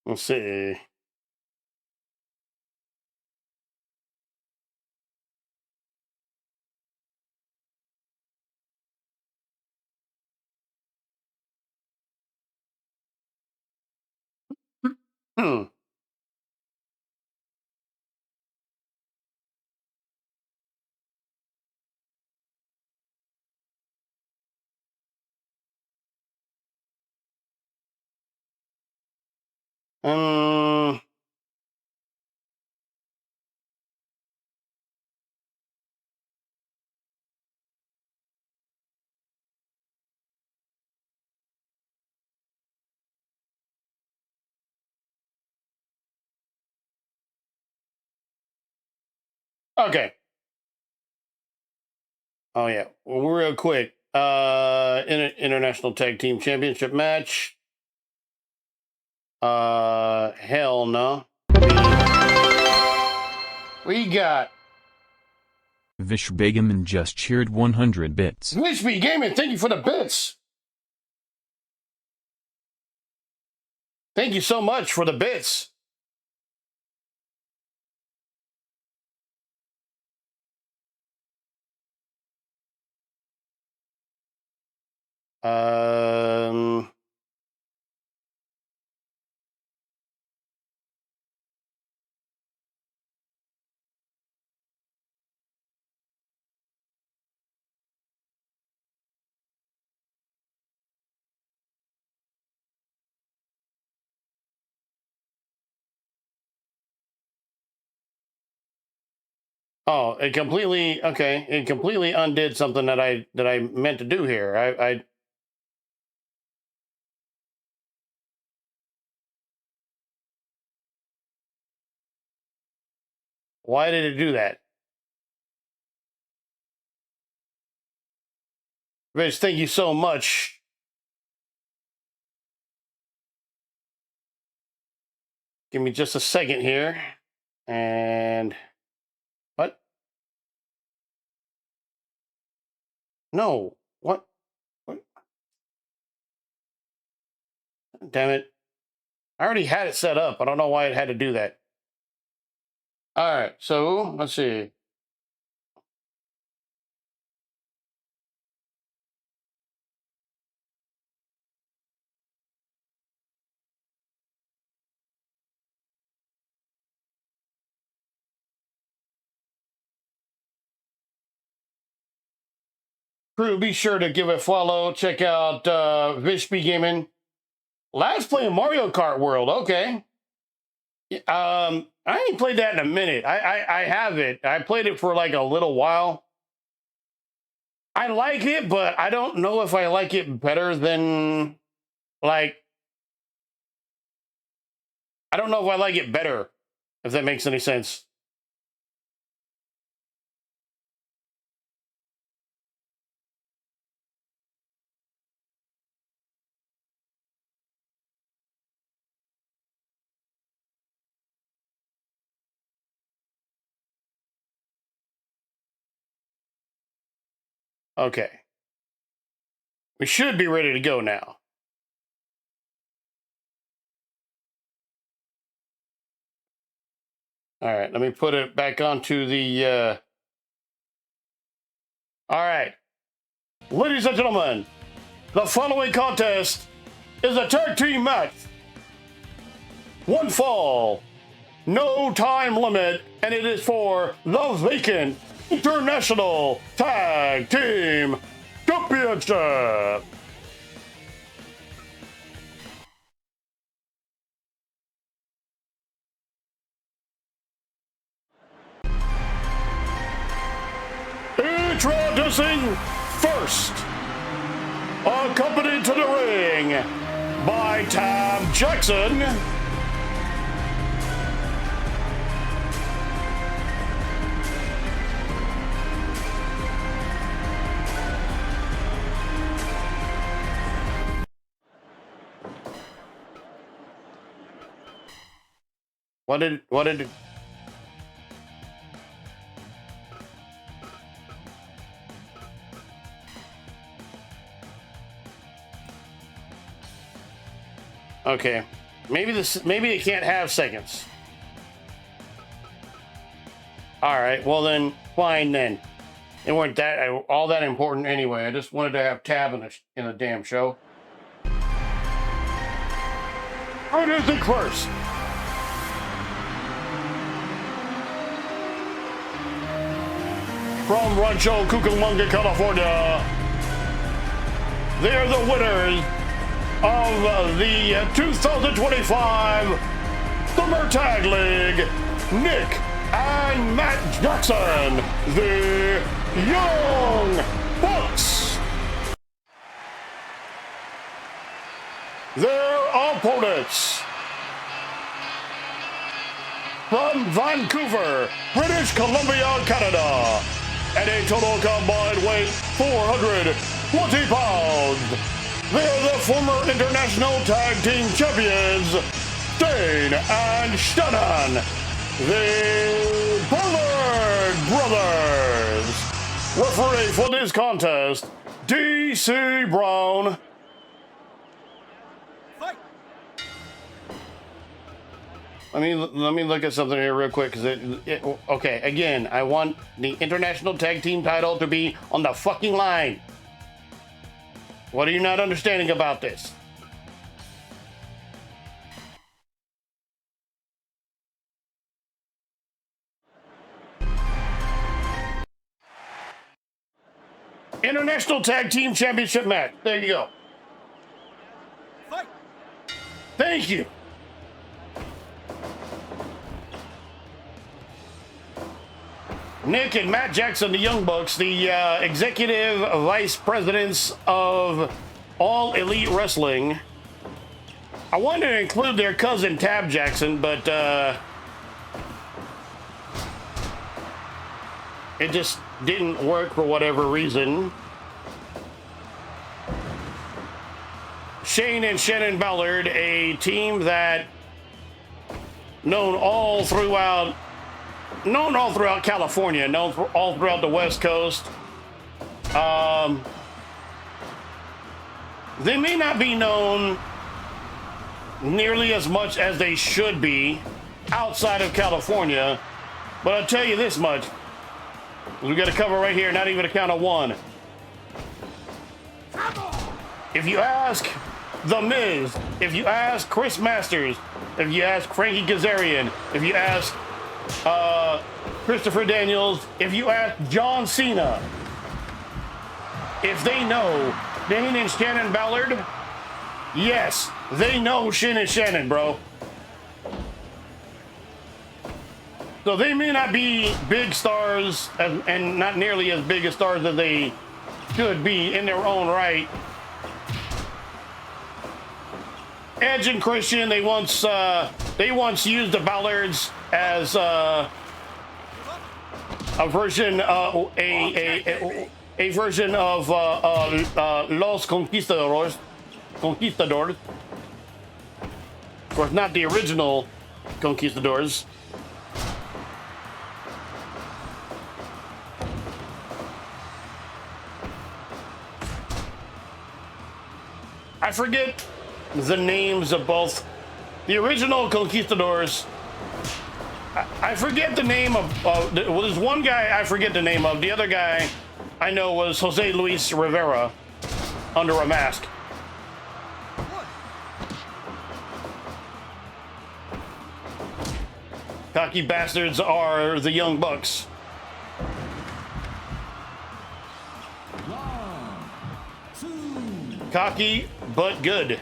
let's see. Hmm. Um, okay. Oh yeah. Well, real quick. International Tag Team Championship match. Hell no. We got Vish Begeman just cheered 100 bits. Wishby Gaming. Thank you for the bits. Thank you so much for the bits. Um. Oh, it completely okay. It completely undid something that I meant to do here. I why did it do that? Rich, thank you so much. Give me just a second here. And what? No. What? Damn it. I already had it set up. I don't know why it had to do that. All right. So let's see. Crew, be sure to give it a follow. Check out Vishby Gaming. Last playing Mario Kart World. Okay. I ain't played that in a minute. I have it. I played it for like a little while. I like it, but I don't know if I like it better than like I don't know if I like it better, if that makes any sense. Okay. We should be ready to go now. All right, let me put it back onto the... All right. Ladies and gentlemen, the following contest is a tag team match. One fall, no time limit, and it is for the vacant International Tag Team Championship. Introducing first, accompanied to the ring by Tab Jackson, What did Okay. Maybe it can't have seconds. All right. Well then, fine then. It weren't that all that important anyway. I just wanted to have Tab in a damn show. Introducing first, from Rancho Cucamonga, California, they're the winners of the 2025 Summer Tag League, Nick and Matt Jackson, the Young Bucks. Their opponents, from Vancouver, British Columbia, Canada, at a total combined weight 420 pounds. They're the former International Tag Team Champions, Shane and Shannon, the Bullard Brothers. Referee for this contest, DC Brown. Fight. Let me look at something here real quick, because okay, again, I want the International Tag Team title to be on the fucking line. What are you not understanding about this? International Tag Team Championship match. There you go. Fight. Thank you. Nick and Matt Jackson, the Young Bucks, the executive vice presidents of All Elite Wrestling. I wanted to include their cousin Tab Jackson, but it just didn't work for whatever reason. Shane and Shannon Ballard, a team that known all throughout California, known all throughout the West Coast. They may not be known nearly as much as they should be outside of California, but I'll tell you this much. We got a cover right here, not even a count of one. If you ask The Miz, if you ask Chris Masters, if you ask Frankie Kazarian, if you ask Christopher Daniels, if you ask John Cena, if they know Shane and Shannon Ballard, yes, they know Shane and Shannon, bro. So they may not be big stars and not nearly as big a stars as they should be in their own right. Edge and Christian, they once used the Ballards as a version a version of Los Conquistadores. Of course, not the original Conquistadors. I forget the names of both the original conquistadors. I forget the name of, well, there's one guy I forget the name of. The other guy I know was Jose Luis Rivera under a mask. Cocky bastards are the Young Bucks. Cocky, but good.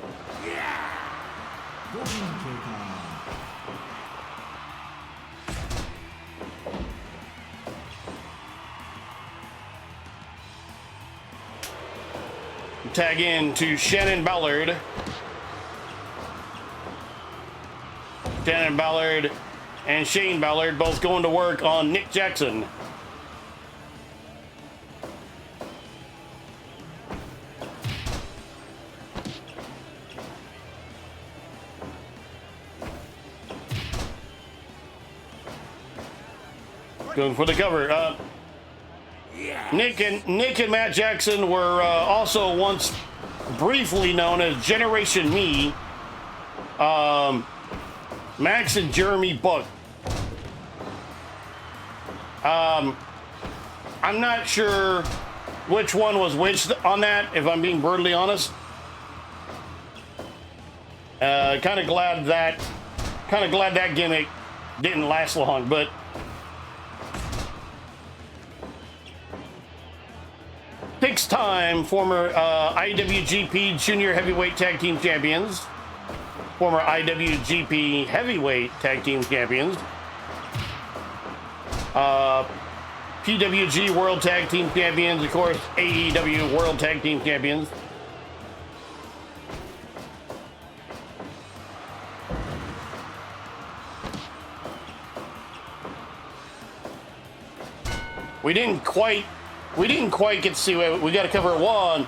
Tag in to Shannon Ballard. Shannon Ballard and Shane Ballard both going to work on Nick Jackson. Going for the cover. Nick and Matt Jackson were also once briefly known as Generation Me. Max and Jeremy Buck. I'm not sure which one was which on that, if I'm being brutally honest. Kind of glad that gimmick didn't last long, but six-time former IWGP Junior Heavyweight Tag Team Champions, former IWGP Heavyweight Tag Team Champions, PWG World Tag Team Champions, of course, AEW World Tag Team Champions. We didn't quite get to see what we got to cover. 1,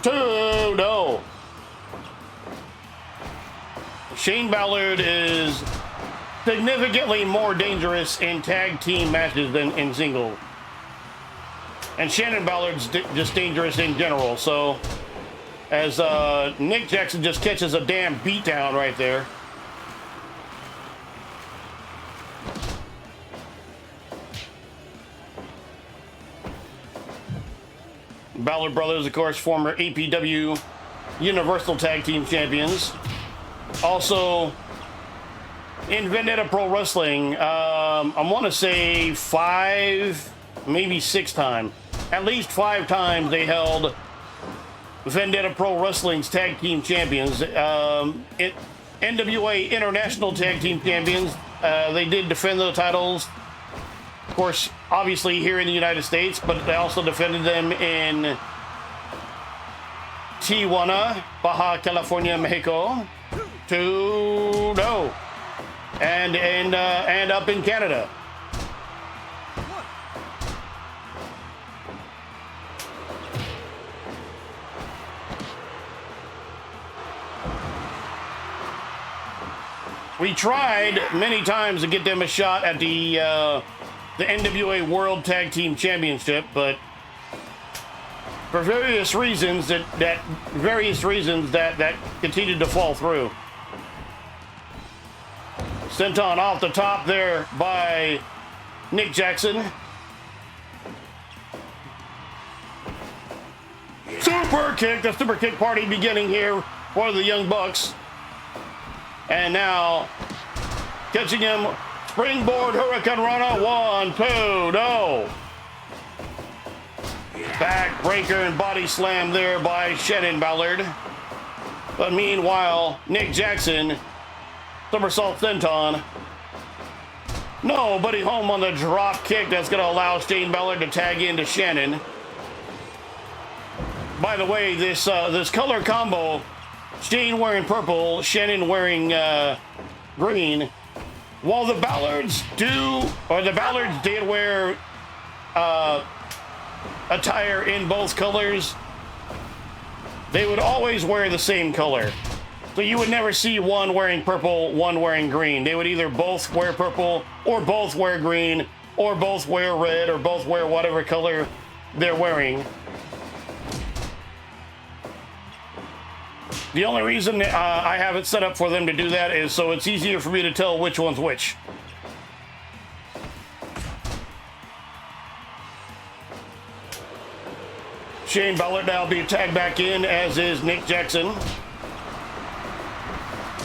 2, no. Shane Ballard is significantly more dangerous in tag team matches than in single. And Shannon Ballard's just dangerous in general. So as Nick Jackson just catches a damn beatdown right there. Ballard Brothers, of course, former APW Universal Tag Team Champions. Also, in Vendetta Pro Wrestling, I want to say 5, maybe 6 times. At least 5 times they held Vendetta Pro Wrestling's Tag Team Champions. NWA International Tag Team Champions. They did defend the titles. Of course, obviously here in the United States, but they also defended them in Tijuana, Baja California, Mexico, and up in Canada. We tried many times to get them a shot at the NWA World Tag Team Championship, but for various reasons that continued to fall through. Senton off the top there by Nick Jackson. Super kick, the super kick party beginning here for the Young Bucks. And now catching him, springboard Hurricane Rana, 1, 2, no. Backbreaker and body slam there by Shannon Ballard. But meanwhile, Nick Jackson, somersault senton. Nobody home on the drop kick that's going to allow Shane Ballard to tag into Shannon. By the way, this color combo, Shane wearing purple, Shannon wearing green. While the Ballards did wear attire in both colors, they would always wear the same color. So you would never see one wearing purple, one wearing green. They would either both wear purple, or both wear green, or both wear red, or both wear whatever color they're wearing. The only reason I have it set up for them to do that is so it's easier for me to tell which one's which. Shane Ballard now being tagged back in, as is Nick Jackson.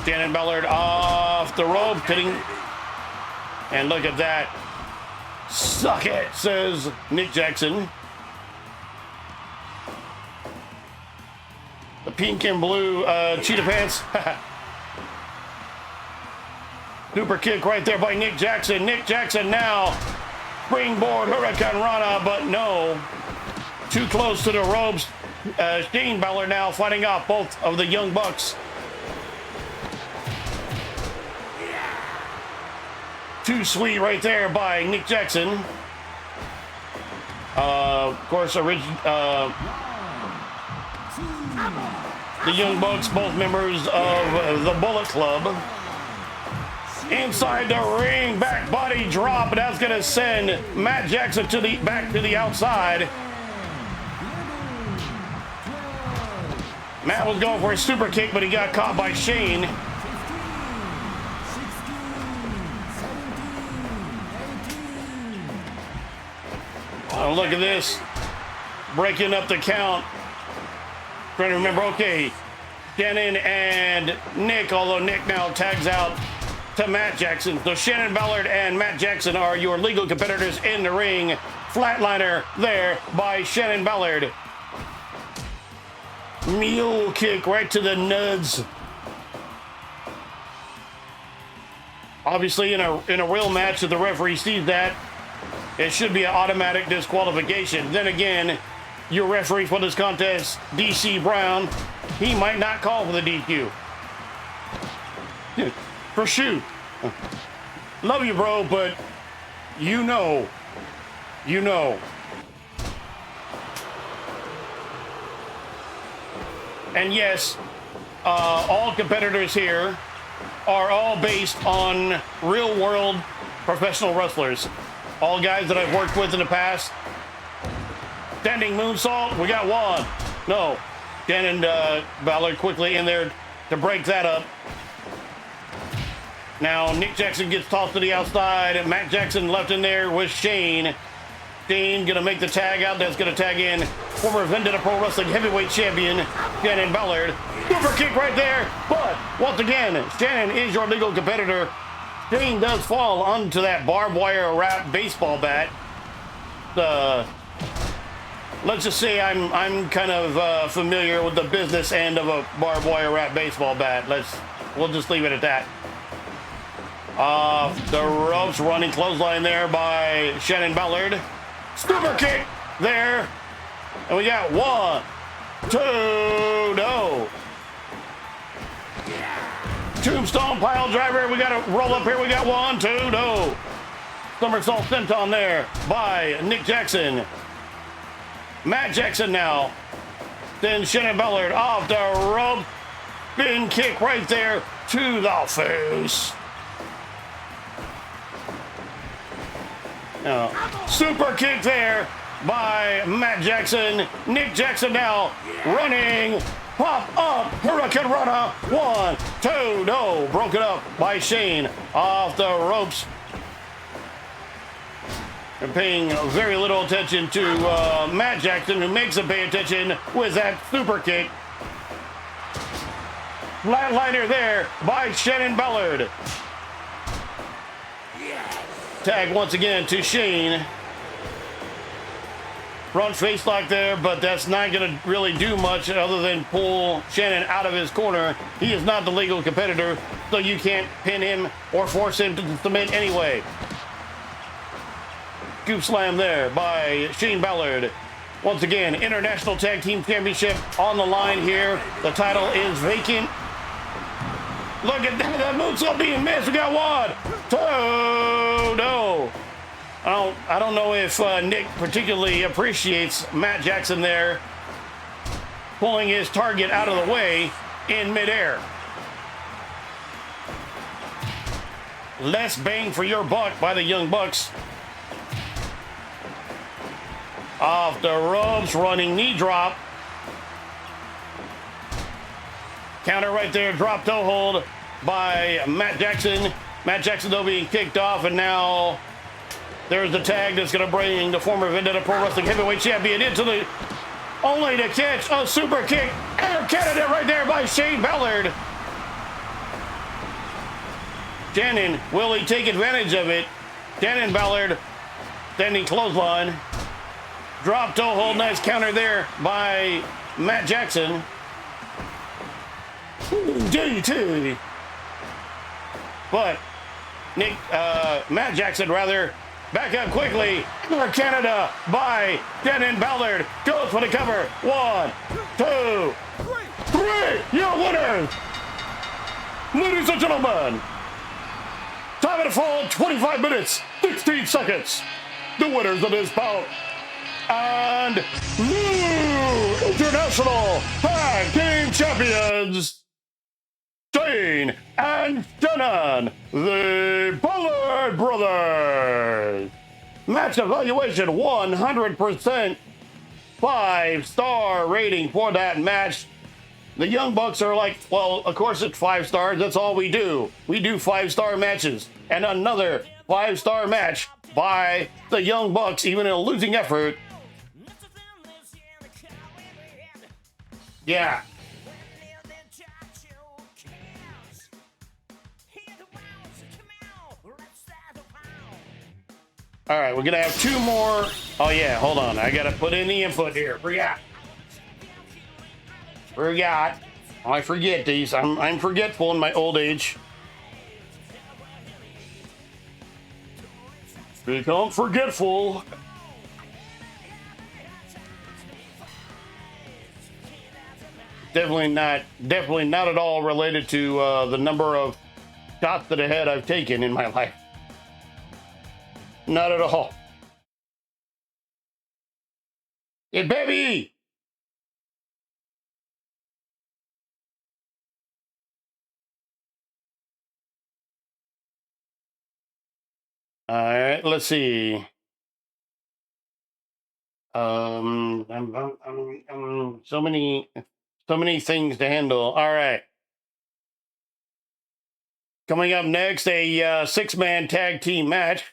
Shannon Ballard off the rope, hitting. And look at that. Suck it, says Nick Jackson. The pink and blue cheetah pants. Super kick right there by Nick Jackson. Nick Jackson now springboard Hurricane Rana, but no. Too close to the ropes. Shane Ballard now fighting off both of the Young Bucks. Too sweet right there by Nick Jackson. Of course, the Young Bucks, both members of the Bullet Club. Inside the ring, back body drop, and that's gonna send Matt Jackson back to the outside. Matt was going for a super kick, but he got caught by Shane. Oh, look at this. Breaking up the count. Trying to remember, okay, Shannon and Nick, although Nick now tags out to Matt Jackson. So Shannon Ballard and Matt Jackson are your legal competitors in the ring. Flatliner there by Shannon Ballard. Mule kick right to the nuts. Obviously, in a real match, if the referee sees that, it should be an automatic disqualification. Then again, your referee for this contest, DC Brown, he might not call for the DQ. For shoot. Love you, bro, but you know. And yes, all competitors here are all based on real-world professional wrestlers. All guys that I've worked with in the past. Standing moonsault, we got one. No, Shannon Ballard quickly in there to break that up. Now Nick Jackson gets tossed to the outside, and Matt Jackson left in there with Shane. Shane gonna make the tag out. That's gonna tag in former Vendetta Pro Wrestling Heavyweight Champion Shannon Ballard. Super kick right there, but once again, Shannon is your legal competitor. Shane does fall onto that barbed wire wrap baseball bat. Let's just say I'm kind of familiar with the business end of a barbed wire wrap baseball bat. We'll just leave it at that. The ropes, running clothesline there by Shannon Ballard. Super kick there. And we got 1, 2, no. Tombstone pile driver. We got to roll up here. We got 1, 2, no. Somersault senton there by Nick Jackson. Matt Jackson now. Then Shannon Ballard off the rope. Spin kick right there to the face. Super kick there by Matt Jackson. Nick Jackson now running. Pop up. Hurricane Rana. 1, 2, no. Broken up by Shane off the ropes. They're paying very little attention to Matt Jackson, who makes them pay attention with that super kick. Flatliner there by Shannon Ballard. Tag once again to Shane. Front face lock there, but that's not going to really do much other than pull Shannon out of his corner. He is not the legal competitor, so you can't pin him or force him to submit anyway. Scoop slam there by Shane Ballard. Once again, International Tag Team Championship on the line here. The title is vacant. Look at that moonsault being missed. We got 1, 2, no. I don't know if Nick particularly appreciates Matt Jackson there pulling his target out of the way in midair. Less bang for your buck by the Young Bucks. Off the ropes, running knee drop. Counter right there, drop toe hold by Matt Jackson. Matt Jackson, though, being kicked off, and now there's the tag that's going to bring the former Vendetta Pro Wrestling Heavyweight Champion into the... Only to catch a super kick. Air Canada right there by Shane Ballard. Shannon, will he take advantage of it? Shannon Ballard, standing clothesline. Drop toe hold, nice counter there by Matt Jackson. DT. But Matt Jackson, rather, back up quickly. Air Canada by Shannon Ballard. Goes for the cover. 1, 2, 3. Your winners. Ladies and gentlemen. Time of the fall, 25 minutes, 16 seconds. The winners of this bout. And new international tag team champions, Shane and Shannon, the Ballard Brothers. Match evaluation 100%, 5-star rating for that match. The Young Bucks are like, well, of course it's 5 stars. That's all we do. We do 5-star matches. And another 5-star match by the Young Bucks, even in a losing effort. Yeah. All right, we're going to have 2 more. Oh, yeah, hold on. I got to put in the input here. Forgot. I forget these. I'm forgetful in my old age. Become forgetful. Definitely not at all related to the number of shots to the head I've taken in my life. Not at all. Hey, baby! All right, let's see. So many things to handle. All right. Coming up next, a 6-man tag team match.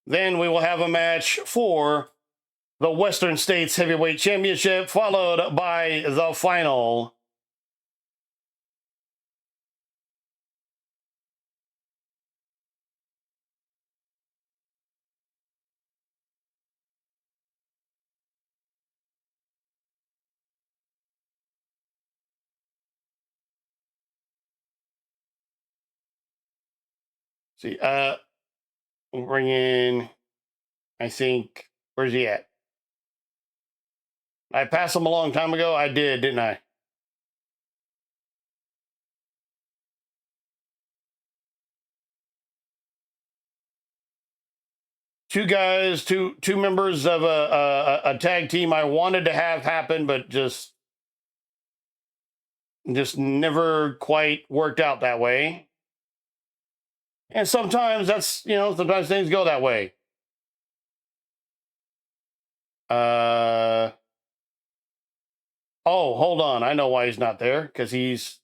Then we will have a match for the Western States Heavyweight Championship, followed by the final. See, we'll bring in, I think, where's he at? I passed him a long time ago. I did, didn't I? Two guys, two members of a tag team I wanted to have happen, but just never quite worked out that way. And sometimes sometimes things go that way. Oh, hold on. I know why he's not there, because he is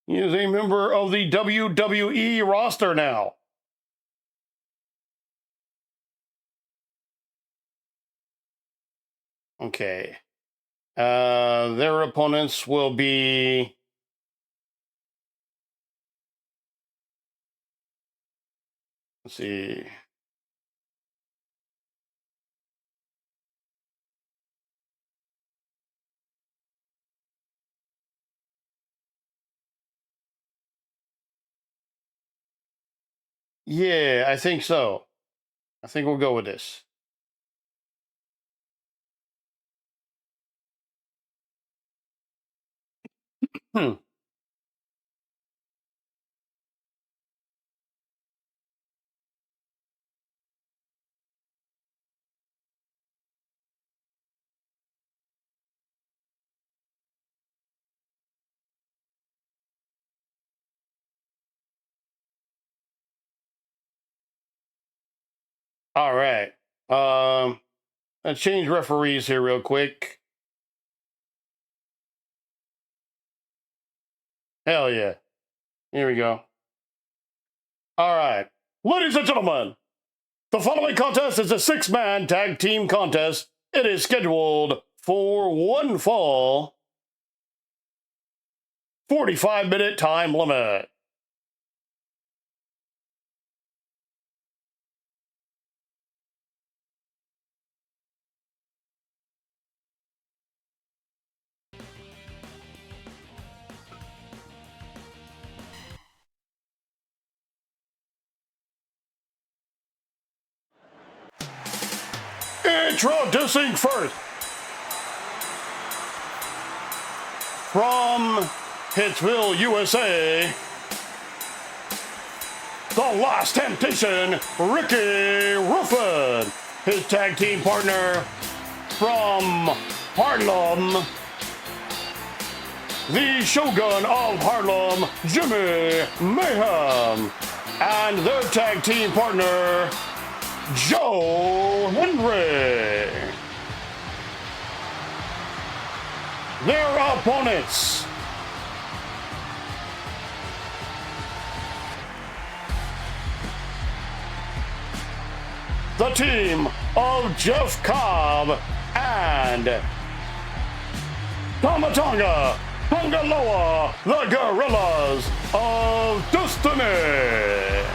a member of the WWE roster now. Okay. Their opponents will be... Let's see. Yeah, I think so. I think we'll go with this. Hmm. All right. Let's change referees here real quick. Hell yeah. Here we go. All right. Ladies and gentlemen, the following contest is a 6-man tag team contest. It is scheduled for one fall, 45-minute time limit. Introducing first, from Pittsville, USA, the Last Temptation, Ricky Ruffin. His tag team partner from Harlem, the Shogun of Harlem, Jimmy Mayhem. And their tag team partner, Joe Henry. Their opponents, the team of Jeff Cobb and Tamatanga Tongaloa, the Gorillas of Destiny.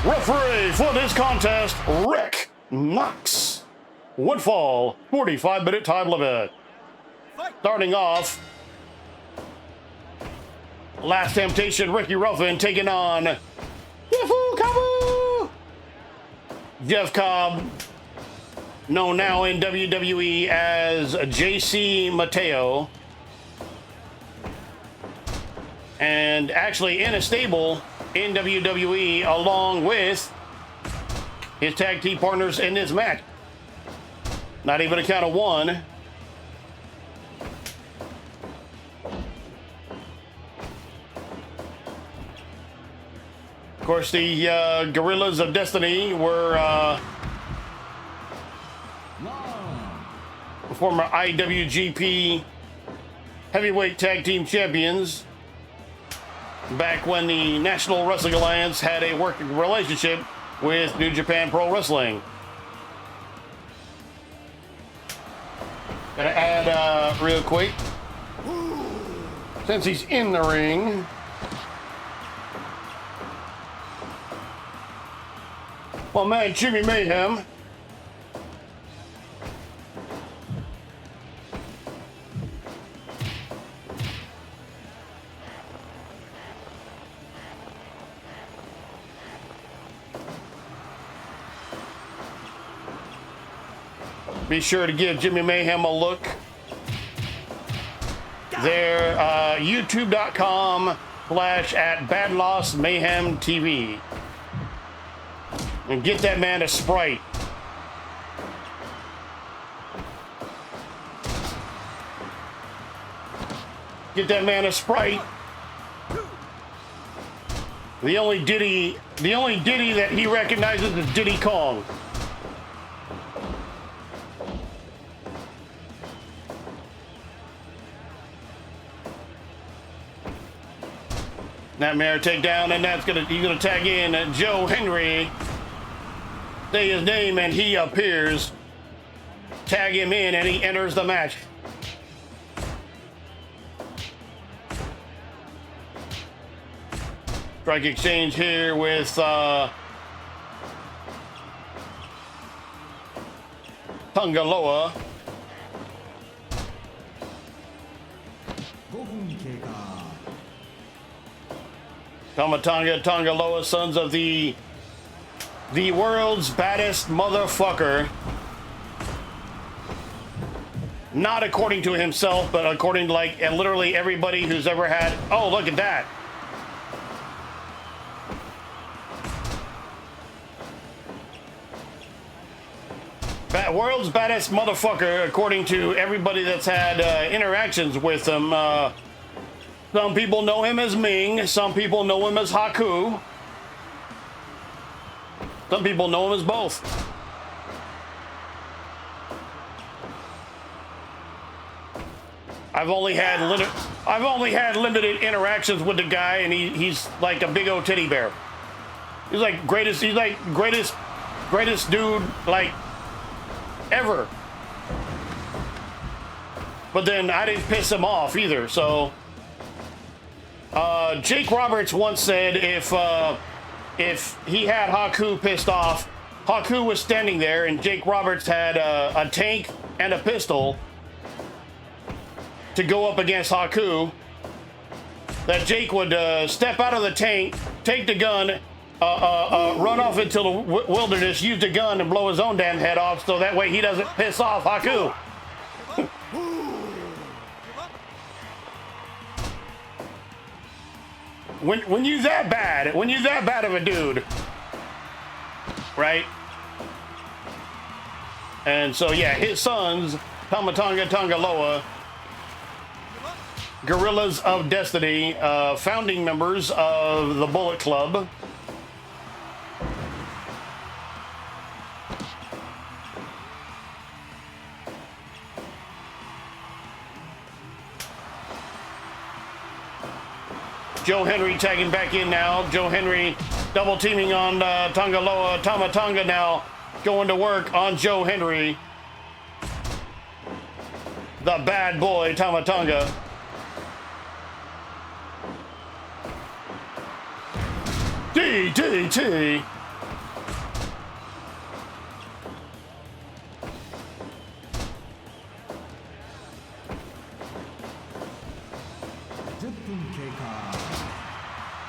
Referee for this contest, Rick Knox. One fall, 45-minute time limit. Starting off, Last Temptation, Ricky Ruffin taking on Yahoo Kabu! Jeff Cobb, known now in WWE as JC Mateo, and actually in a stable in WWE along with his tag team partners in this match. Not even a count of one. Of course, the Gorillas of Destiny were former IWGP Heavyweight Tag Team Champions back when the National Wrestling Alliance had a working relationship with New Japan Pro Wrestling. Gonna add real quick, since he's in the ring, my man Jimmy Mayhem. Be sure to give Jimmy Mayhem a look. They're youtube.com/@BadLossMayhemTV. And get that man a Sprite. Get that man a Sprite. The only Diddy that he recognizes is Diddy Kong. Nightmare takedown, and he's gonna tag in Joe Henry. Say his name and he appears. Tag him in and he enters the match. Strike exchange here with Tongaloa. Tamatanga Tongaloa, sons of the world's baddest motherfucker. Not according to himself, but according to literally everybody who's ever had. Oh, look at that. World's baddest motherfucker, according to everybody that's had interactions with him. Some people know him as Ming. Some people know him as Haku. Some people know him as both. I've only had limited interactions with the guy, and he's like a big old teddy bear. He's like greatest dude like ever. But then I didn't piss him off either. So Jake Roberts once said if he had Haku pissed off, Haku was standing there and Jake Roberts had a tank and a pistol to go up against Haku, that Jake would step out of the tank, take the gun, run off into the wilderness, use the gun and blow his own damn head off so that way he doesn't piss off Haku. When you're that bad of a dude, right? And so yeah, his sons, Tamatanga Tangaloa, Gorillas of Destiny, founding members of the Bullet Club. Joe Henry tagging back in now. Joe Henry double teaming on Tangaloa. Tamatanga now going to work on Joe Henry. The bad boy Tamatanga. DDT.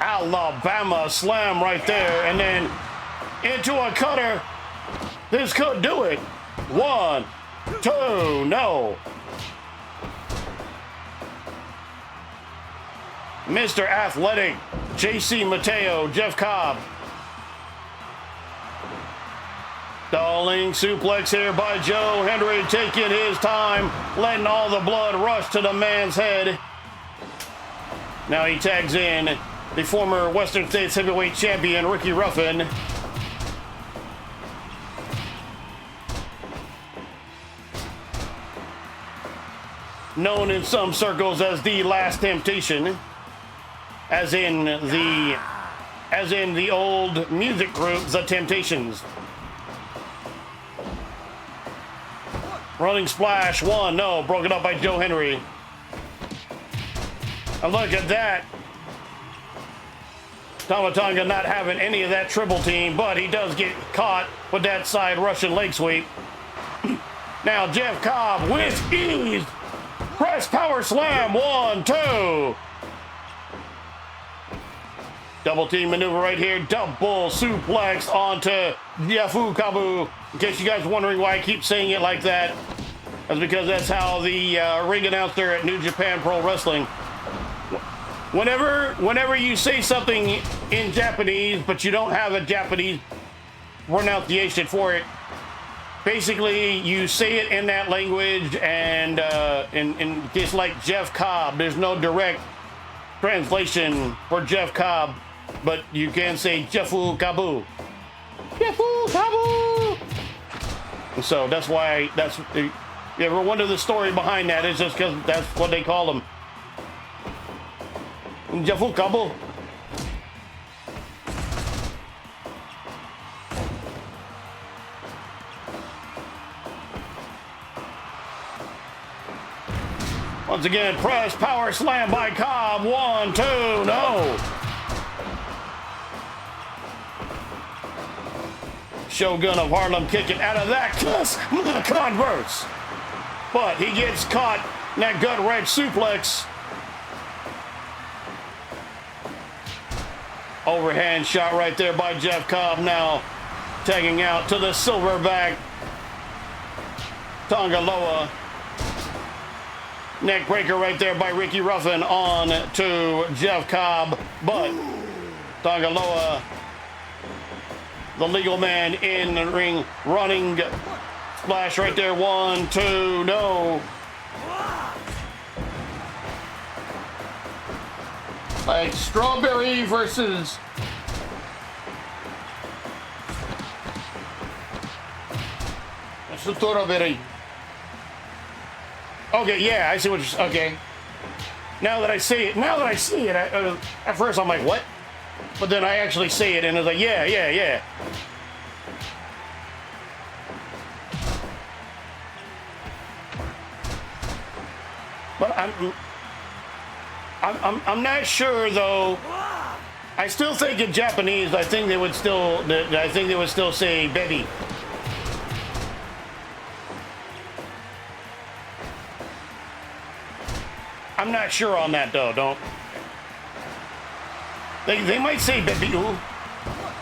Alabama slam right there, and then into a cutter. This could do it. 1, 2, no. Mr. Athletic, JC Mateo, Jeff Cobb. Stalling suplex here by Joe Henry, taking his time, letting all the blood rush to the man's head. Now he tags in the former Western States Heavyweight Champion, Ricky Ruffin. Known in some circles as the Last Temptation, as in the old music group, The Temptations. Running splash, 1, no, broken up by Joe Henry. And look at that. Tamatanga not having any of that triple team, but he does get caught with that side Russian leg sweep. Now Jeff Cobb with ease. Press power slam, 1, 2. Double team maneuver right here. Double suplex onto Yafu Kabu. In case you guys are wondering why I keep saying it like that, that's because that's how the ring announcer at New Japan Pro Wrestling, whenever you say something in Japanese, but you don't have a Japanese pronunciation for it, basically you say it in that language, and just like Jeff Cobb, there's no direct translation for Jeff Cobb, but you can say Jefu Kabu. Jefu Kabu! So that's why, you ever wonder the story behind that? It's just because that's what they call them. Jefu Kabu. Once again, press power slam by Cobb. 1, 2, no. Shogun of Harlem kicking out of that converse. But he gets caught in that gut wrench suplex. Overhand shot right there by Jeff Cobb, now tagging out to the silverback Tangaloa. Neck breaker right there by Ricky Ruffin on to Jeff Cobb, but Tangaloa, the legal man in the ring, running splash right there. 1, 2, no. Like Strawberry versus Strawberry. Okay, yeah, I see what you're. Okay. Now that I see it, at first I'm like, what? But then I actually say it, and it's like, yeah, yeah, yeah. But I'm not sure though. I still think in Japanese, I think they would still say baby. I'm not sure on that though. Don't. They might say baby. Ooh.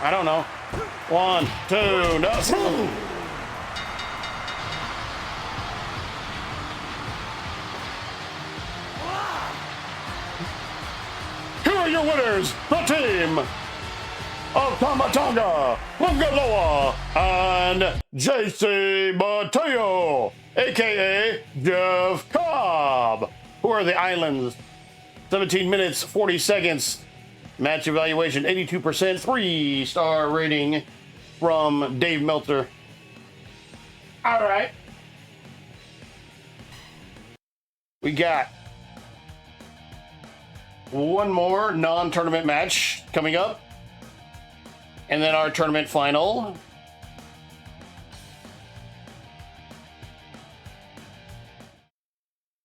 I don't know. 1, 2, no. Here are your winners, the team of Tamatanga, Bungaloa, and JC Mateo, aka Jeff Cobb. Who are the islands? 17 minutes, 40 seconds. Match evaluation, 82%, 3-star rating from Dave Meltzer. All right. We got one more non-tournament match coming up. And then our tournament final.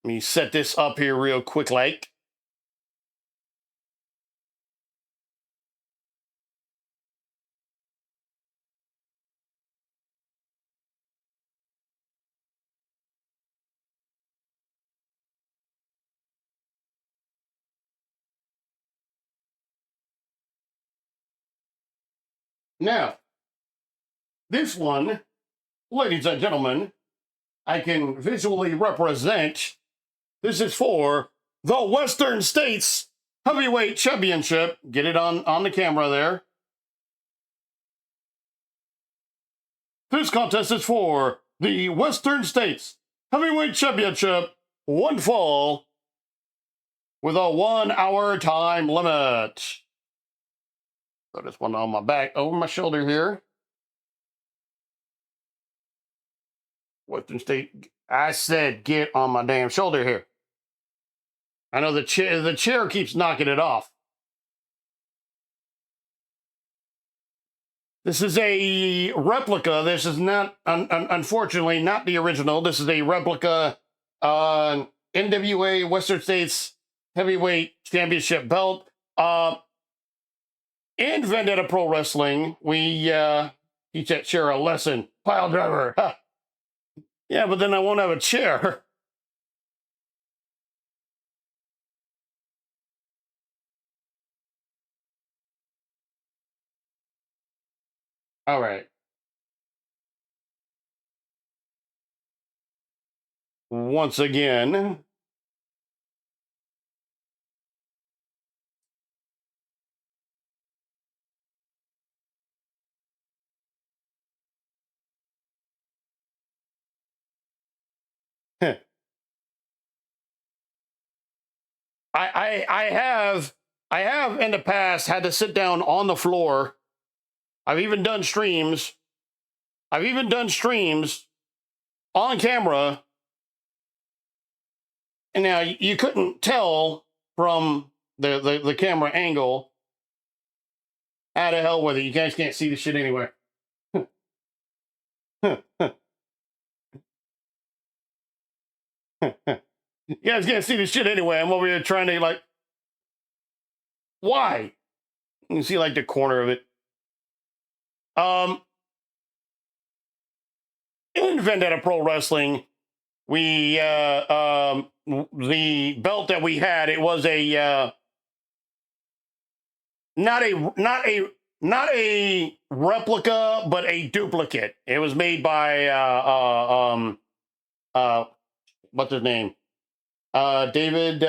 Let me set this up here real quick like. Now, this one, ladies and gentlemen, I can visually represent. This is for the Western States Heavyweight Championship. Get it on the camera there. This contest is for the Western States Heavyweight Championship, one fall, with a 1-hour time limit. Put this one on my back, over my shoulder here. Western State, I said get on my damn shoulder here. I know the chair keeps knocking it off. This is a replica. This is not, unfortunately, not the original. This is a replica NWA Western States Heavyweight Championship belt. In Vendetta Pro Wrestling, we teach that chair a lesson. Pile driver. Ha. Yeah, but then I won't have a chair. All right. Once again, I have in the past had to sit down on the floor. I've even done streams. I've even done streams on camera. And now you couldn't tell from the camera angle. How the hell with it? You guys can't see the shit anywhere. You guys can't see the shit anyway. I'm over here trying to like. Why? You can see like the corner of it. In Vendetta Pro Wrestling, we the belt that we had, it was a not a replica, but a duplicate. It was made by what's his name? David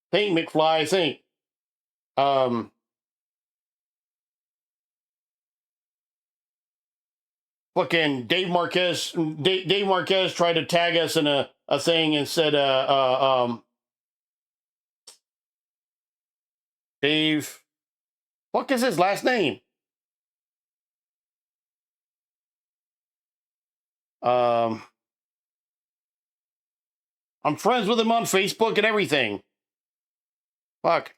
think McFly, I think. Fucking Dave Marquez. Dave Marquez tried to tag us in a thing and said, Dave, what is his last name? I'm friends with him on Facebook and everything. Fuck.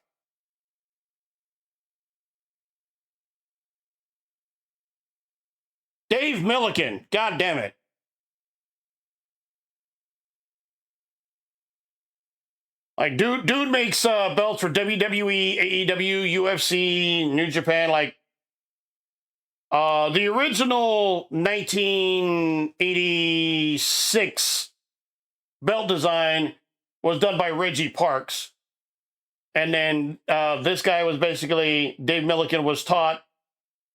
Dave Milliken. God damn it. Like, dude makes belts for WWE, AEW, UFC, New Japan. Like, the original 1986 belt design was done by Reggie Parks. And then this guy was basically, Dave Milliken was taught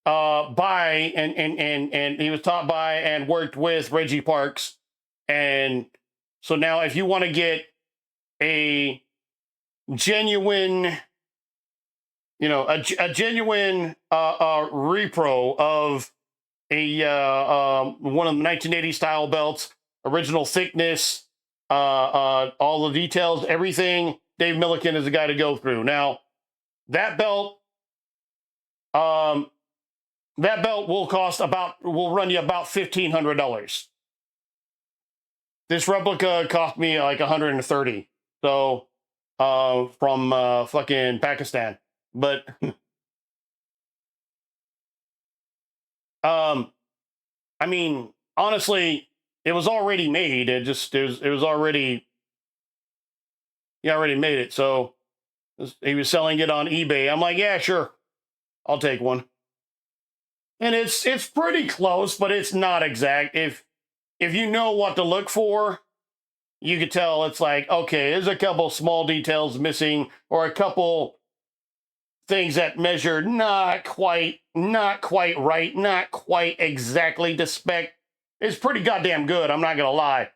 by, and he was taught by and worked with Reggie Parks. And so now if you want to get a genuine, you know, a genuine repro of a one of the 1980 style belts, original thickness, all the details, everything, Dave Milliken is the guy to go through. Now, that belt will run you about $1,500. This replica cost me like $130. So, from fucking Pakistan. But I mean, honestly, it was already made. It was already, he already made it. So he was selling it on eBay. I'm like, yeah, sure, I'll take one. And it's pretty close, but it's not exact. If you know what to look for, you could tell it's like, okay, there's a couple small details missing, or a couple things that measure not quite right, not quite exactly to spec. It's pretty goddamn good, I'm not gonna lie.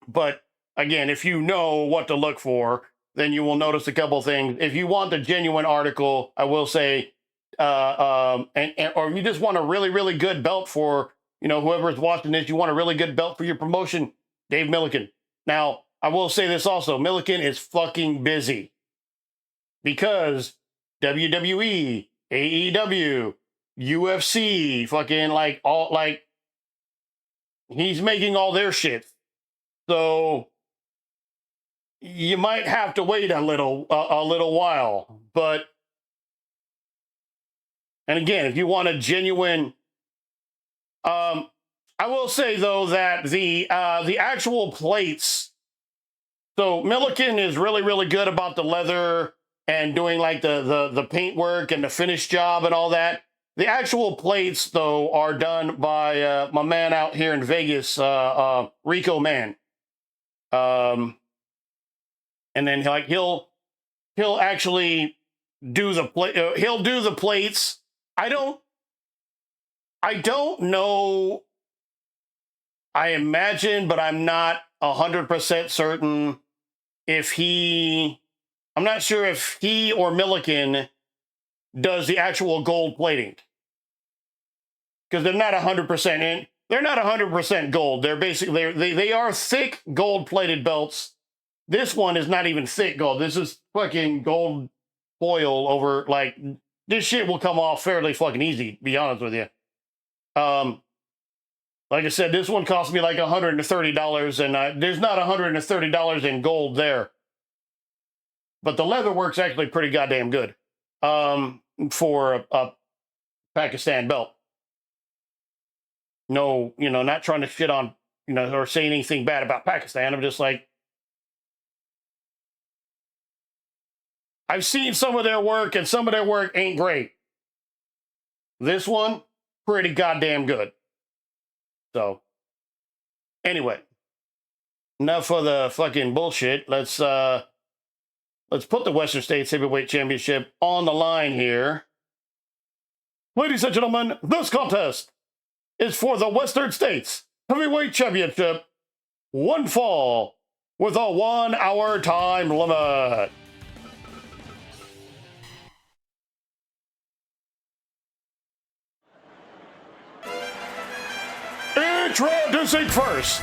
But again, if you know what to look for, then you will notice a couple things. If you want the genuine article, I will say, or you just want a really, really good belt for, you know, whoever's watching this, you want a really good belt for your promotion, Dave Milliken. Now, I will say this also, Milliken is fucking busy because WWE, AEW, UFC, fucking like all, like, he's making all their shit. So you might have to wait a little while, but, and again, if you want a genuine, I will say though that the actual plates, so Milliken is really, really good about the leather and doing like the paint work and the finish job and all that. The actual plates though are done by my man out here in Vegas, Rico Man. And then like he'll actually do the he'll do the plates. I don't know. I imagine, but I'm not 100% certain if I'm not sure if he or Milliken does the actual gold plating. Because they're not 100% in. They're not 100% gold. They're basically, they are thick gold plated belts. This one is not even thick gold. This is fucking gold foil over, like, this shit will come off fairly fucking easy, to be honest with you. Like I said, this one cost me like $130, and there's not $130 in gold there. But the leather work's actually pretty goddamn good for a Pakistan belt. No, you know, not trying to shit on, you know, or say anything bad about Pakistan. I'm just like, I've seen some of their work, and some of their work ain't great. This one, pretty goddamn good. So, anyway, enough of the fucking bullshit. Let's put the Western States Heavyweight Championship on the line here. Ladies and gentlemen, this contest is for the Western States Heavyweight Championship. One fall with a 1 hour time limit. Introducing first,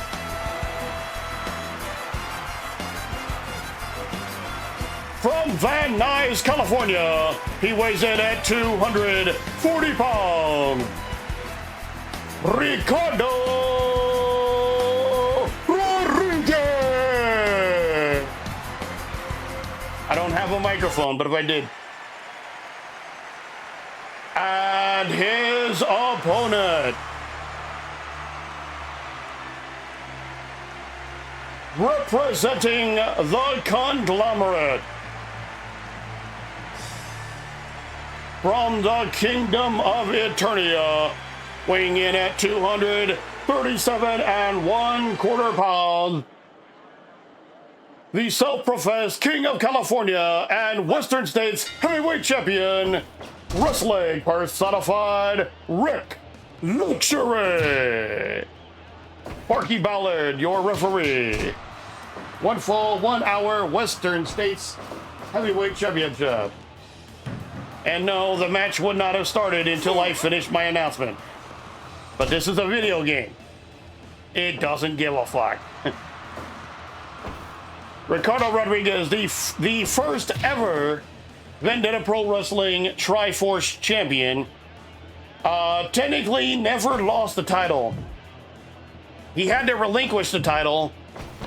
from Van Nuys, California, he weighs in at 240 pounds, Ricardo have a microphone, but if I did. And his opponent, representing the conglomerate from the Kingdom of Eternia, weighing in at 237 and 1/4 pounds, the self-professed King of California and Western States Heavyweight Champion, wrestling personified, Rick Luxury. Sparky Ballard, your referee. 1 full 1 hour Western States Heavyweight Championship. And no, the match would not have started until I finished my announcement. But this is a video game. It doesn't give a fuck. Ricardo Rodriguez, the first ever Vendetta Pro Wrestling Triforce champion, technically never lost the title. He had to relinquish the title.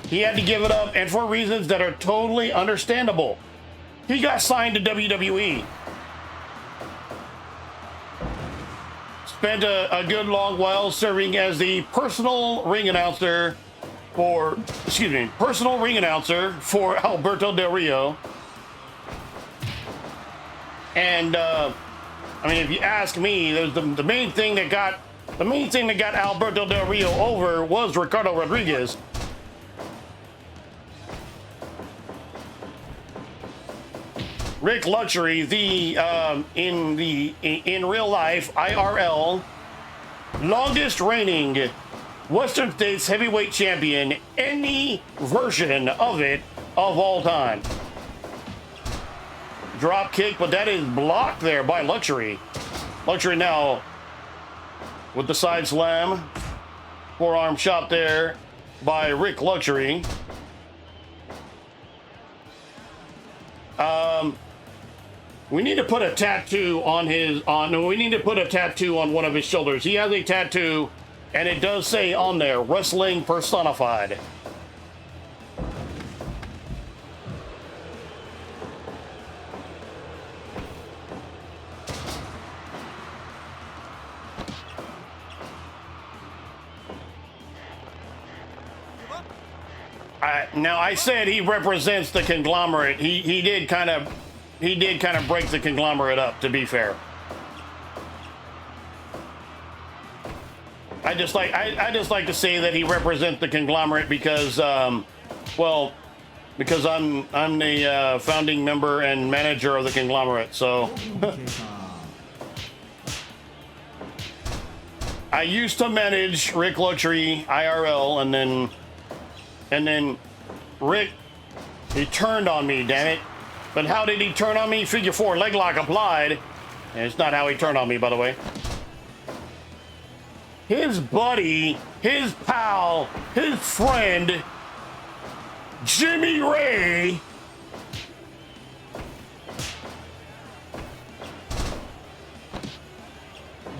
He had to give it up, and for reasons that are totally understandable. He got signed to WWE. Spent a good long while serving as the personal ring announcer for Alberto Del Rio. And I mean, if you ask me, there's the main thing that got Alberto Del Rio over was Ricardo Rodriguez. Rick Luxury, in real life IRL longest reigning Western States Heavyweight Champion, any version of it of all time. Drop kick, but that is blocked there by Luxury. Luxury now with the side slam. Forearm shot there by Rick Luxury. We need to put a tattoo on we need to put a tattoo on one of his shoulders. He has a tattoo, and it does say on there, wrestling personified. Now I said he represents the conglomerate. He did kind of break the conglomerate up, to be fair. I just like to say that he represents the conglomerate because because I'm the founding member and manager of the conglomerate. So I used to manage Rick Luxury IRL, and then Rick, he turned on me, damn it. But how did he turn on me? Figure 4 leg lock applied. And it's not how he turned on me, by the way. His buddy, his pal, his friend, Jimmy Ray,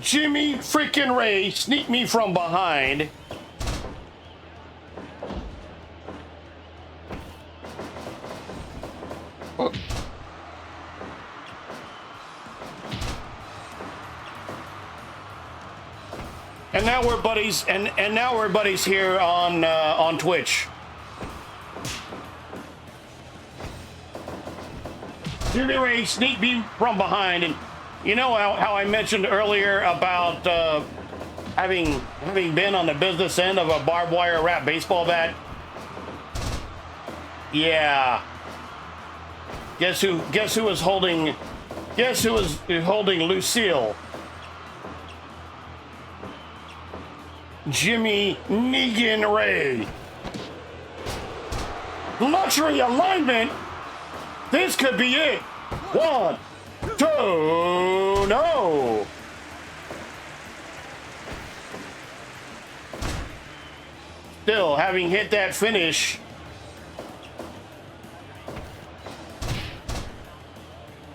Jimmy freaking Ray sneaked me from behind. And now we're buddies, and now we're buddies here on Twitch. Jimmy Ray sneaked me from behind, and you know how I mentioned earlier about having been on the business end of a barbed wire wrap baseball bat. Yeah. Guess who was holding Lucille? Jimmy Negan Ray. Luxury alignment. This could be it. 1, 2, no. Still, having hit that finish,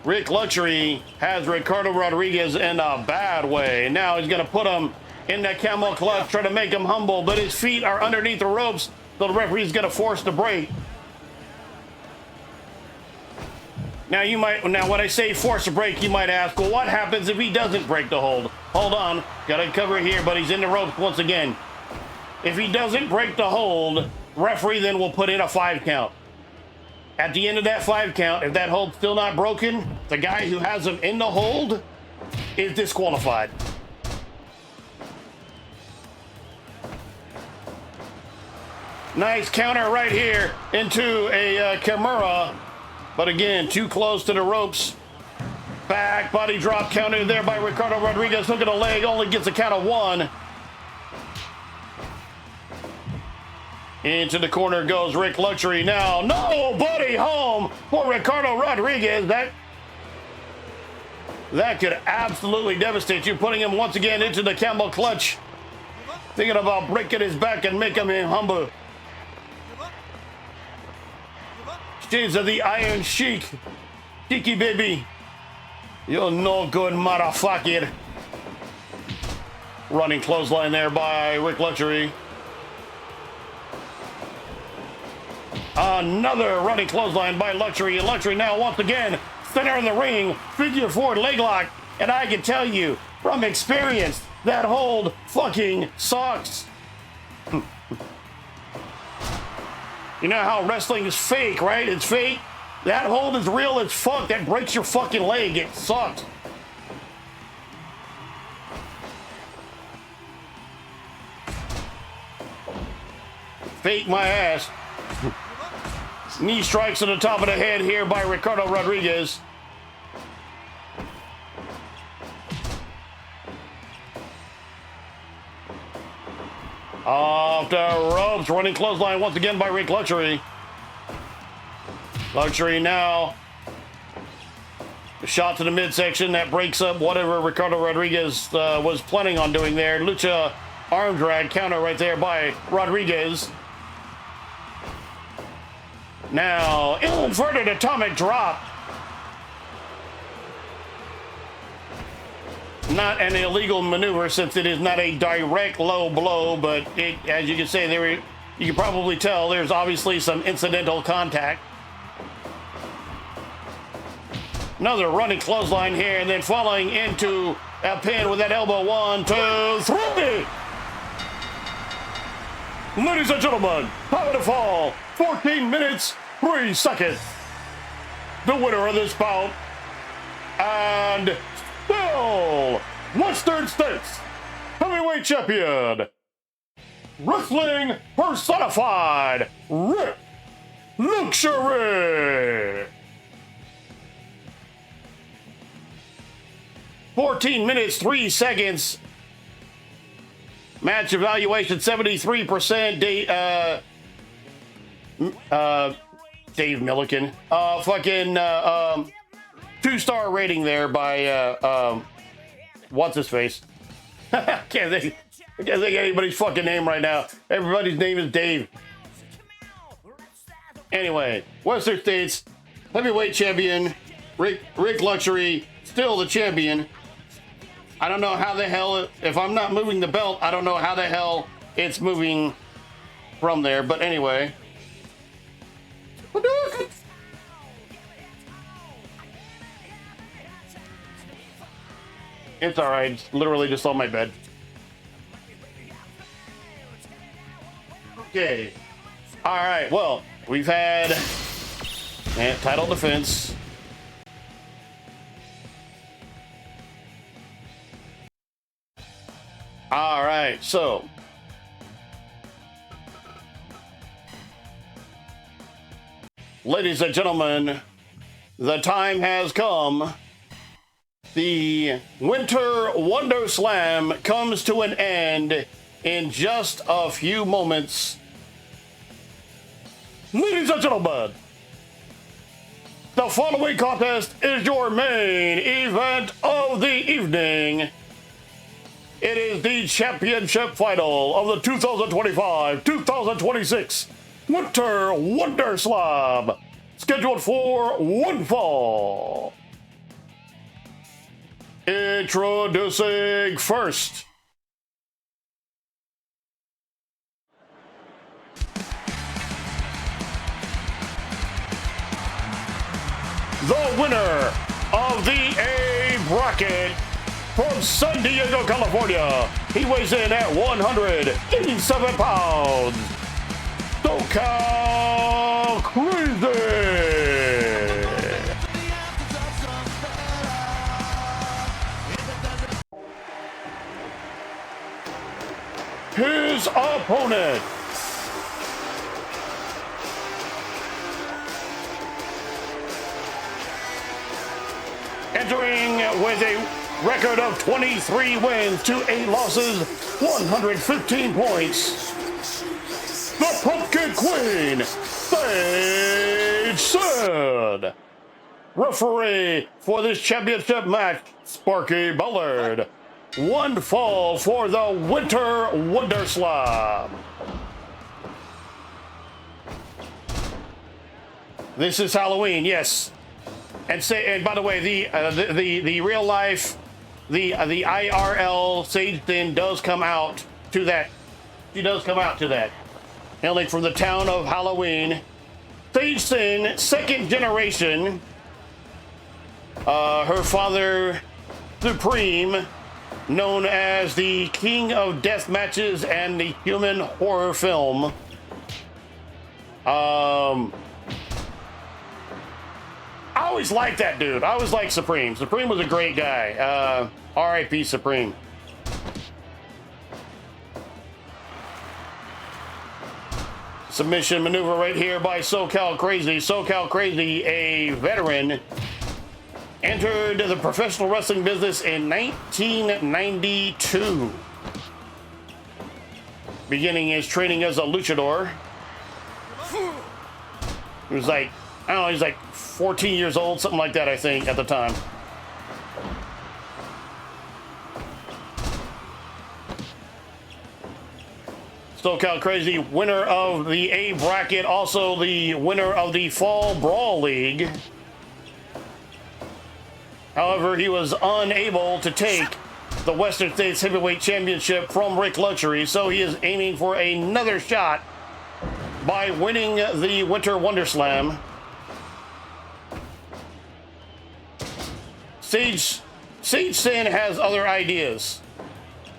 Rick Luxury has Ricardo Rodriguez in a bad way. Now he's going to put him in that camel clutch, try to make him humble, but his feet are underneath the ropes, so the referee's going to force the break. Now when I say force a break, you might ask, well, what happens if he doesn't break the hold? Hold on, gotta cover here, but he's in the ropes once again. If he doesn't break the hold, referee then will put in a 5 count. At the end of that 5 count, if that hold's still not broken, the guy who has him in the hold is disqualified. Nice counter right here into a Kimura. But again, too close to the ropes. Back body drop counter there by Ricardo Rodriguez. Hook of the leg, only gets a count of 1. Into the corner goes Rick Luxury now. Nobody home for Ricardo Rodriguez. That could absolutely devastate you, putting him once again into the camel clutch. Thinking about breaking his back and making him humble. Shades of the Iron Sheik. Tiki baby. You're no good motherfucker. Running clothesline there by Rick Luxury. Another running clothesline by Luxury. Luxury now once again center in the ring. Figure 4 leg lock. And I can tell you from experience that hold fucking sucks. You know how wrestling is fake, right? It's fake. That hold is real as fuck. That breaks your fucking leg. It sucks. Fake my ass. Knee strikes to the top of the head here by Ricardo Rodriguez. Off the ropes, running clothesline once again by Rick Luxury. Luxury now. A shot to the midsection that breaks up whatever Ricardo Rodriguez was planning on doing there. Lucha arm drag counter right there by Rodriguez. Now, inverted atomic drop. Not an illegal maneuver since it is not a direct low blow, but it, as you can say, you can probably tell there's obviously some incidental contact. Another running clothesline here, and then falling into a pin with that elbow. 1, 2, 3. Ladies and gentlemen, time to fall. 14 minutes, 3 seconds. The winner of this bout, and still Western States Heavyweight Champion, Wrestling Personified, Rick Luxury. 14 minutes, 3 seconds. Match evaluation 73%. Dave Milliken. 2-star rating there by what's his face? I can't think anybody's fucking name right now. Everybody's name is Dave. Anyway, Western States Heavyweight Champion Rick Luxury, still the champion. I don't know how the hell, if I'm not moving the belt, I don't know how the hell it's moving from there. But anyway. It's all right. It's literally just on my bed. Okay. All right. Well, we've had title defense. All right. So ladies and gentlemen, the time has come. The Winter Wonder Slam comes to an end in just a few moments. Ladies and gentlemen, the following contest is your main event of the evening. It is the championship final of the 2025-2026 Winter Wonder Slam, scheduled for one fall. Introducing first, the winner of the A bracket from San Diego, California. He weighs in at 187 pounds. SoCal Crazy. His opponent, entering with a record of 23 wins to 8 losses, 115 points, the Pumpkin Queen, Sage Sid. Referee for this championship match, Sparky Ballard. One fall for the Winter Wonder Slam. This is Halloween, yes. And by the way, the real life, the IRL Sage Sin does come out to that. She does come out to that. Hailing from the town of Halloween, Sage Sin, second generation. Her father, Supreme, known as the King of Death Matches and the Human Horror Film. I always liked that dude. I always liked Supreme. Supreme was a great guy. R.I.P. Supreme. Submission maneuver right here by SoCal Crazy. SoCal Crazy, a veteran, entered the professional wrestling business in 1992. Beginning his training as a luchador. He was like, I don't know, he's like 14 years old, something like that, I think, at the time. SoCal Crazy, winner of the A bracket, also the winner of the Fall Brawl League. However, he was unable to take the Western States Heavyweight Championship from Rick Luxury, so he is aiming for another shot by winning the Winter Wonder Slam. Sage Sin has other ideas.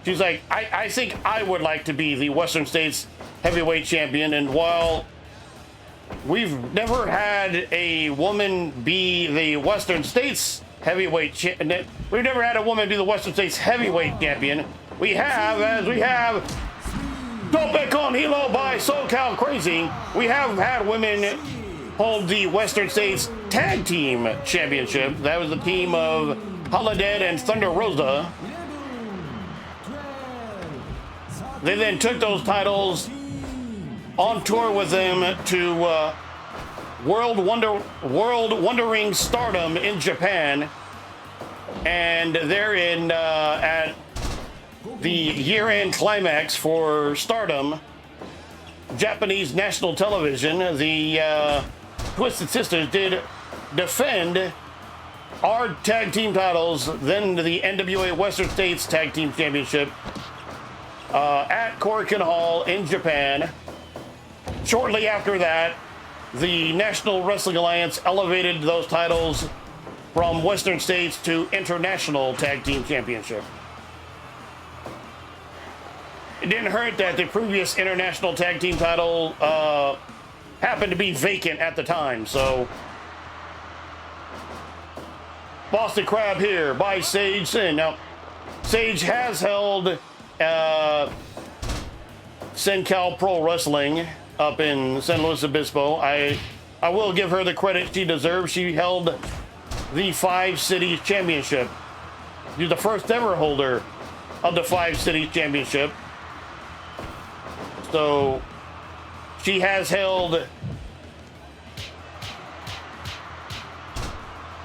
She's like, I think I would like to be the Western States Heavyweight Champion, and while we've never had a woman be the Western States Heavyweight Champion, we've never had a woman be the Western States Heavyweight Champion. We have Topek on Hilo by SoCal Crazy. We have had women hold the Western States Tag Team Championship. That was the team of Holodead and Thunder Rosa. They then took those titles on tour with them to World Wondering Stardom in Japan, and they're in at the year-end climax for Stardom. Japanese national television, the Twisted Sisters did defend our tag team titles, then the NWA Western States Tag Team Championship at Korakuen Hall in Japan. Shortly after that, the National Wrestling Alliance elevated those titles from Western States to International Tag Team Championship. It didn't hurt that the previous International Tag Team title happened to be vacant at the time, so Boston Crab here by Sage Sin. Now, Sage has held SenCal Pro Wrestling up in San Luis Obispo. I will give her the credit she deserves. She held the 5 Cities Championship. She's the first ever holder of the 5 Cities Championship. So she has held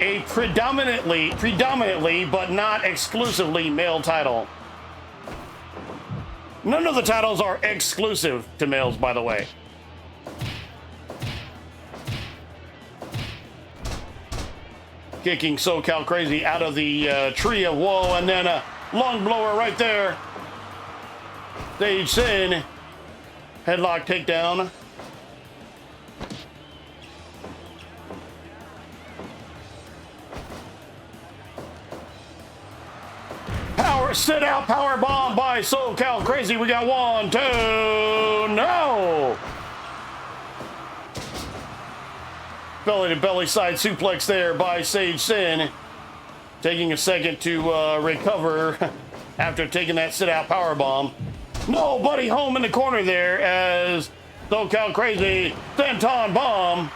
a predominantly, but not exclusively male title. None of the titles are exclusive to males, by the way. Kicking SoCal Crazy out of the tree of woe, and then a long blower right there. Sage Sin, headlock takedown. Another sit out power bomb by SoCal Crazy. We got 1, 2, no! Belly to belly side suplex there by Sage Sin. Taking a second to recover after taking that sit out power bomb. Nobody home in the corner there as SoCal Crazy Senton Bomb.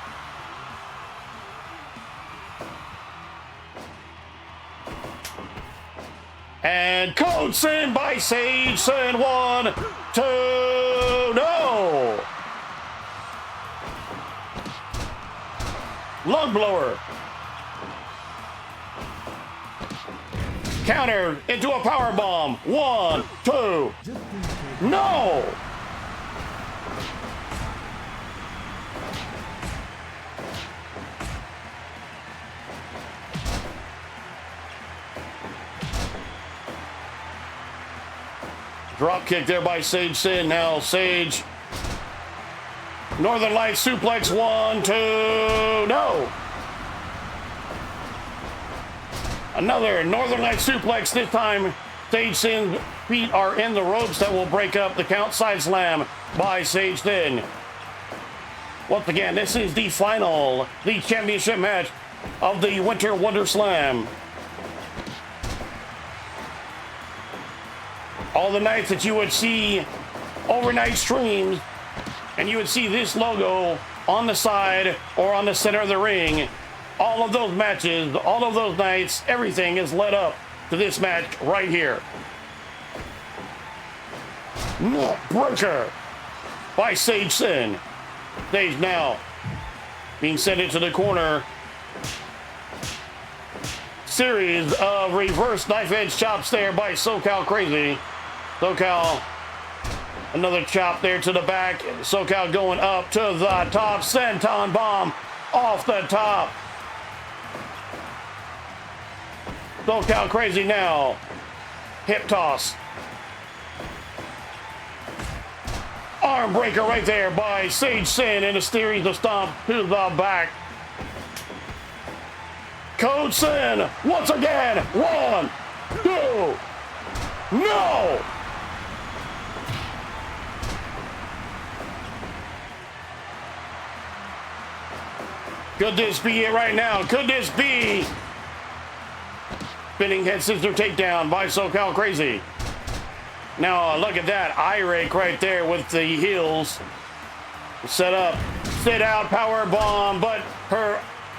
And Code Sin by Sage Sin. 1, 2, no! Lung blower. Counter into a power bomb. 1, 2, no! Drop kick there by Sage Sin. Now Sage. Northern Light suplex. 1, 2, no. Another Northern Light suplex. This time Sage Sin's feet are in the ropes that will break up the count. Side slam by Sage Sin. Once again, this is the final, the championship match of the Winter Wonder Slam. All the nights that you would see overnight streams and you would see this logo on the side or on the center of the ring, all of those matches, all of those nights, everything is led up to this match right here. Neck breaker by Sage Sin. Sage now being sent into the corner. Series of reverse knife edge chops there by SoCal Crazy. SoCal, another chop there to the back. SoCal going up to the top. Senton Bomb off the top. SoCal Crazy now. Hip toss. Arm breaker right there by Sage Sin in a series of stomp to the back. Code Sin once again. 1, 2, no! Could this be it right now? Could this be? Spinning head scissor takedown by SoCal Crazy. Now look at that eye rake right there with the heels. Set up, sit out power bomb, but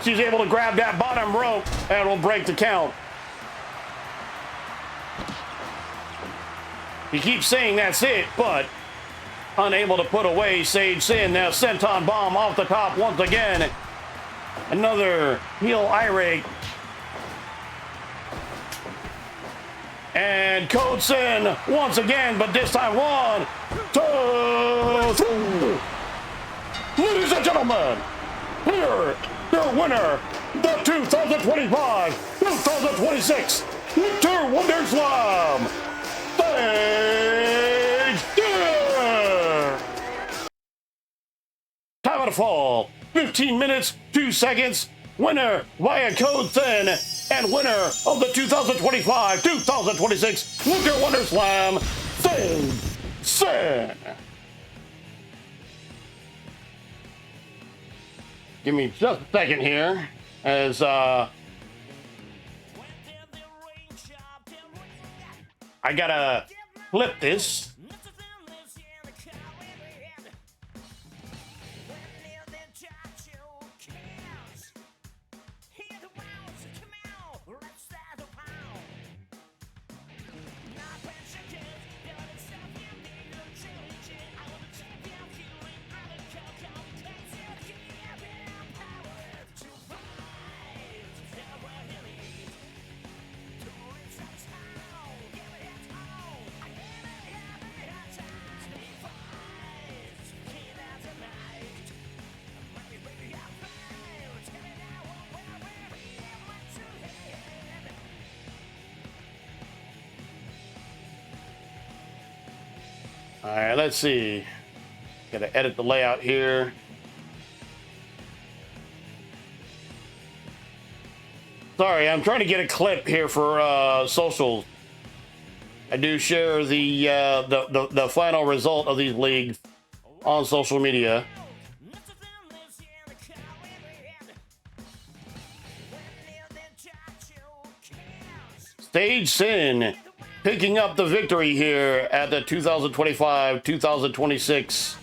she's able to grab that bottom rope and will break the count. He keeps saying that's it, but unable to put away Sage Sin. Now Senton Bomb off the top once again. Another heel eye rake. And Code Sin once again, but this time 1, 2, 3. Ladies and gentlemen, here, your winner, the 2025-2026 Winter Wonder Slam, Sage Sin. Time of the fall, 15 minutes, 2 seconds. Winner via Code Sin and winner of the 2025-2026 Winter Wonder Slam, Sage Sin. Give me just a second here as I gotta flip this. All right, let's see. Gotta edit the layout here. Sorry, I'm trying to get a clip here for socials. I do share the final result of these leagues on social media. Stage Sin picking up the victory here at the 2025-2026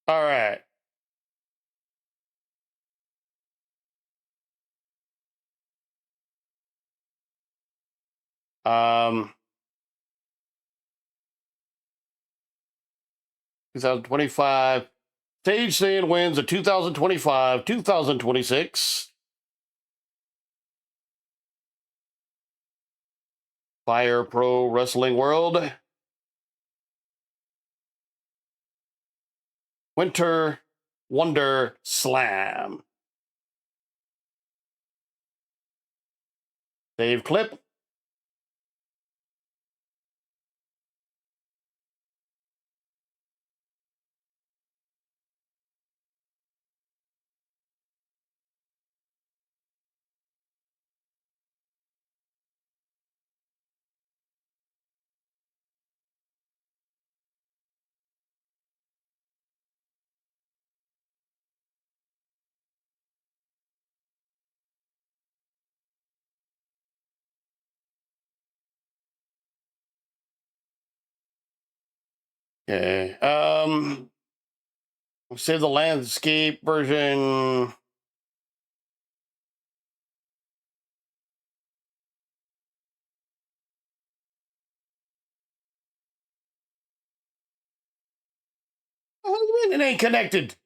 All right. Um, 2025. Stage Sin wins the 2025-2026 Fire Pro Wrestling World Winter Wonder Slam. Save clip. Okay. Save the landscape version. What do you mean it ain't connected?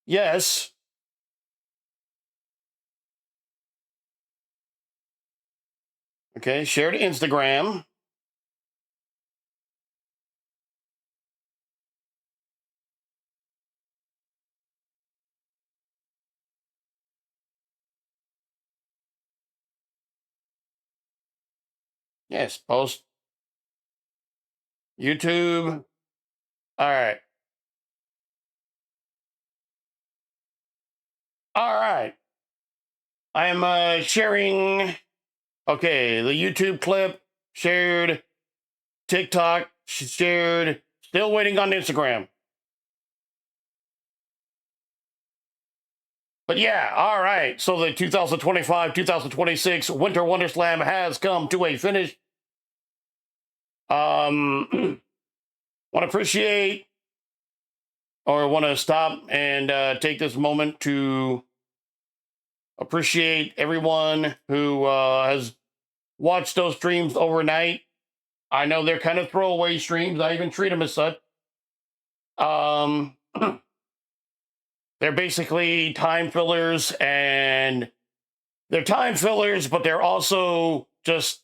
Yes. Okay, share to Instagram. Yes, post YouTube. All right. All right. I am sharing. Okay, the YouTube clip shared, TikTok shared, still waiting on Instagram. But yeah, all right. So the 2025-2026 Winter Wonder Slam has come to a finish. Want to appreciate or want to stop and take this moment to appreciate everyone who has watched those streams overnight. I know they're kind of throwaway streams. I even treat them as such. They're basically time fillers, and they're time fillers, but they're also just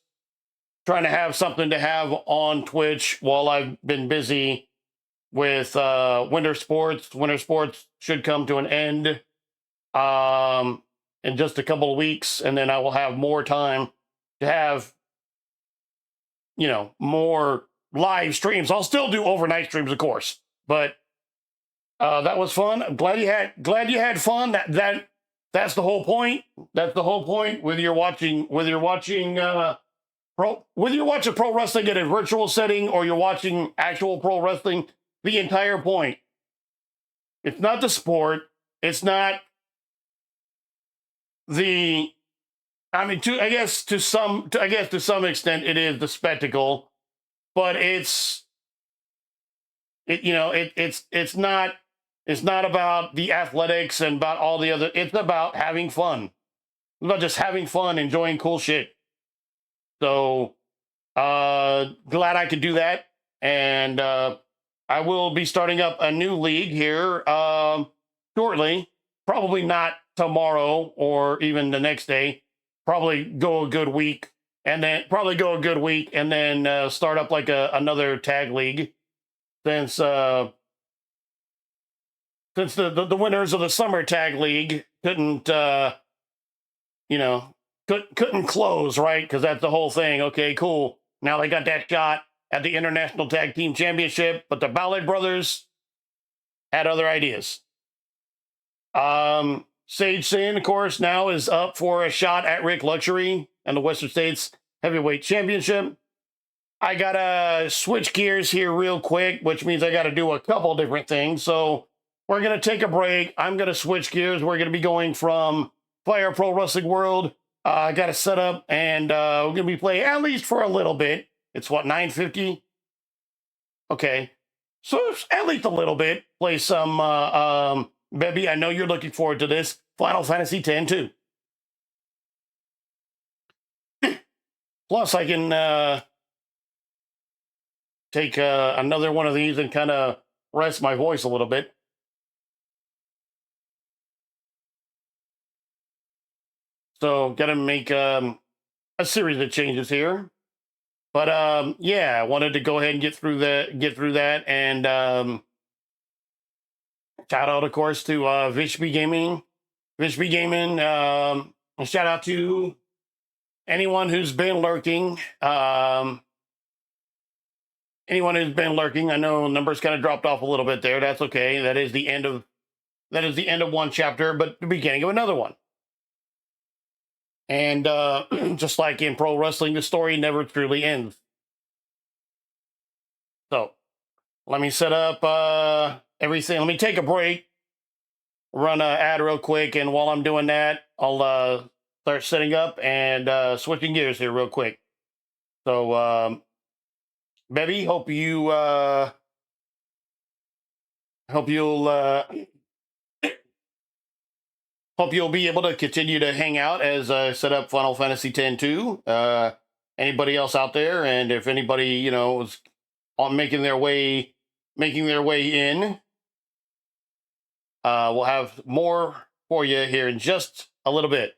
trying to have something to have on Twitch while I've been busy with winter sports. Winter sports should come to an end in just a couple of weeks, and then I will have more time to have, more live streams. I'll still do overnight streams, of course, but that was fun. I'm glad you had fun. That's the whole point. That's the whole point. Whether you're watching pro wrestling in a virtual setting or you're watching actual pro wrestling, the entire point. It's not the sport. It's not the I mean, to some extent, it is the spectacle, but it's not about the athletics and about all the other. It's about having fun. It's about just having fun, enjoying cool shit. So glad I could do that, and I will be starting up a new league here shortly. Probably not tomorrow or even the next day. Probably go a good week, and then start up like another tag league since the winners of the summer tag league couldn't you know couldn't close, right, because that's the whole thing. Okay, cool, now they got that shot at the international tag team championship, but the Ballard brothers had other ideas. Sage Sin, of course, now is up for a shot at Rick Luxury and the Western States Heavyweight Championship. I gotta switch gears here real quick, which means I gotta do a couple different things. So we're gonna take a break. I'm gonna switch gears. We're gonna be going from Fire Pro Wrestling World. I got to set up, and we're gonna be playing at least for a little bit. It's what, 9:50? Okay, so at least a little bit. Play some Bebby. I know you're looking forward to this. Final Fantasy X too. Plus, I can take another one of these and kind of rest my voice a little bit. So, got to make a series of changes here. But yeah, I wanted to go ahead and get through that, and shout out, of course, to Vishby Gaming. Vishby Gaming. Shout out to anyone who's been lurking. Anyone who's been lurking. I know numbers kind of dropped off a little bit there. That's okay. That is the end of one chapter, but the beginning of another one. And just like in pro wrestling, the story never truly ends. So let me set up everything. Let me take a break, run an ad real quick, and while I'm doing that, I'll start setting up and switching gears here real quick. So, Bevy, hope you'll be able to continue to hang out as I set up Final Fantasy X too. Anybody else out there, and if anybody is on making their way in, we'll have more for you here in just a little bit.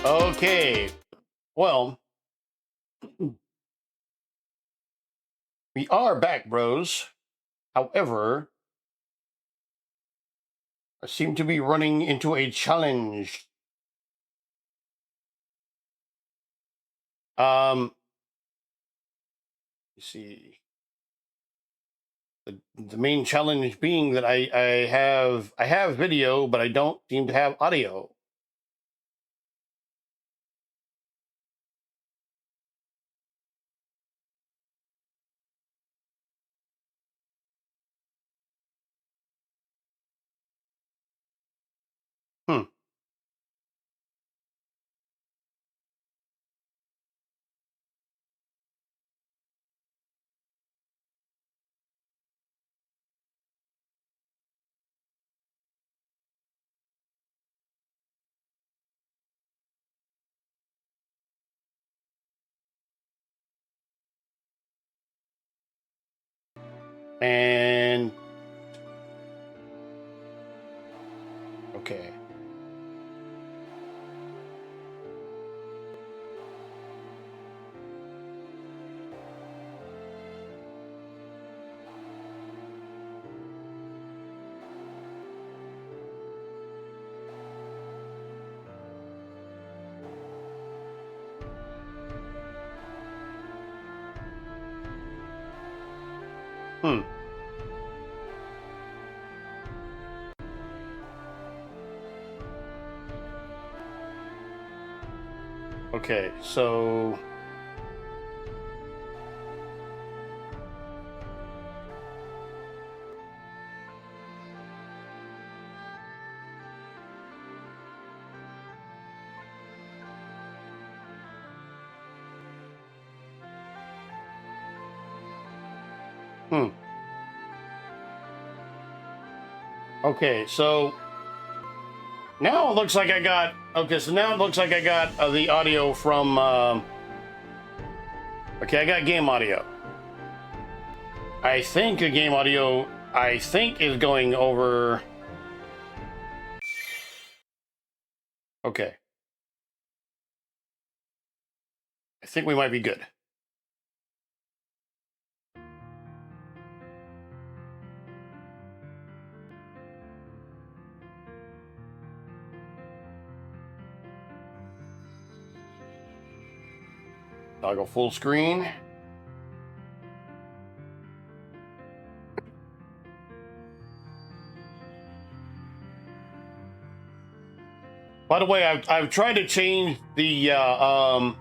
Okay. Well, we are back, bros. However, I seem to be running into a challenge. Let's see. The main challenge being that I have video, but I don't seem to have audio. Hmm. And okay. Hmm. Okay, so hmm. Okay, so now it looks like I got the audio from okay, I got game audio. I think the game audio is going over. Okay. I think we might be good. I'll go full screen. By the way, I've tried to change the I've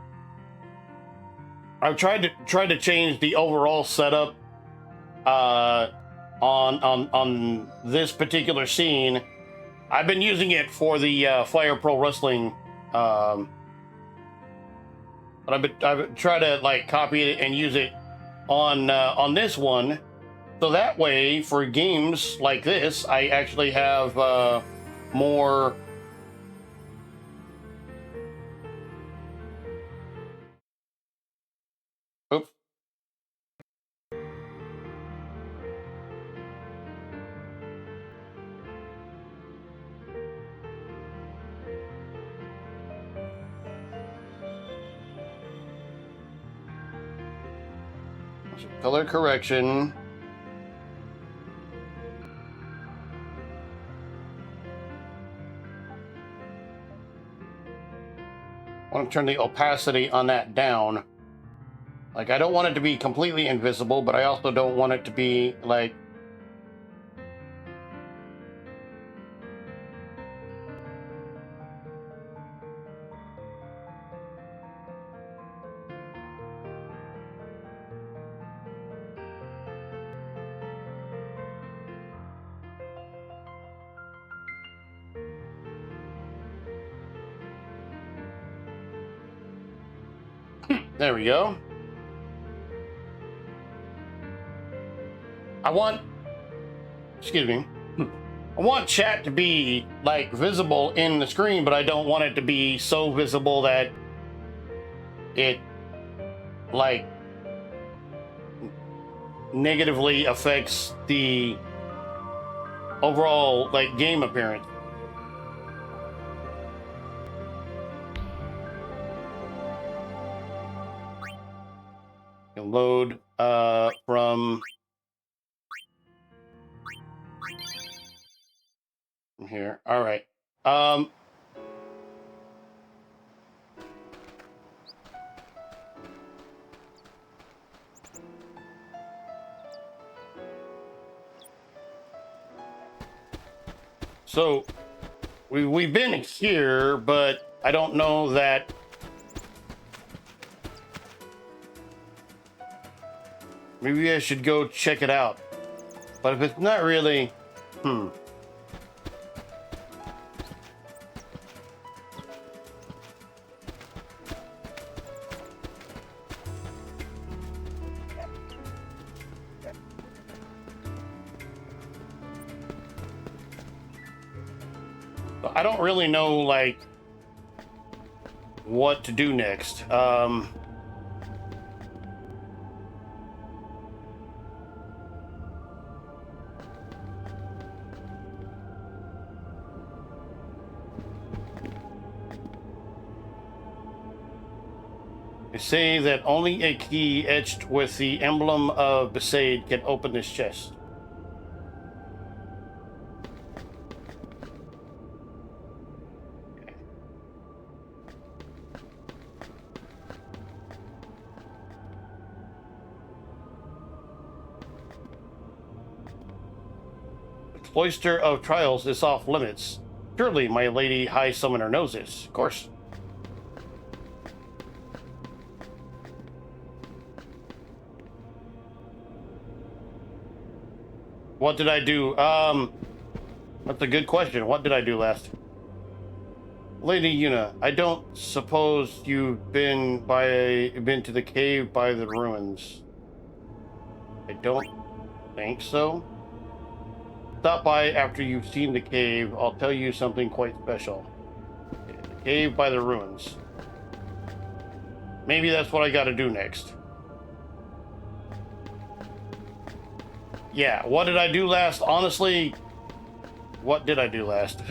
tried to change the overall setup on this particular scene. I've been using it for the Fire Pro Wrestling, but I've tried to like copy it and use it on this one, so that way for games like this, I actually have more. Oops. Color correction. I want to turn the opacity on that down. Like, I don't want it to be completely invisible, but I also don't want it to be like. There we go. Excuse me. I want chat to be like visible in the screen, but I don't want it to be so visible that it like negatively affects the overall like game appearance. load from here. All right. So we've been here, but I don't know that. Maybe I should go check it out. But if it's not really, I don't really know, like, what to do next. They say that only a key etched with the emblem of Besaid can open this chest. Cloister of Trials is off limits. Surely my lady High Summoner knows this. Of course. What did I do? That's a good question. What did I do last? Lady Yuna, I don't suppose you've been to the cave by the ruins. I don't think so. Stop by after you've seen the cave. I'll tell you something quite special. The cave by the ruins. Maybe that's what I gotta do next. Yeah, what did I do last? Honestly, what did I do last?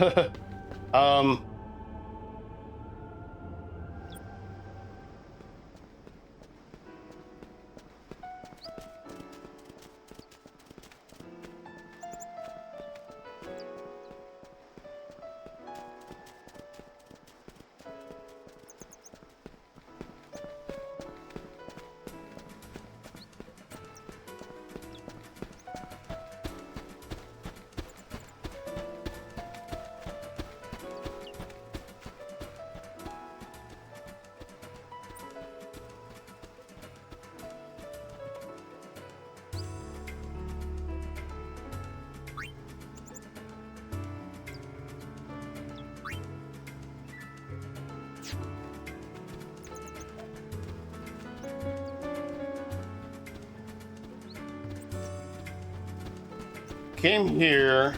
Came here,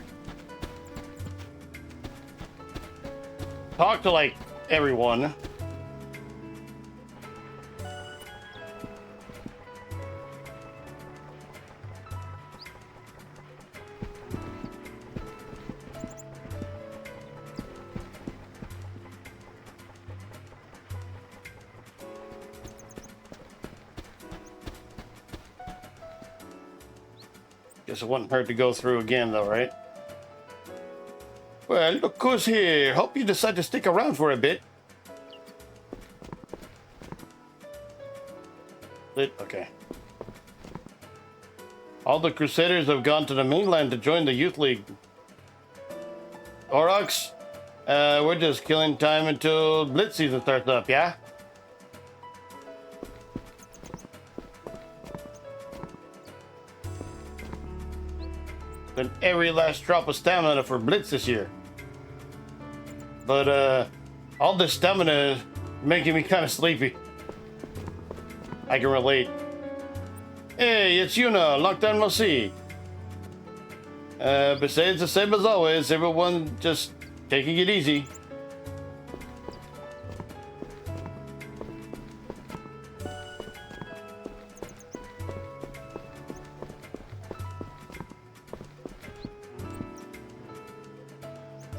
talked to like everyone. Guess it wouldn't hurt to go through again, though, right? Well, look who's here. Hope you decide to stick around for a bit. Okay. All the Crusaders have gone to the mainland to join the Youth League. Orox, we're just killing time until Blitz season starts up, yeah? Than every last drop of stamina for Blitz this year. But all this stamina is making me kind of sleepy. I can relate. Hey, it's Yuna, long time no see. Besides the same as always, everyone just taking it easy.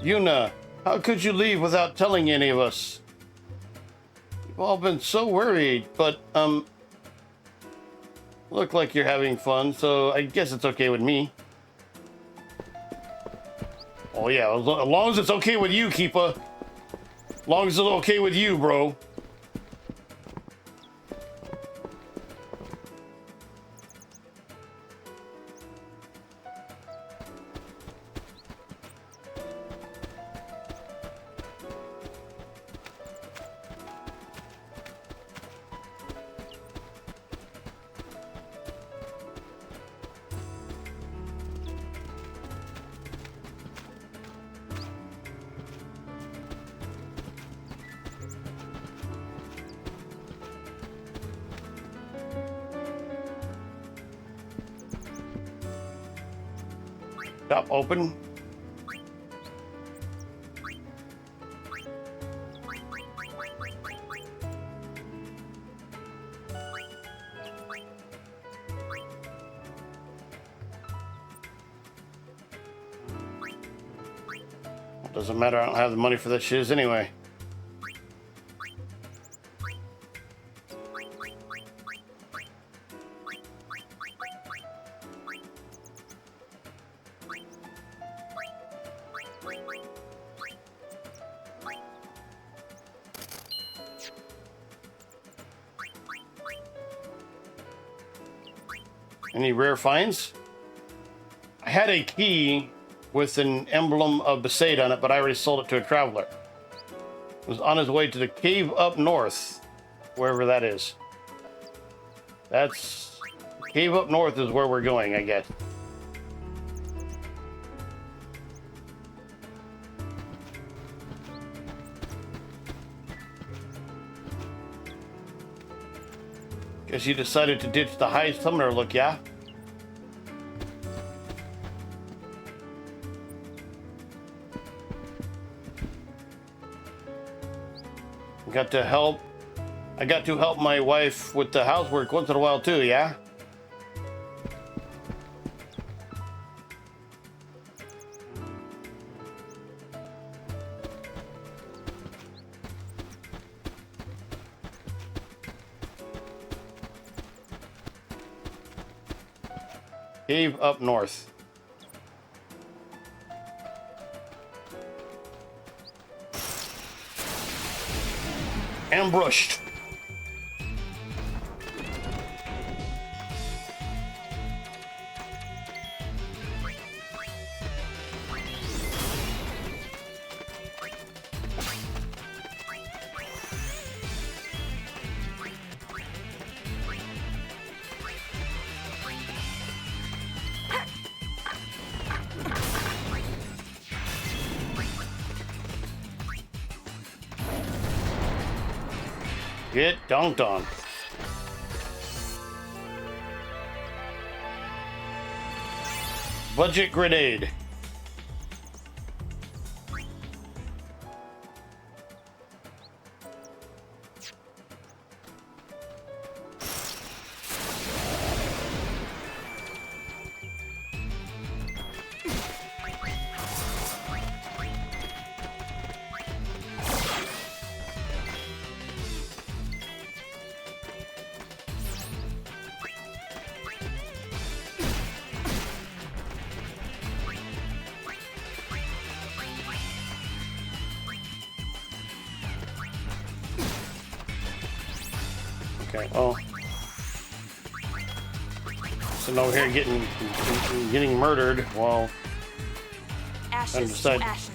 Yuna, how could you leave without telling any of us? We've all been so worried, but, Look like you're having fun, so I guess it's okay with me. Oh yeah, as long as it's okay with you, Keepa. As long as it's okay with you, bro. Stop open. Doesn't matter, I don't have the money for that shiz anyway. Any rare finds? I had a key with an emblem of Besaid on it, but I already sold it to a traveler. It was on his way to the cave up north, wherever that is. That's... Cave up north is where we're going, I guess. Guess you decided to ditch the high summoner look, yeah? Got to help. I got to help my wife with the housework once in a while too, yeah? Cave up north. Ambushed. Get dunked on. Budget grenade. Okay, oh. So over here getting murdered while Ashes to ashes.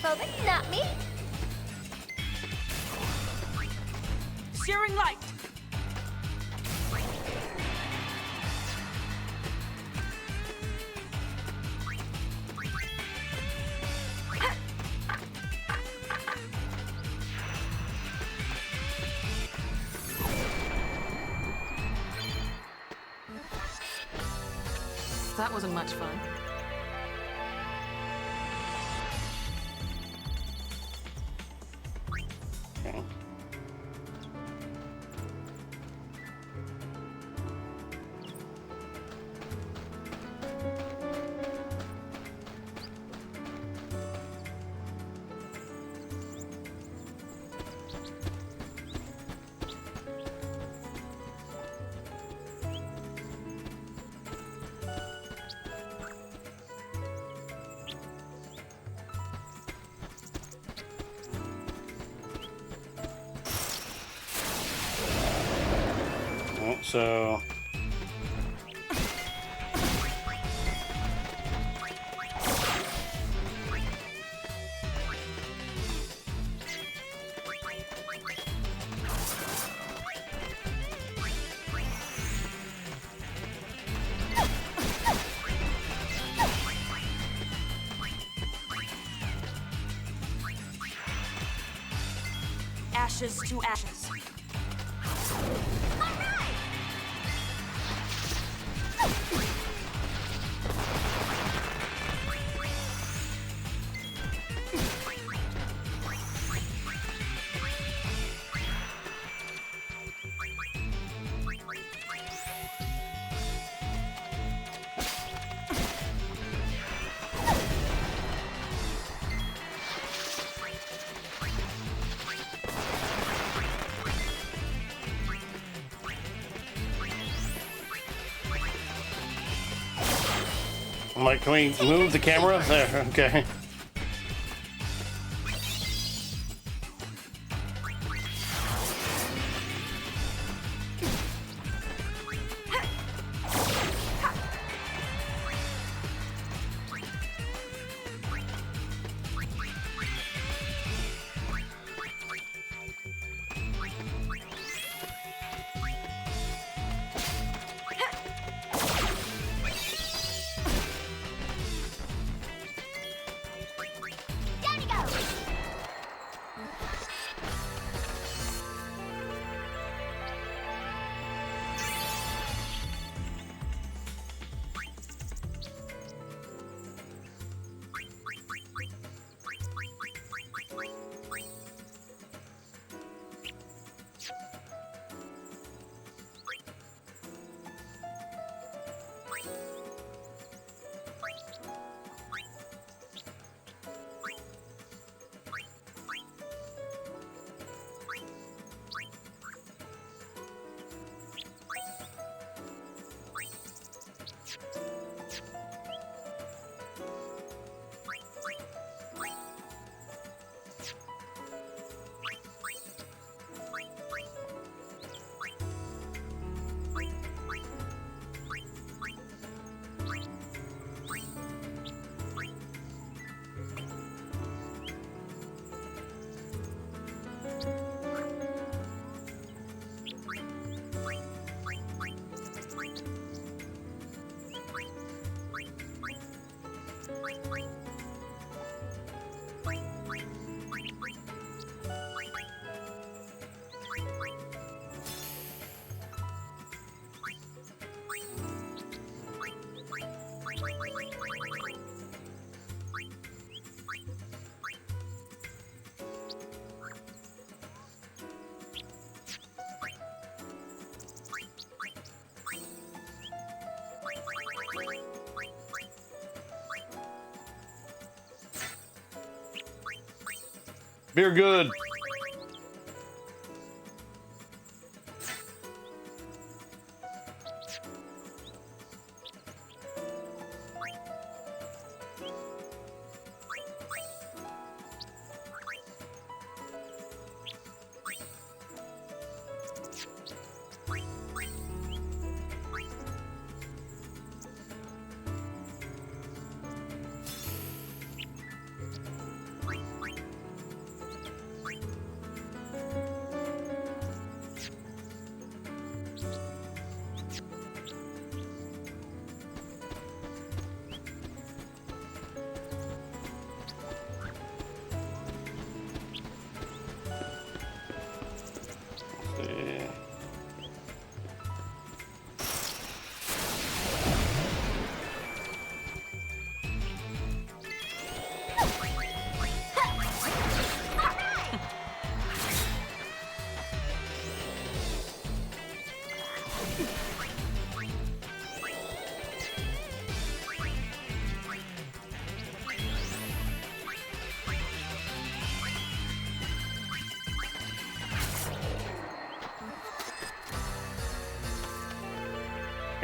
claustrophobic, not me. Searing light. That wasn't much fun. Okay. So Ashes to ashes. I'm like, can we move the camera? There, okay. Down you go. Beer good.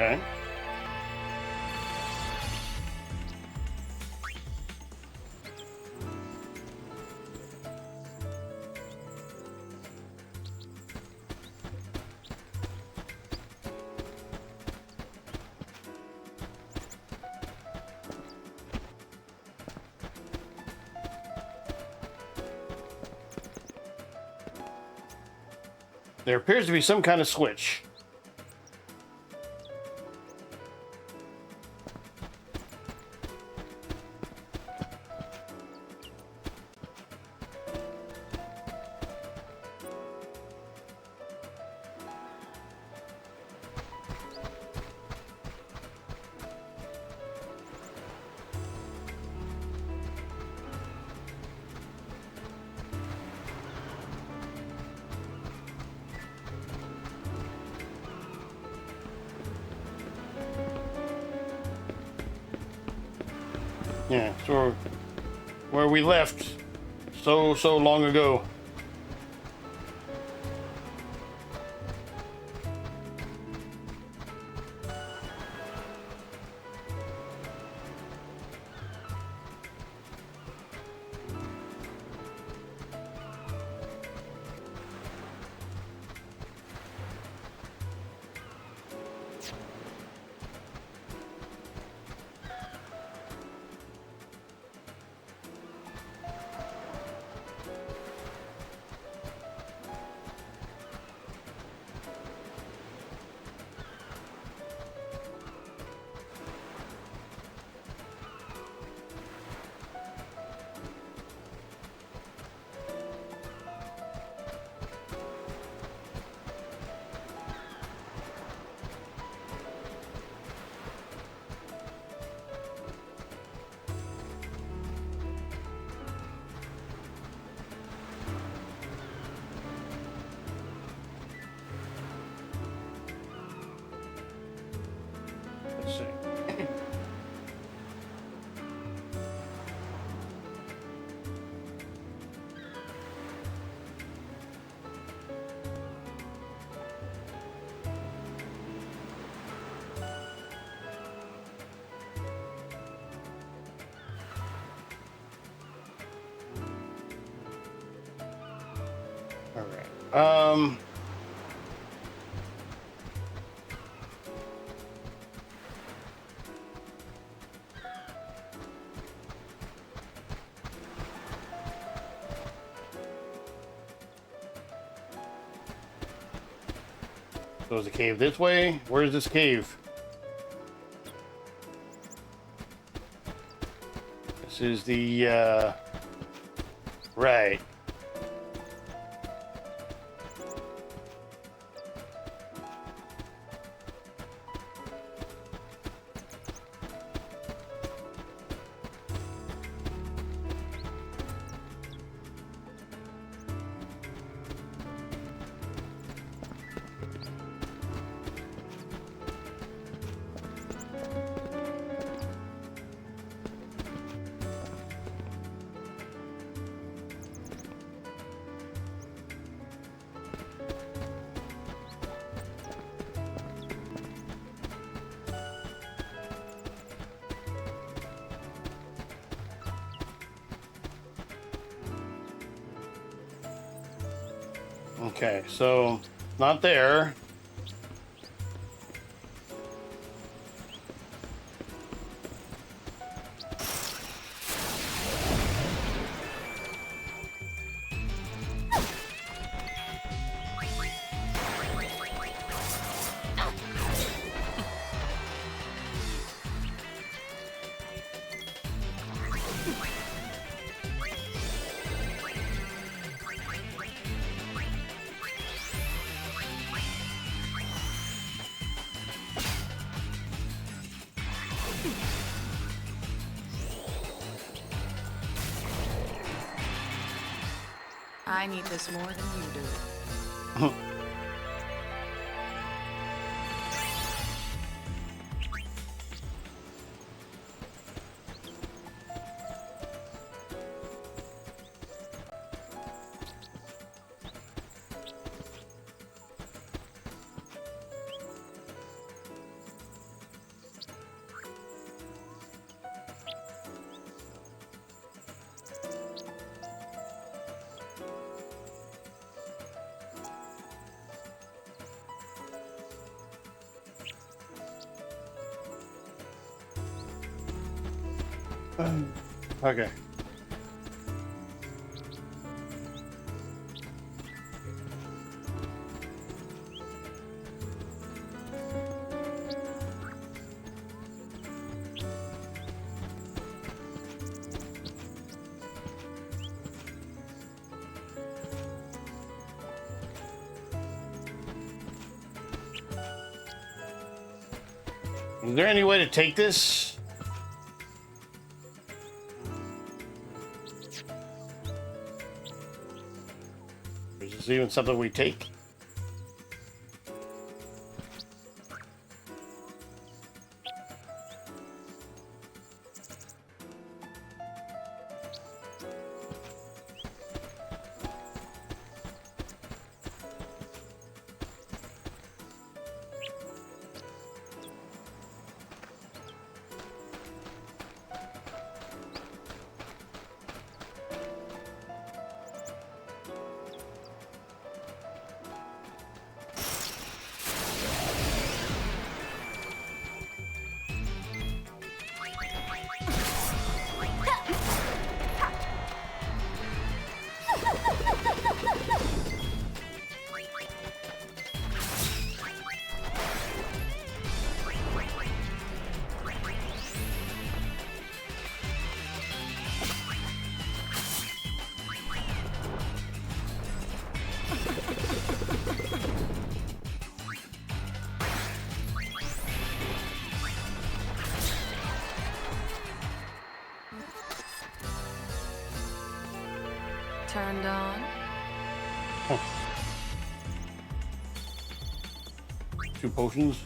Okay. There appears to be some kind of switch. Yeah, so where we left so long ago. Let's see. All right. So is the cave this way? Where's this cave? This is the, right. Okay, so not there. I need this more than you do. Okay. Is there any way to take this? Is this even something we take? Turned on. 2 potions.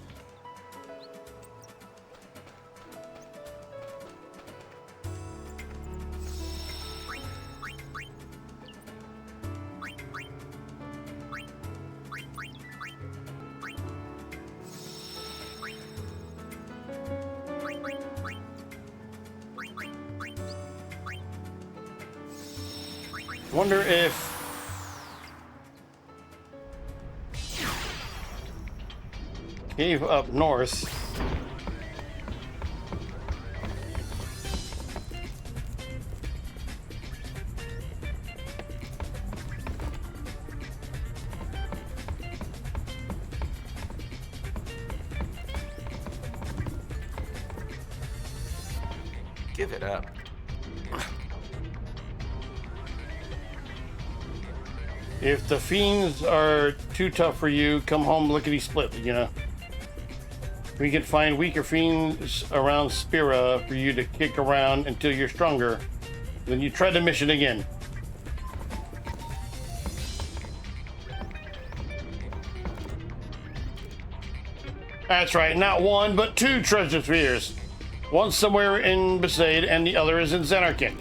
Wonder if cave up north. Give it up. If the fiends are too tough for you, come home lickety split, you know. We can find weaker fiends around Spira for you to kick around until you're stronger. Then you try the mission again. That's right, not 1, but 2 treasure spheres. One somewhere in Besaid and the other is in Xanarkand.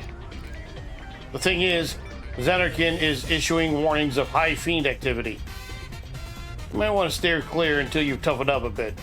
The thing is, Xanarkand is issuing warnings of high fiend activity. You might want to steer clear until you've toughened up a bit.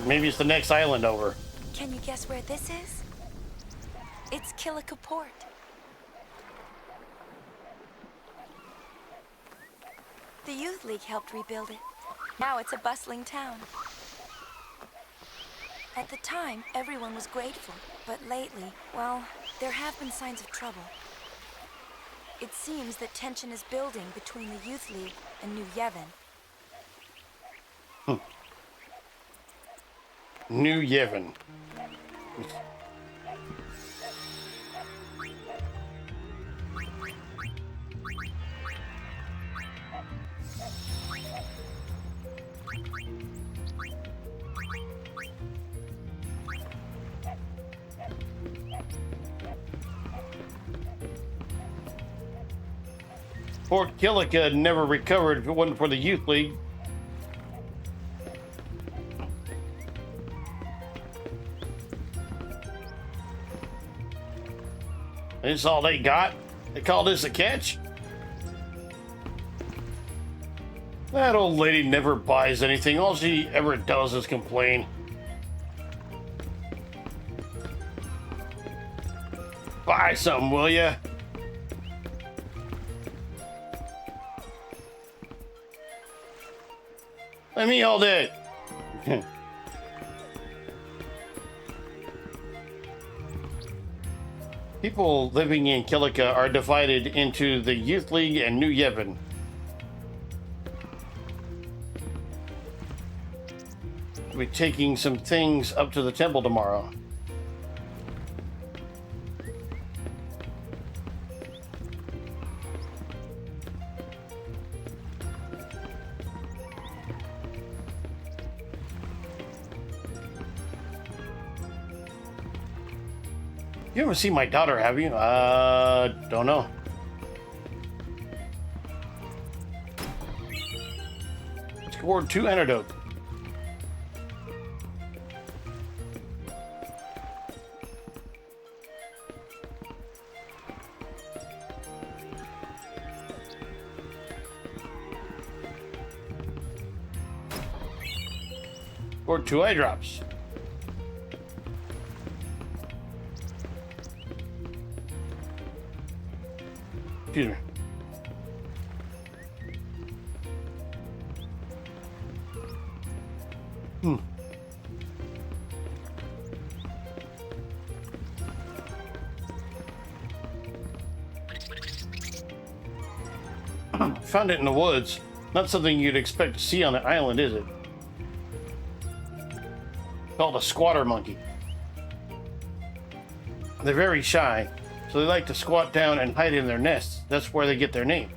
Maybe it's the next island over. Can you guess where this is? It's Killica Port. The Youth League helped rebuild it. Now it's a bustling town. At the time, everyone was grateful, but lately, well, there have been signs of trouble. It seems that tension is building between the Youth League and New Yevon. New Yevon. Fort Killica never recovered if it wasn't for the Youth League. This all they got? They call this a catch? That old lady never buys anything. All she ever does is complain. Buy something, will ya? Let me hold it. People living in Kilika are divided into the Youth League and New Yevon. We'll be taking some things up to the temple tomorrow. You haven't seen my daughter, have you? Don't know. Scored 2 antidote. Scored 2 eye drops. Excuse me. Found it in the woods. Not something you'd expect to see on the island, is it? Called a squatter monkey. They're very shy, so they like to squat down and hide in their nests. That's where they get their name.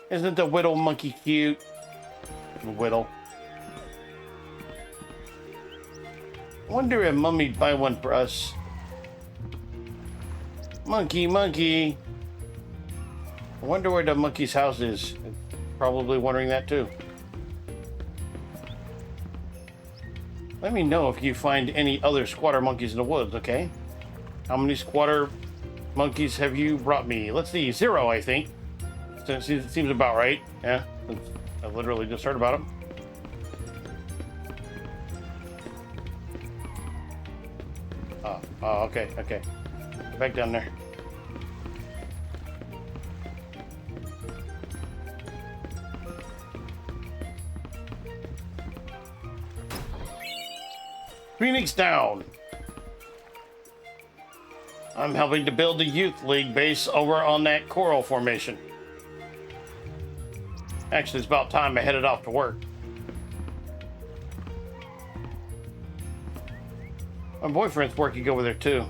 Isn't the whittle monkey cute? Whittle. I wonder if Mummy'd buy one for us. Monkey, monkey. I wonder where the monkey's house is. Probably wondering that too. Let me know if you find any other squatter monkeys in the woods, okay? How many squatter monkeys have you brought me? Let's see, 0, I think. Seems about right. Yeah, I literally just heard about them. Oh, okay. Back down there. Phoenix down. I'm helping to build the Youth League base over on that coral formation. Actually, it's about time I headed off to work. My boyfriend's working over there too.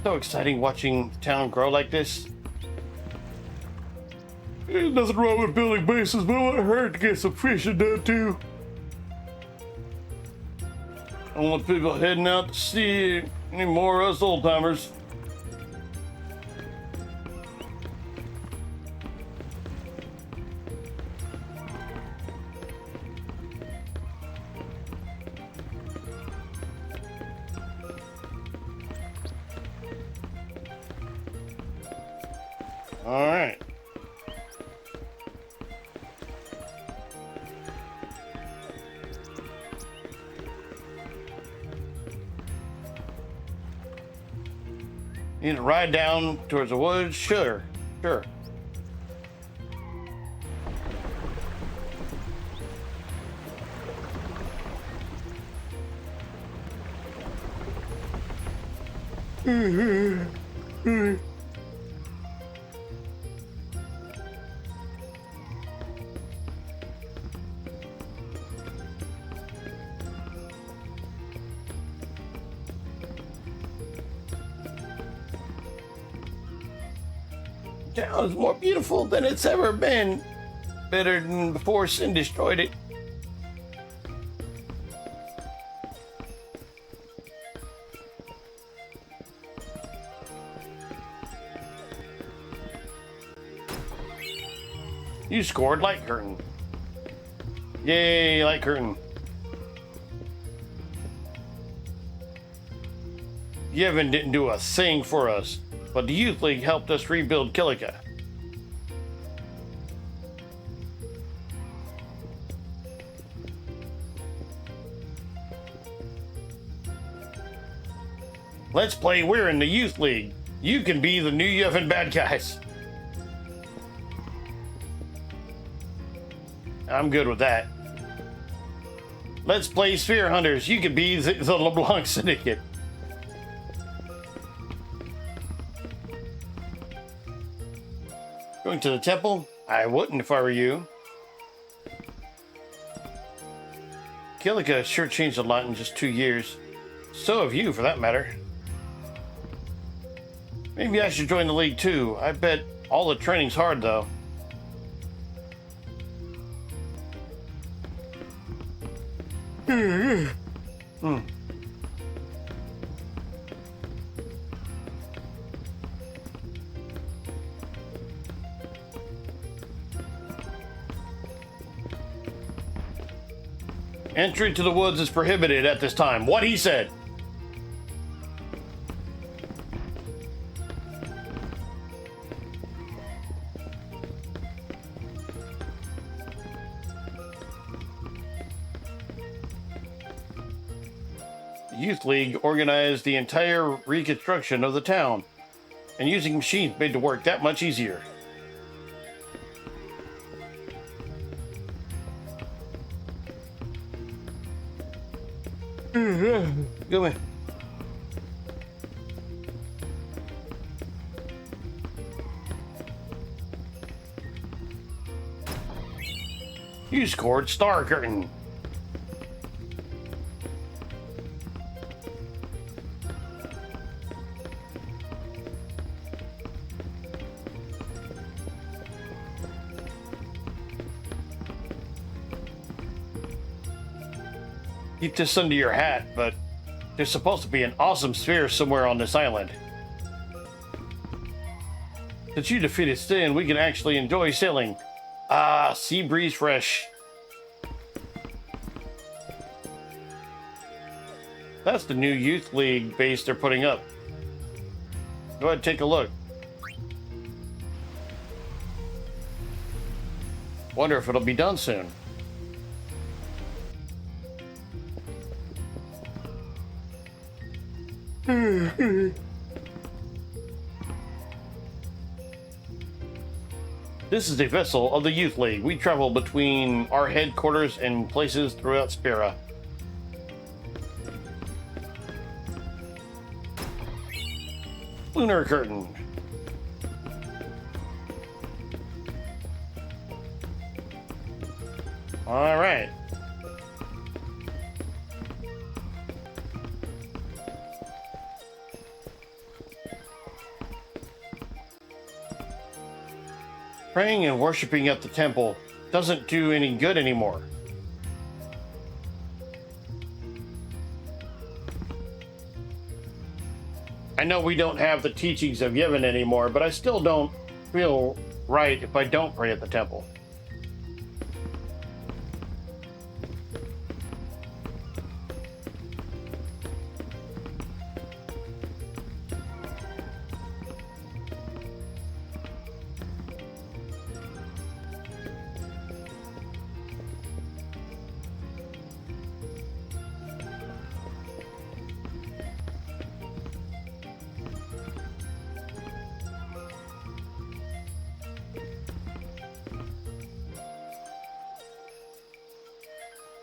So exciting watching the town grow like this. There's nothing wrong with building bases, but it wouldn't hurt to get some fishing done too. I don't want people heading out to sea anymore, us old timers. All right. Need to ride down towards the woods? Sure. Town's more beautiful than it's ever been. Better than before Sin destroyed it. You scored light curtain. Yay, light curtain. Yevon didn't do a thing for us, but the Youth League helped us rebuild Kilika. Let's play We're in the Youth League. You can be the new Yevon bad guys. I'm good with that. Let's play Sphere Hunters. You can be the LeBlanc Syndicate. Going to the temple? I wouldn't if I were you. Kilika sure changed a lot in just 2 years. So have you, for that matter. Maybe I should join the league too. I bet all the training's hard though. Entry to the woods is prohibited at this time. What he said. The Youth League organized the entire reconstruction of the town, and using machines made the work that much easier. Go in. You scored Star Curtain. Keep this under your hat, but there's supposed to be an awesome sphere somewhere on this island. Since you defeated Stin, we can actually enjoy sailing. Ah, sea breeze fresh. That's the new Youth League base they're putting up. Go ahead and take a look. Wonder if it'll be done soon. This is a vessel of the Youth League. We travel between our headquarters and places throughout Spira. Lunar Curtain. All right. Praying and worshiping at the temple doesn't do any good anymore. I know we don't have the teachings of Yevon anymore, but I still don't feel right if I don't pray at the temple.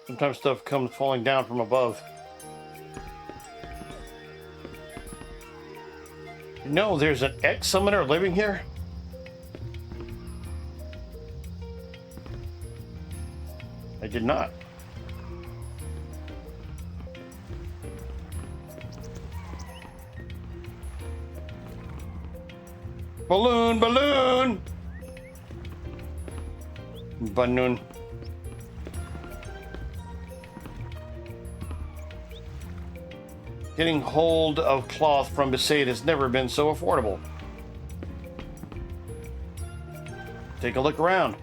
Sometimes stuff comes falling down from above. You know, there's an ex-summoner living here? I did not. Balloon, balloon! Balloon. Getting hold of cloth from Besaid has never been so affordable. Take a look around.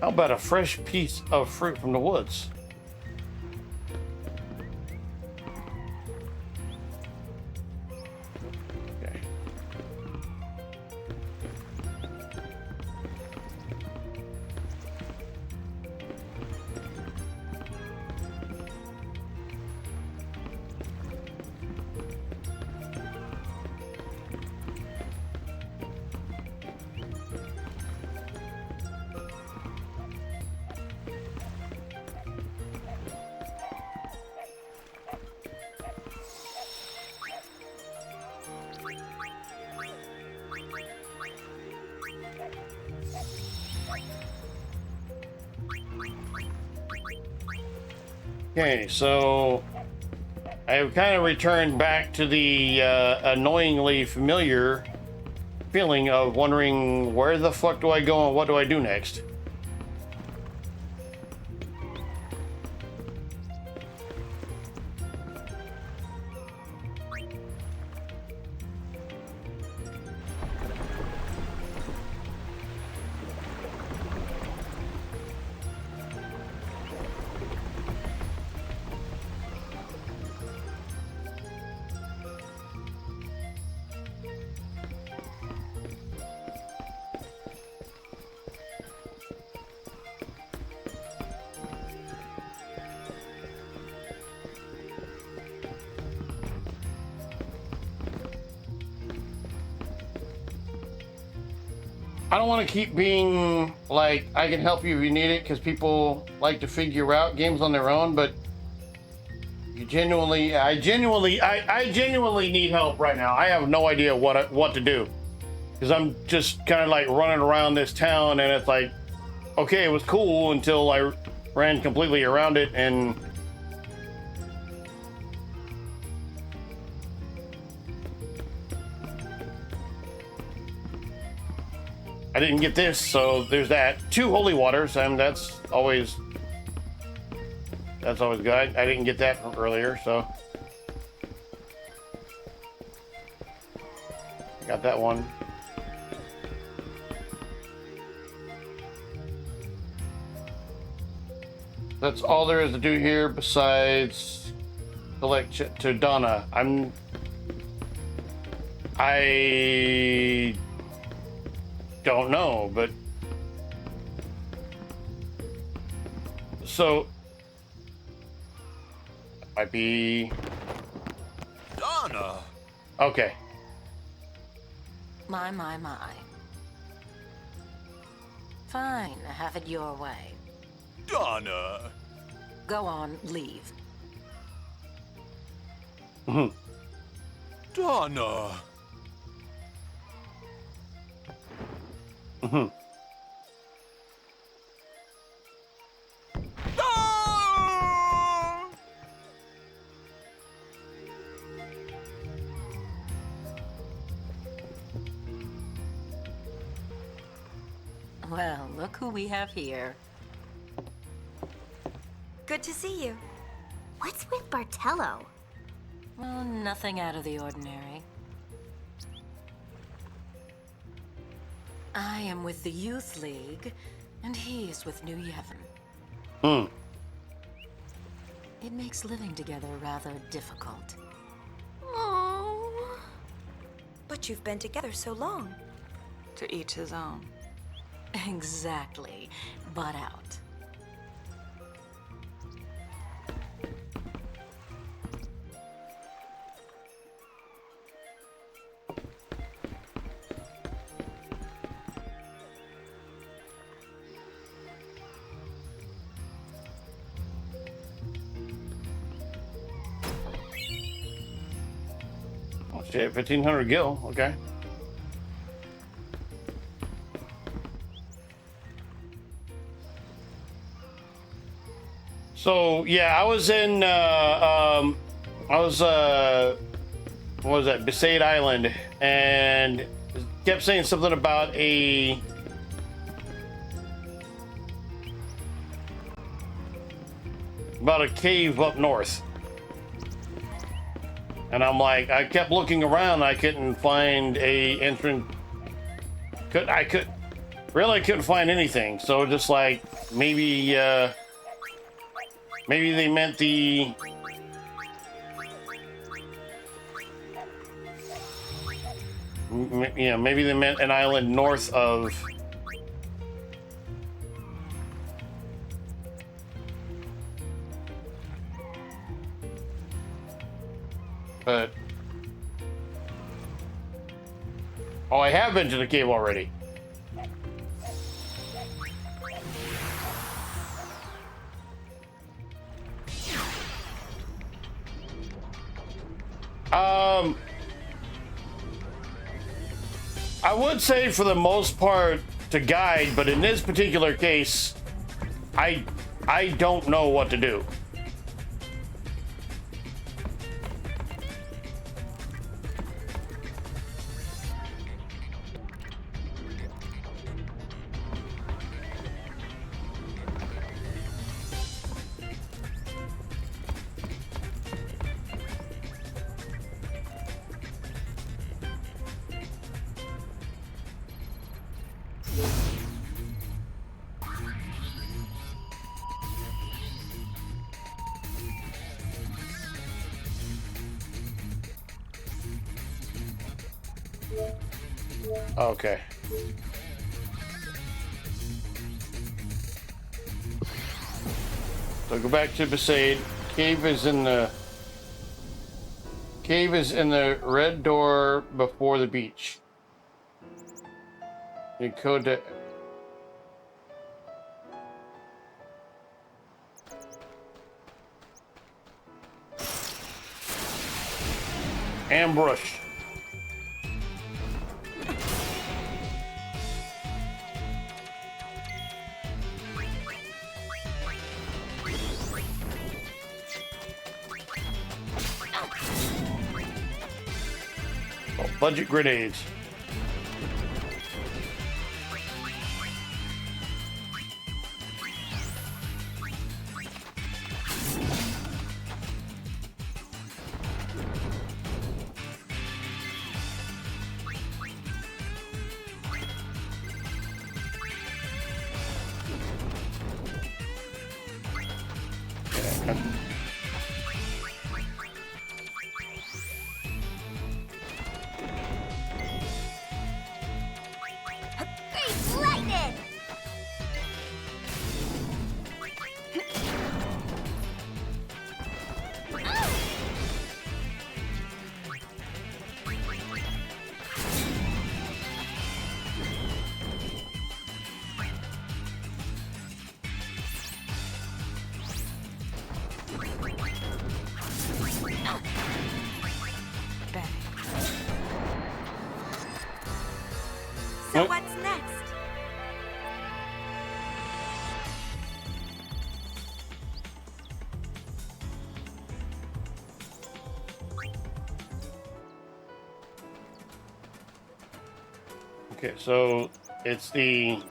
How about a fresh piece of fruit from the woods? Okay. Okay, so I have kind of returned back to the annoyingly familiar feeling of wondering where the fuck do I go and what do I do next? I don't want to keep being like, I can help you if you need it, because people like to figure out games on their own, but I genuinely need help right now. I have no idea what to do, because I'm just kind of like running around this town, and it's like, okay, it was cool until I ran completely around it, and I didn't get this, so there's that. 2 holy waters, and that's always good. I didn't get that from earlier, so got that one. That's all there is to do here besides collect to Donna. I don't know, but so might be Donna. okay. My. Fine, have it your way. Donna. Go on, leave. Donna. Mm-hmm. Ah! Well, look who we have here. Good to see you. What's with Bartello? Well, nothing out of the ordinary. I am with the Youth League, and he is with New Yevon. It makes living together rather difficult. Oh. But you've been together so long. To each his own. Exactly. Butt out. Oh shit, 1500 gil, okay. So yeah, I was in what was that, Besaid Island, and kept saying something about a cave up north. And I'm like, I kept looking around, I couldn't find a entrance. Really, I couldn't find anything. So just like maybe maybe they meant the yeah, maybe they meant an island north of. But oh, I have been to the cave already. I would say for the most part to guide, but in this particular case, I don't know what to do. Okay. So go back to Besaid. Cave is in the red door before the beach. You code to ambush. Oh, budget grenades. Great lightning! So Nope. what's next? Okay, so it's the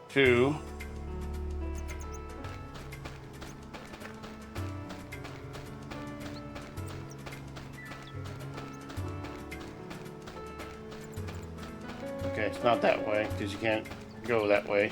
two. Okay, it's not that way because you can't go that way.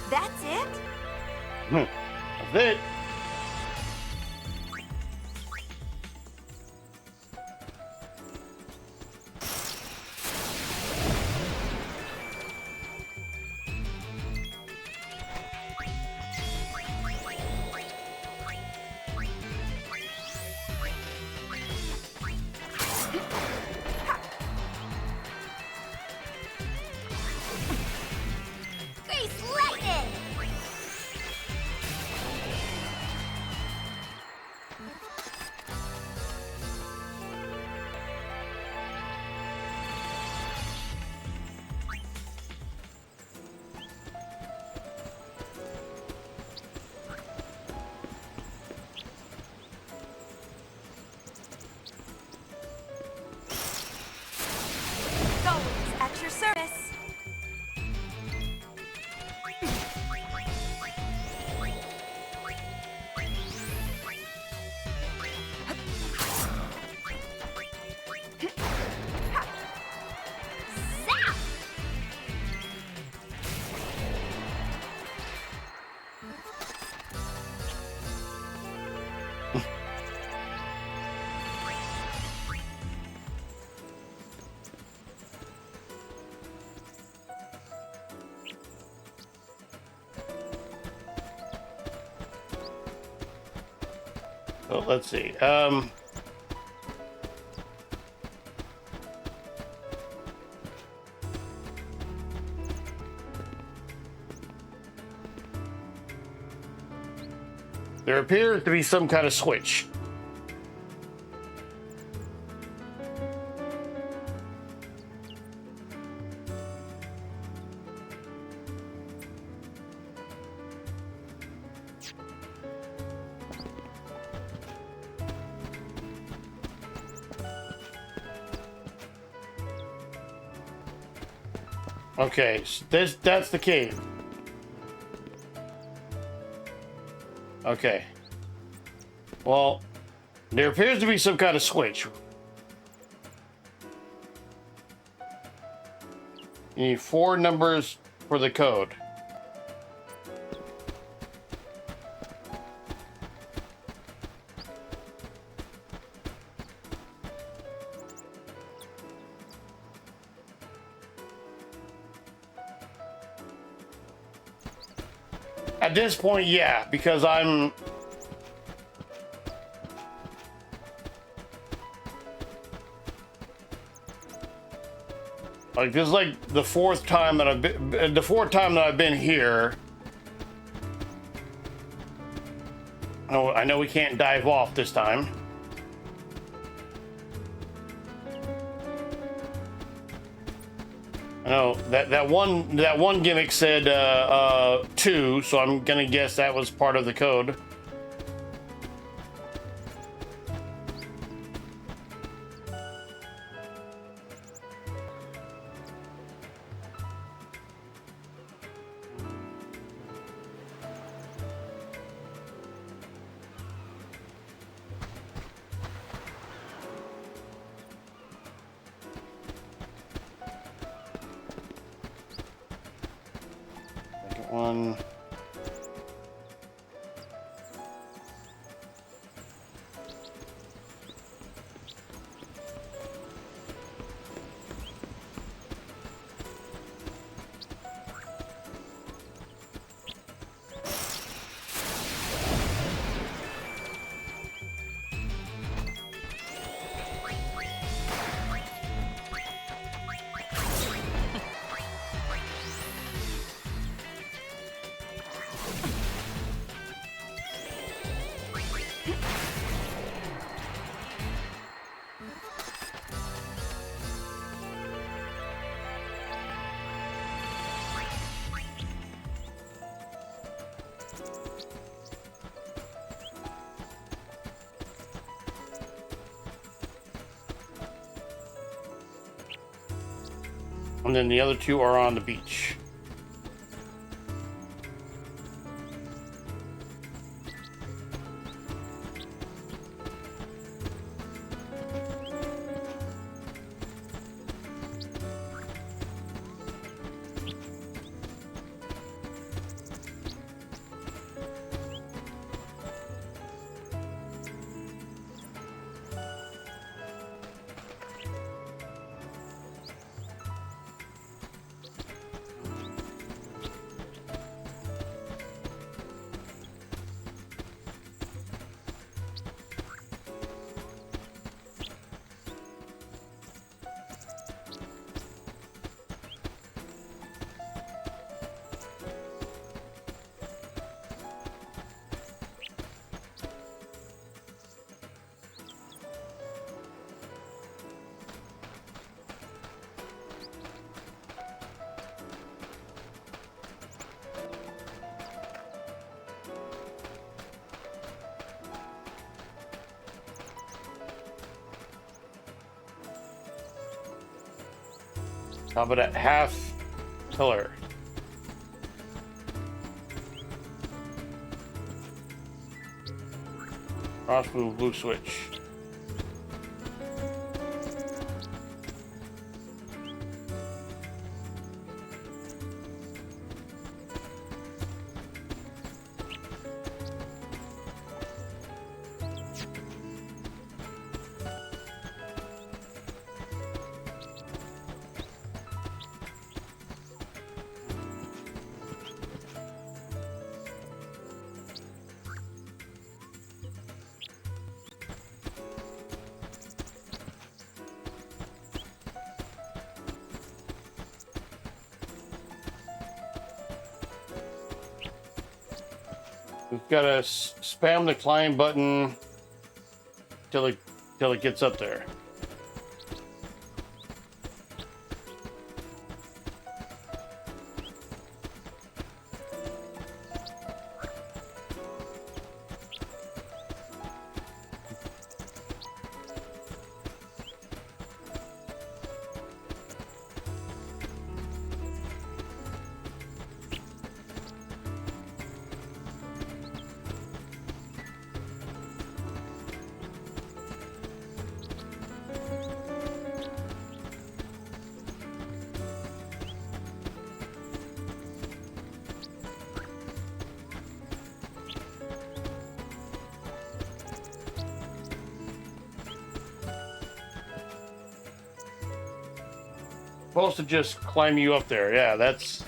That's it? That's it. So let's see. There appears to be some kind of switch. Okay, so that's the cave. Okay. Well, there appears to be some kind of switch. You need 4 numbers for the code. At this point, yeah, because I'm... Like, this is like the fourth time that I've been here. Oh, I know we can't dive off this time. I know that one gimmick said 2, so I'm gonna guess that was part of the code. One. And then the other 2 are on the beach. Top of that half pillar. Cross move, blue switch. We've got to spam the climb button till it gets up there. Supposed to just climb you up there. Yeah, that's...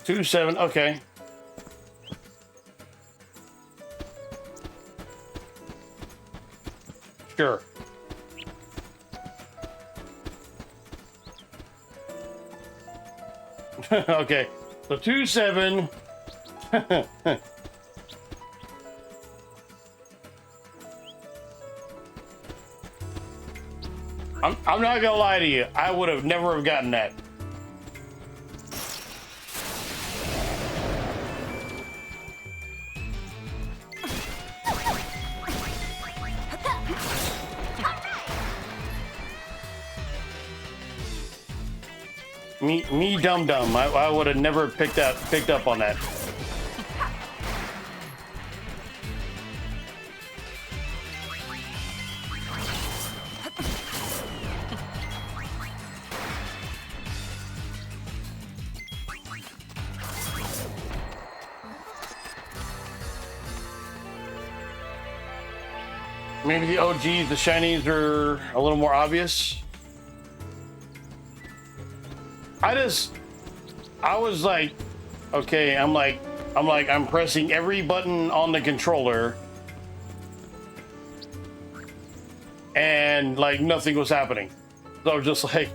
Two seven, okay. Sure. Okay, so 2-7. I'm not gonna lie to you. I would have never have gotten that. Me dumb. I would have never picked up on that. Maybe the OGs, the shinies are a little more obvious. I was like, okay, I'm pressing every button on the controller and like nothing was happening. So I was just like,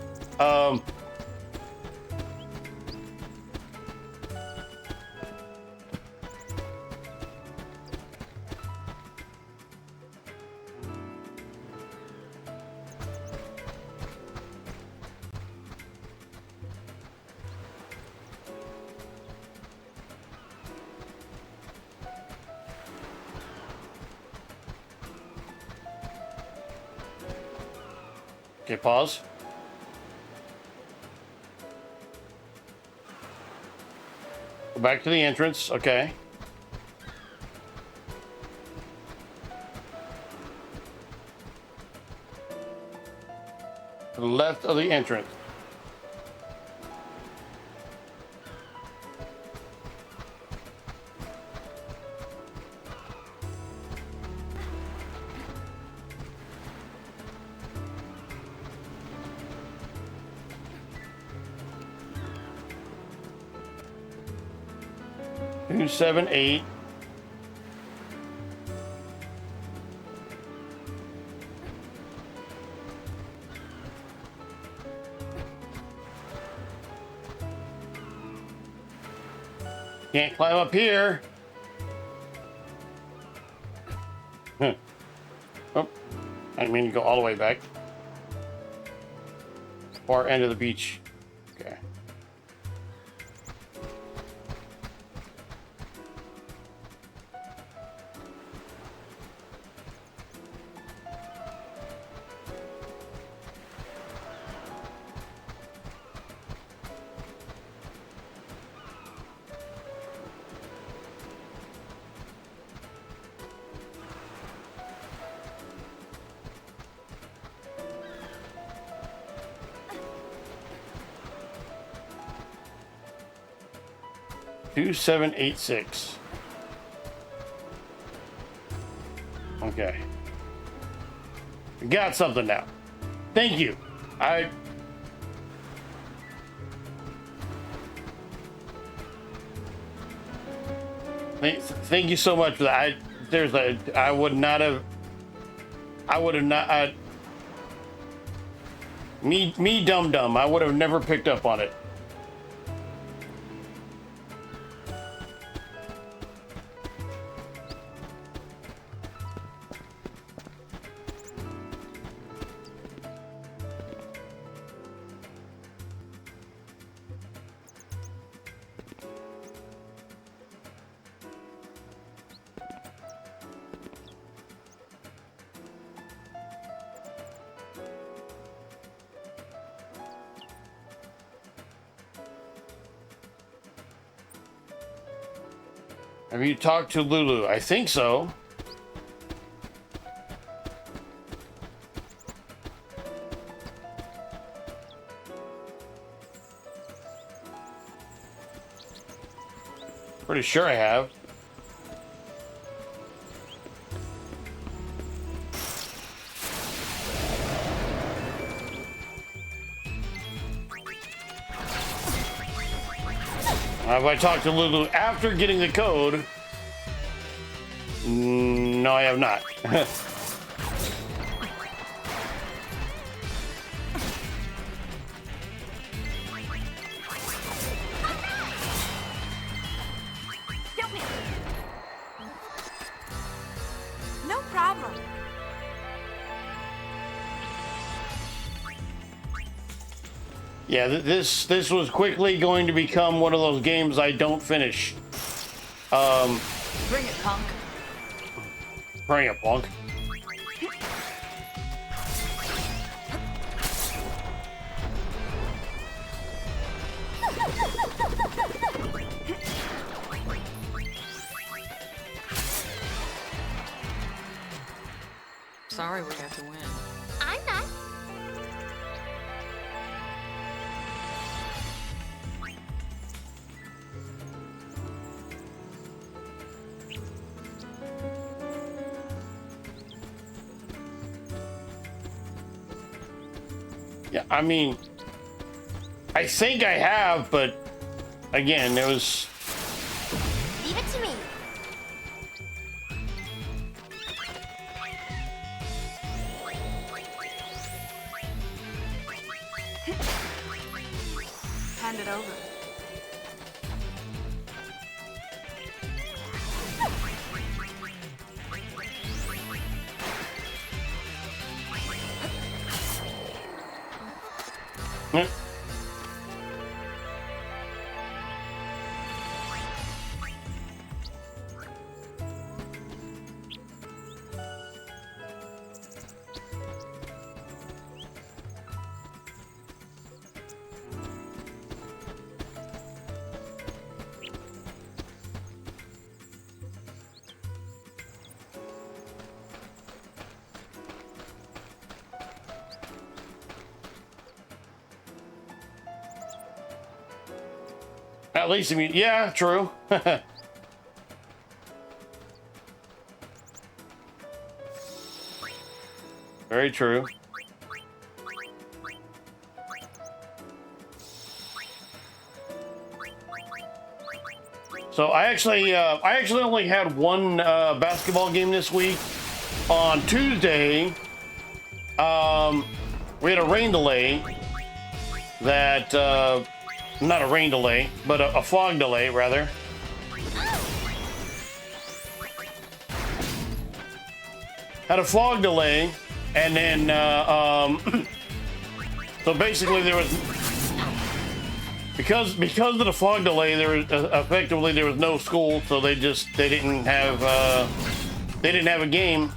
okay, pause. Go back to the entrance, okay. To the left of the entrance. Two, 7, 8. Can't climb up here. Oh, I didn't mean to go all the way back. Far end of the beach. Okay. Two, 7, 8, 6. Okay. We got something now. Thank you. Thank you so much for that. I would not have. I would have not. Me dumb. I would have never picked up on it. Have you talked to Lulu? I think so. Pretty sure I have. Have I talked to Lulu after getting the code? No, I have not. No problem. Yeah, this was quickly going to become one of those games I don't finish. Bring it, punk. Bring it, punk. Sorry we have to win. I'm not. Yeah, I mean, I think I have, but again, it was. Leave it to me. Hand it over. Hmm. At least, I mean, yeah, true. Very true. So I actually only had one basketball game this week. On Tuesday, we had a rain delay that. Not a rain delay, but a fog delay, rather. Had a fog delay, and then, so basically there was, because of the fog delay, there was, effectively there was no school, so they didn't have a game.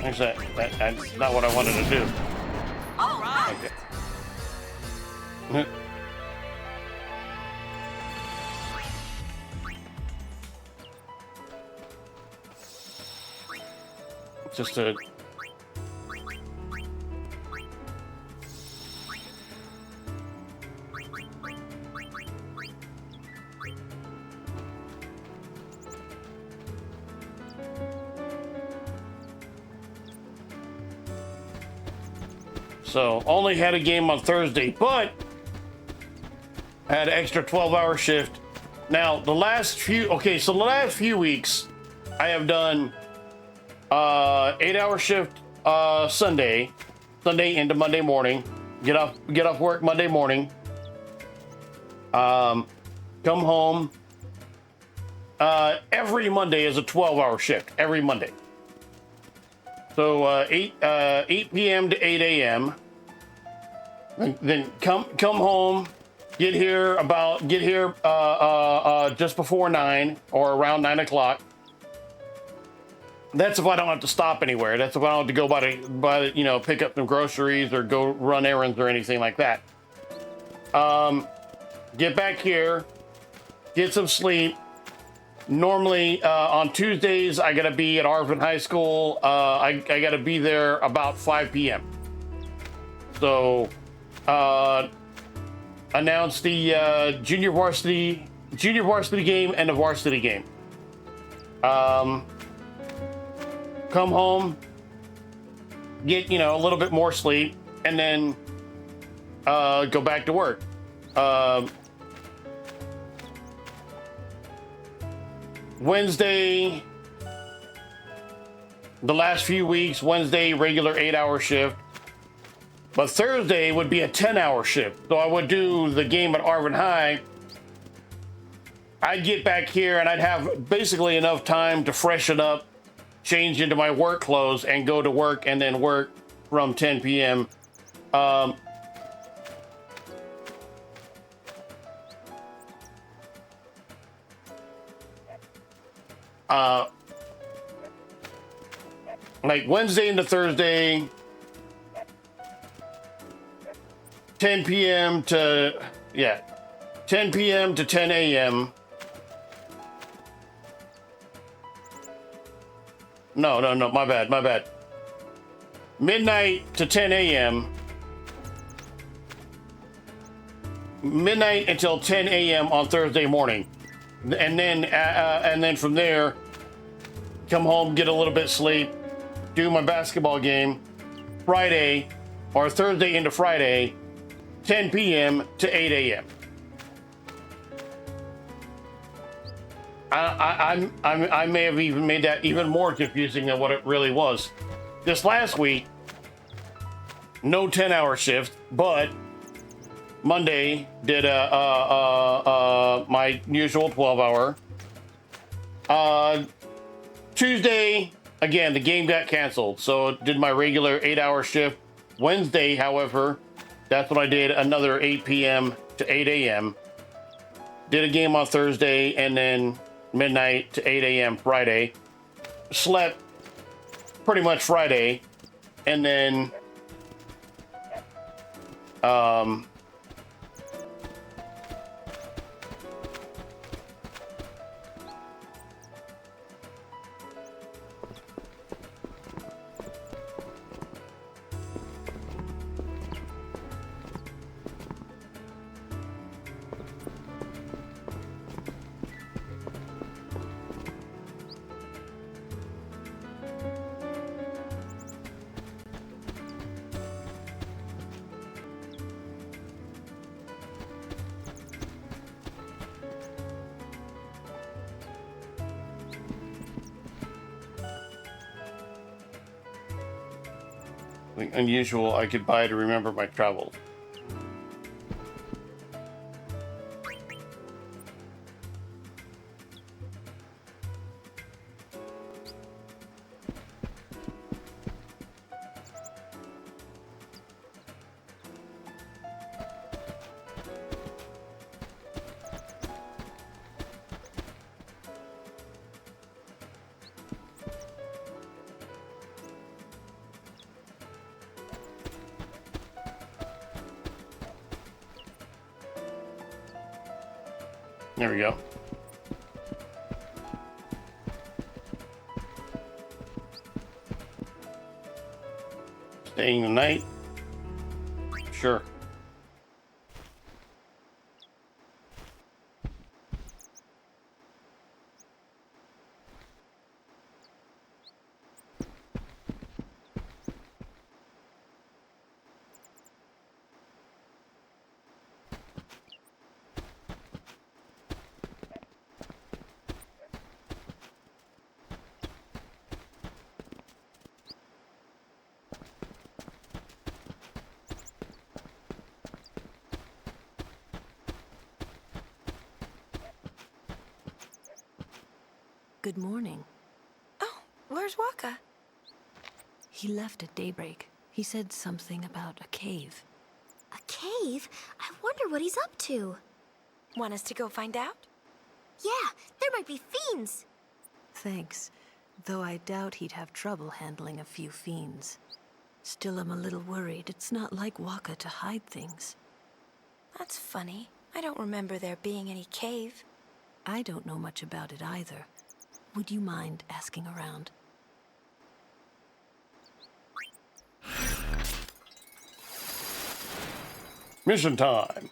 Actually, that's not what I wanted to do. All right. Okay. just to. So only had a game on Thursday, but I had an extra 12-hour shift. Now the last few weeks I have done 8-hour shift Sunday into Monday morning. Get off work Monday morning. Come home. Every Monday is a 12-hour shift. Every Monday. So 8 p.m. to 8 a.m. Then come home, get here just before 9 or around 9 o'clock. That's if I don't have to stop anywhere. That's if I don't have to go pick up some groceries or go run errands or anything like that. Get back here, get some sleep. Normally on Tuesdays I gotta be at Arvin High School. I gotta be there about 5 p.m. So announce the junior varsity game and the varsity game. Come home, get a little bit more sleep, and then go back to work. Wednesday, the last few weeks, Wednesday, regular 8-hour shift. But Thursday would be a 10-hour shift. So I would do the game at Arvin High. I'd get back here and I'd have basically enough time to freshen up, change into my work clothes, and go to work and then work from 10 p.m. Like Wednesday into Thursday, 10 p.m. to 10 p.m. to 10 a.m. No, my bad. Midnight to 10 a.m. Midnight until 10 a.m. on Thursday morning. And then from there, come home, get a little bit of sleep, do my basketball game. Friday or Thursday into Friday, 10 p.m. to 8 a.m. I may have even made that even more confusing than what it really was. This last week, no 10-hour shift, but Monday did my usual 12-hour. Tuesday, again, the game got canceled, so did my regular 8-hour shift. Wednesday, however, that's what I did, another 8 p.m. to 8 a.m. Did a game on Thursday, and then midnight to 8 a.m. Friday. Slept pretty much Friday, and then unusual I could buy to remember my travels. There we go. Staying the night? Sure. Good morning. Oh, where's Waka? He left at daybreak. He said something about a cave. A cave? I wonder what he's up to. Want us to go find out? Yeah, there might be fiends. Thanks, though I doubt he'd have trouble handling a few fiends. Still, I'm a little worried. It's not like Waka to hide things. That's funny. I don't remember there being any cave. I don't know much about it either. Would you mind asking around? Mission time.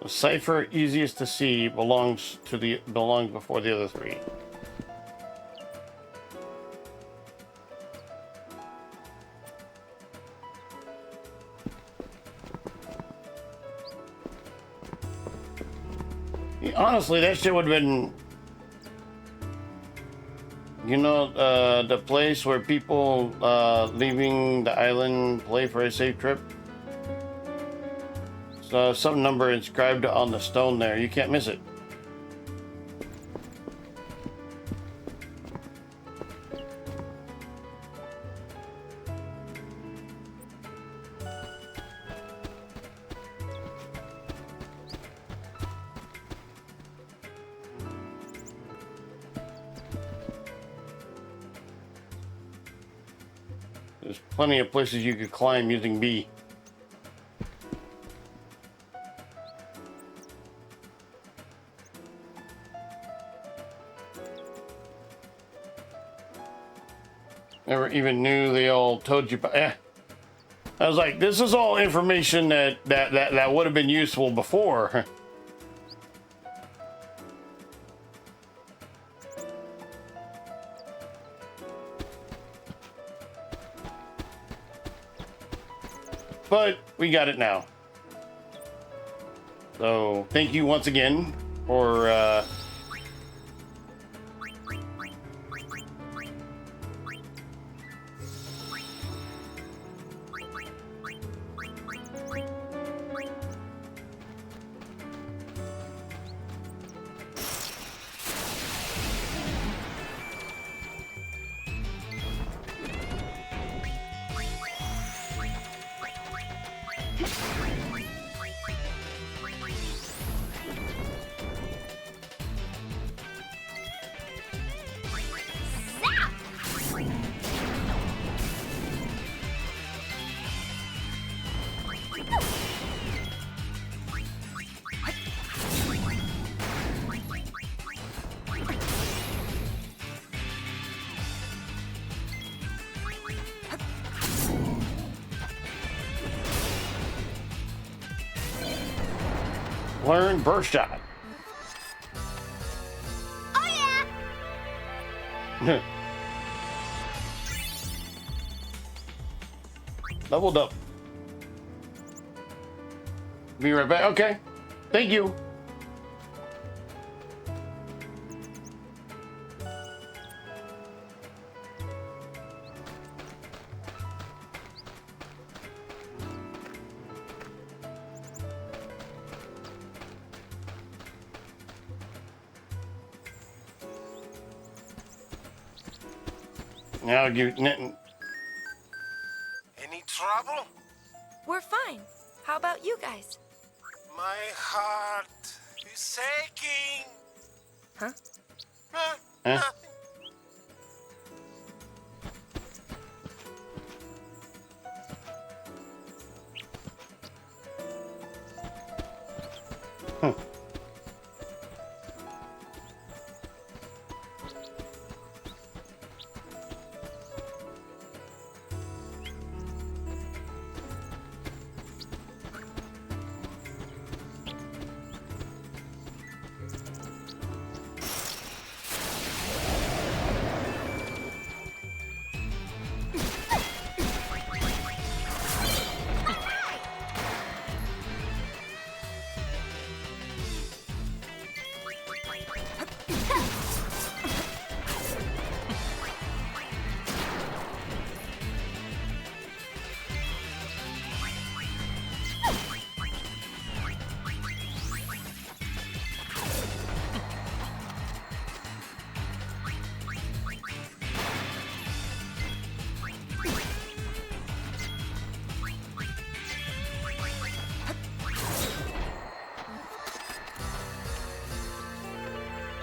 The cipher easiest to see belongs before the other three. Honestly, that shit would have been, the place where people leaving the island play for a safe trip. So some number inscribed on the stone there. You can't miss it. There's plenty of places you could climb using Beeg. Never even knew they all told you. I was like, this is all information that would have been useful before. But we got it now. So thank you once again for learn burst shot. Oh yeah! Leveled up. Be right back. Okay. Thank you. Now you. Any trouble? We're fine. How about you guys? My heart is aching. Huh? Huh? Eh? Nothing.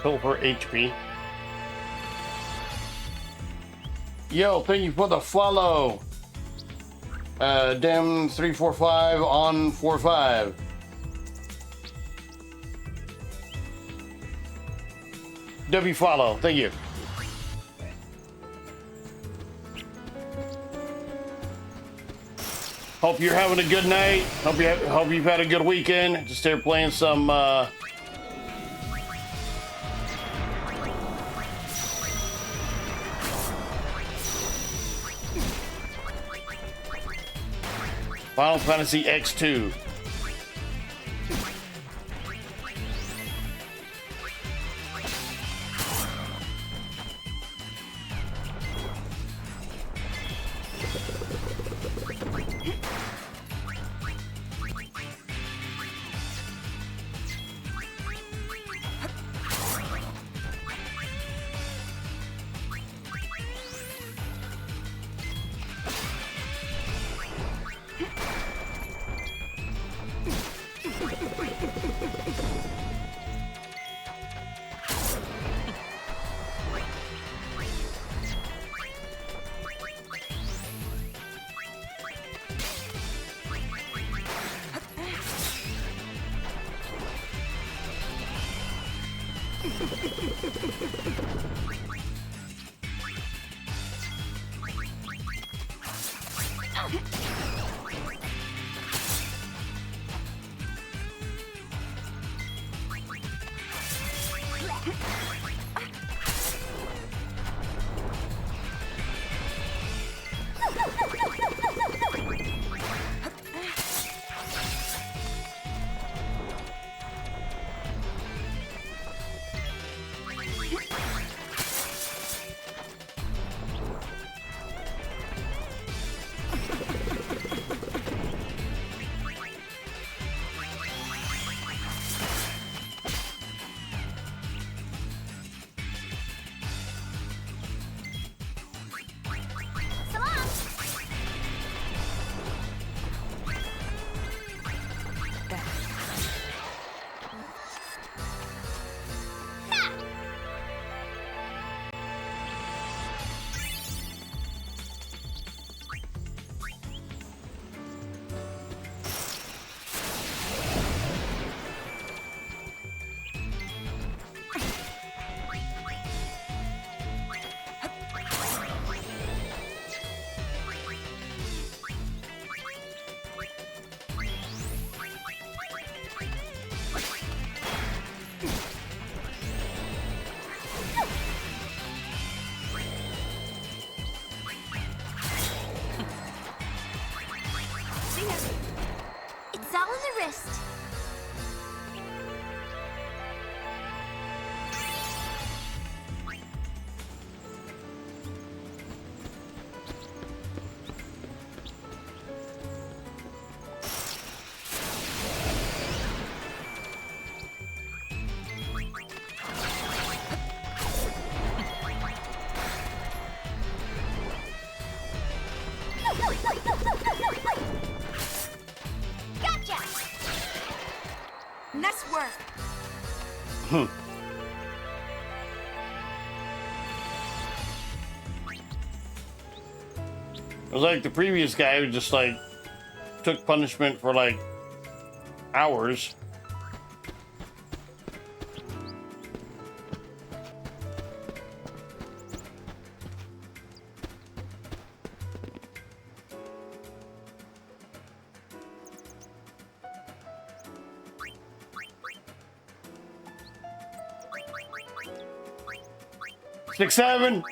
Silver HP. Yo, thank you for the follow. Dem 345 on 45. W follow. Thank you. Hope you're having a good night. Hope you've had a good weekend. Just there playing some Final Fantasy X2. It's all in the wrist. Gotcha! work. It was like the previous guy who just like took punishment for like hours. Six, seven.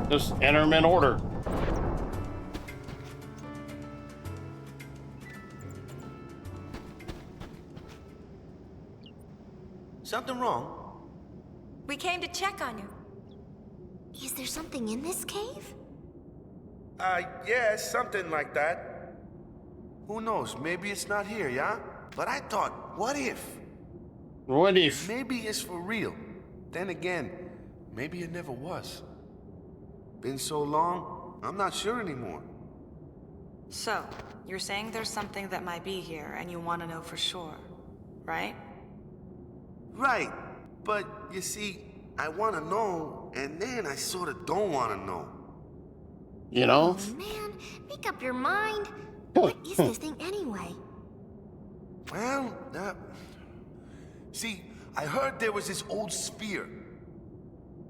Just enter them in order. Something wrong? We came to check on you. Is there something in this cave? Yeah, something like that. Who knows? Maybe it's not here, yeah? But I thought, what if? What if? Maybe it's for real. Then again, maybe it never was. Been so long, I'm not sure anymore. So, you're saying there's something that might be here and you want to know for sure, right? Right, but you see, I want to know, and then I sort of don't want to know. You know? Oh, man, make up your mind. What is this thing anyway? Well, see, I heard there was this old sphere.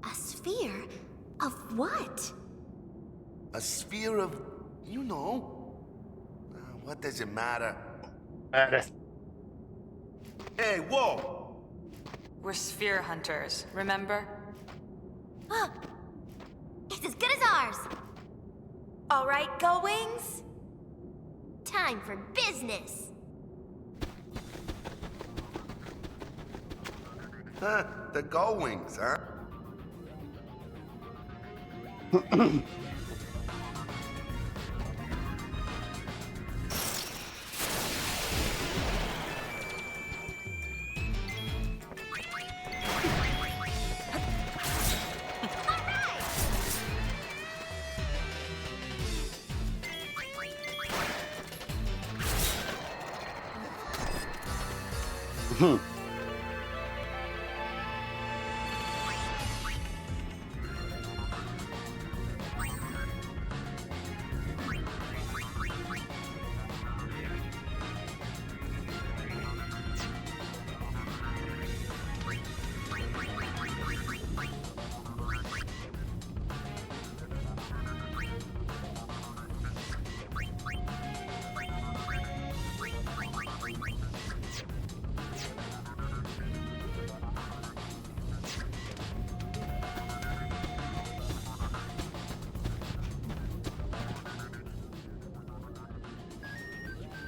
A sphere? Of what? A sphere of, you know. What does it matter? Hey, whoa! We're sphere hunters, remember? Huh. It's as good as ours. All right, go wings. Time for business. Huh, the Gull-Wings, huh?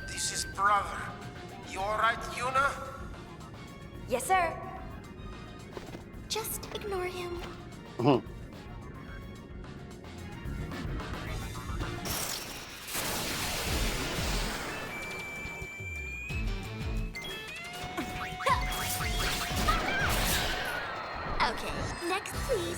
This is brother. You alright, Yuna? Yes, sir. Just ignore him. Okay, next please.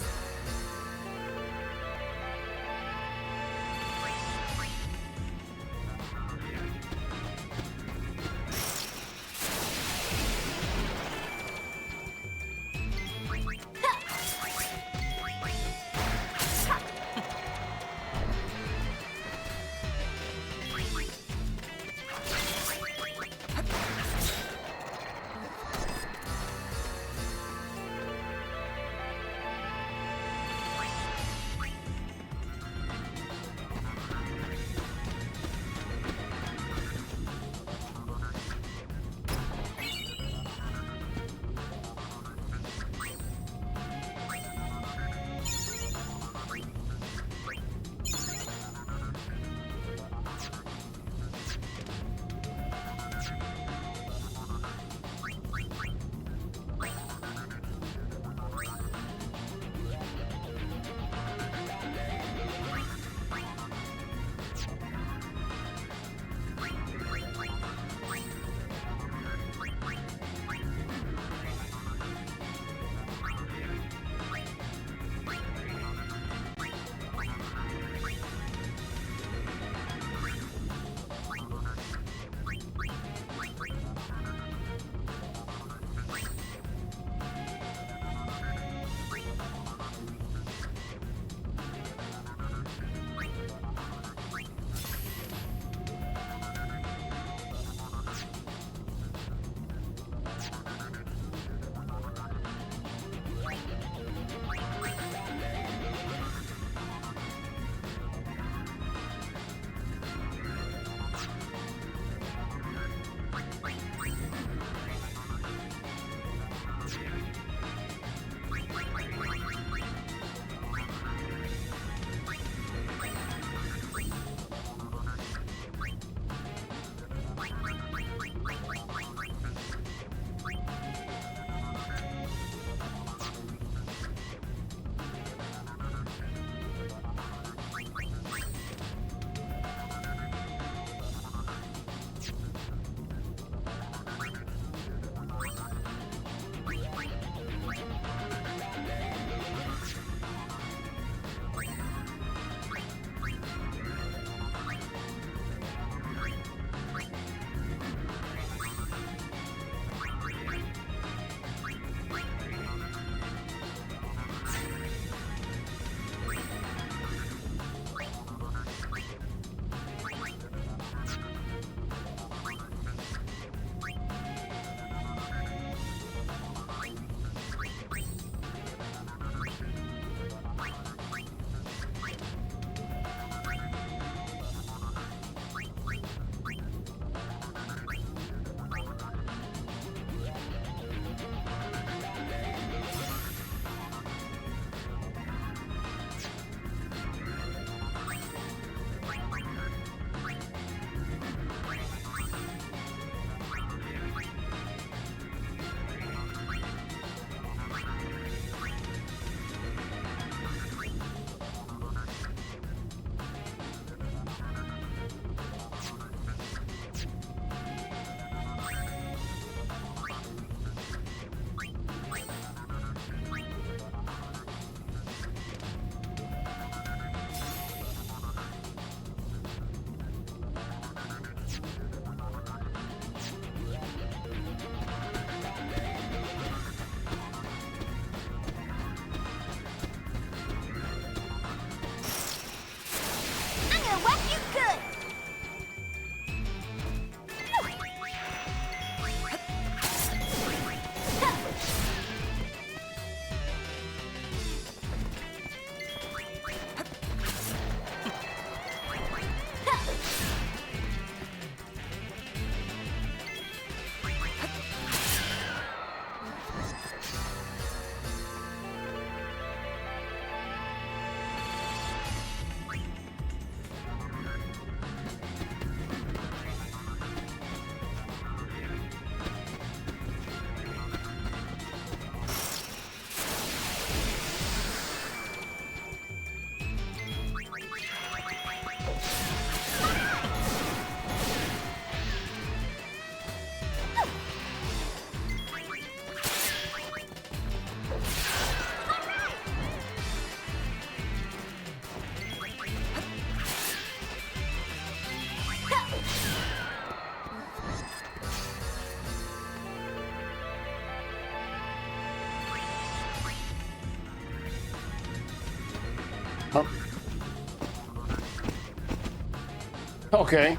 Okay.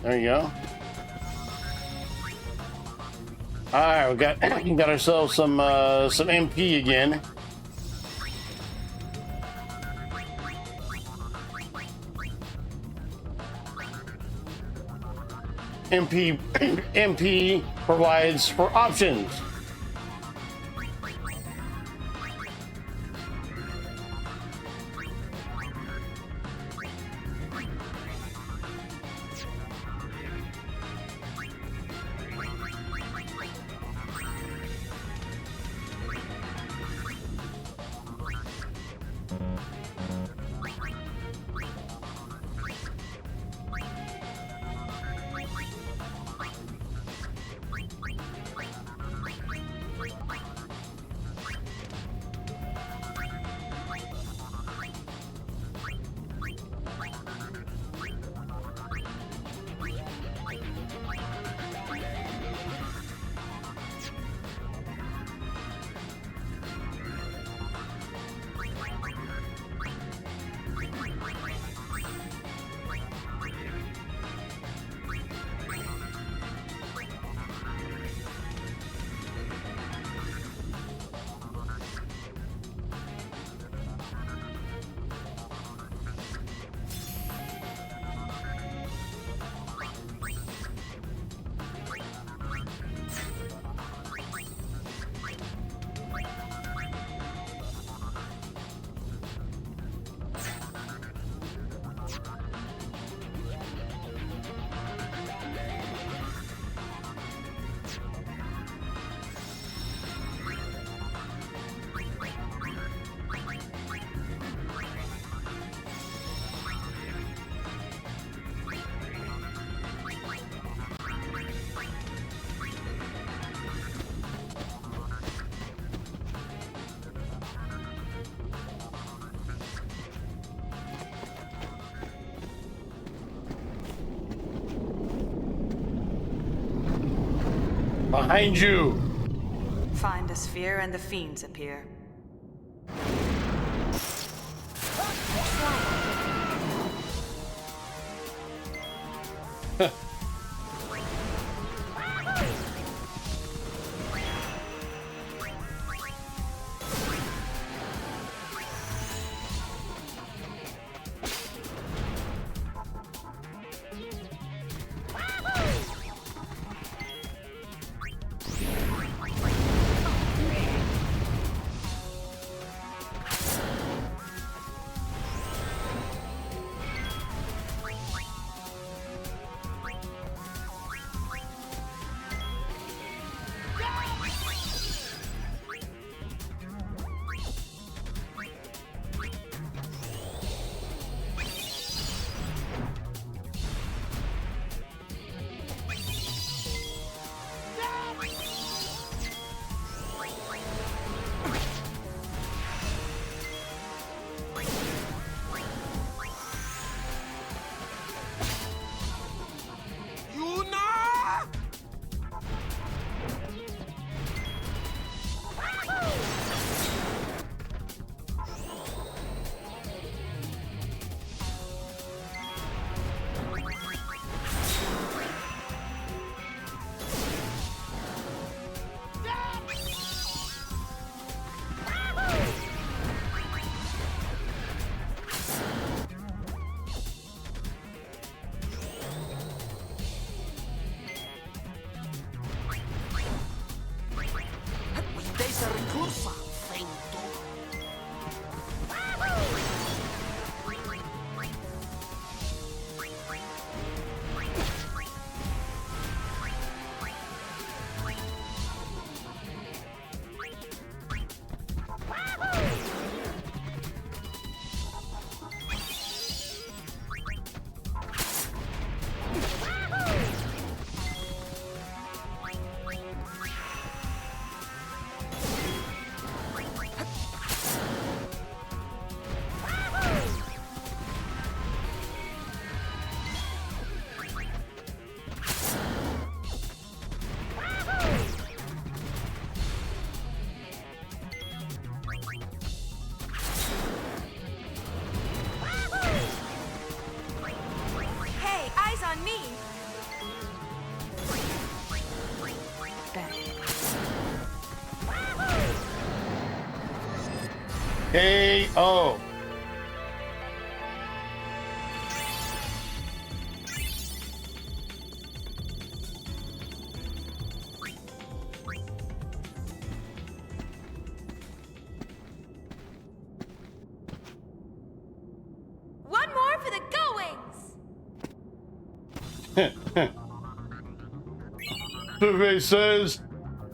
There you go. All right, we got ourselves some MP again. MP provides for options. Behind you. Find a sphere and the fiends appear. KO. One more for the goings! Survey says,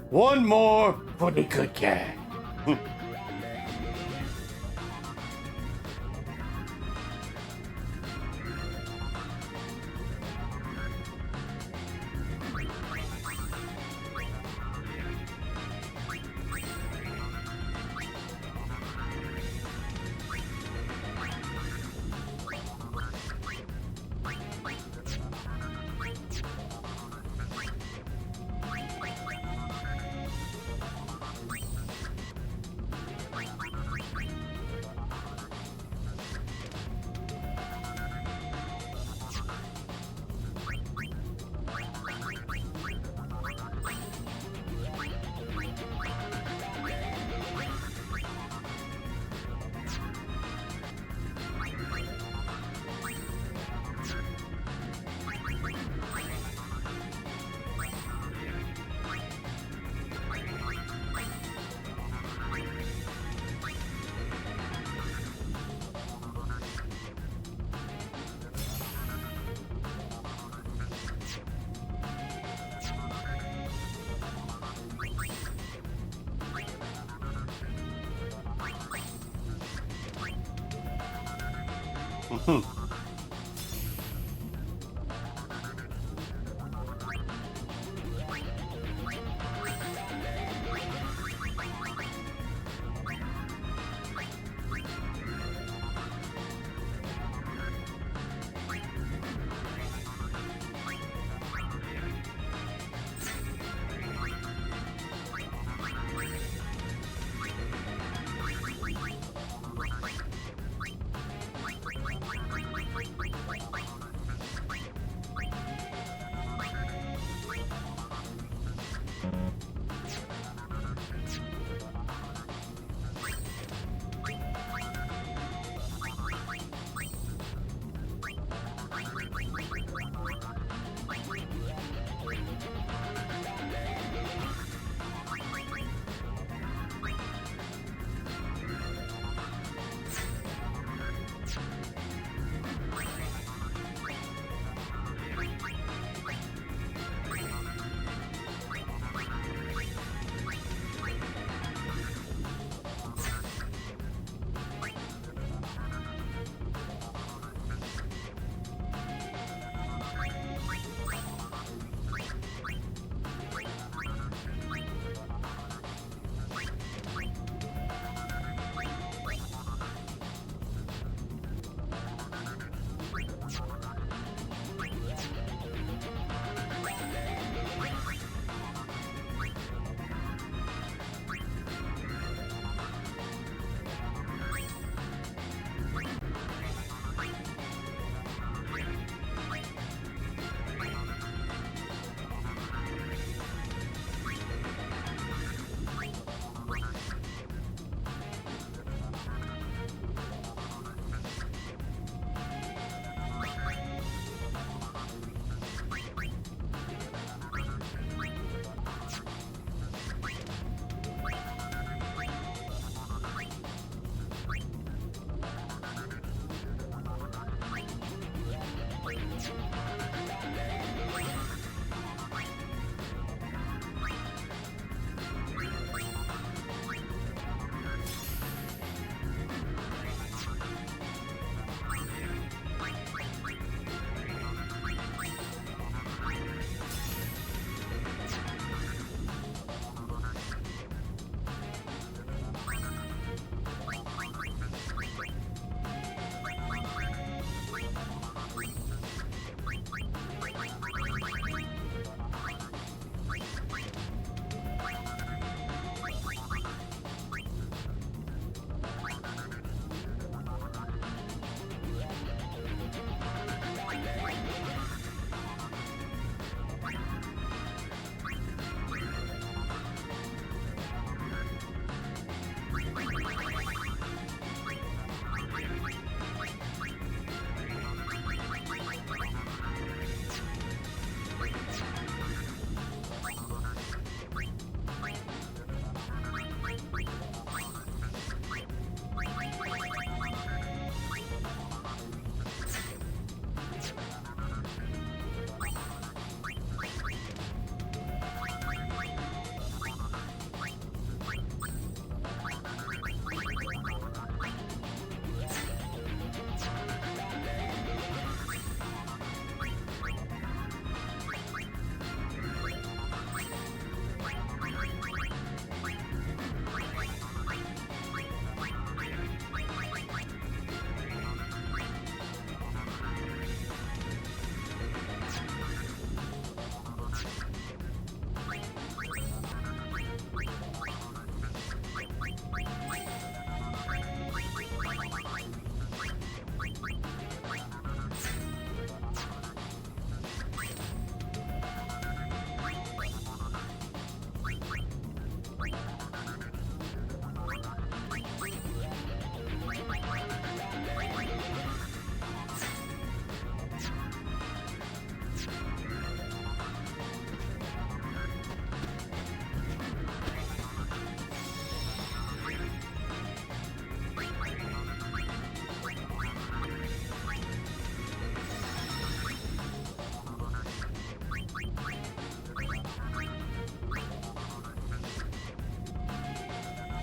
one more for the good guy.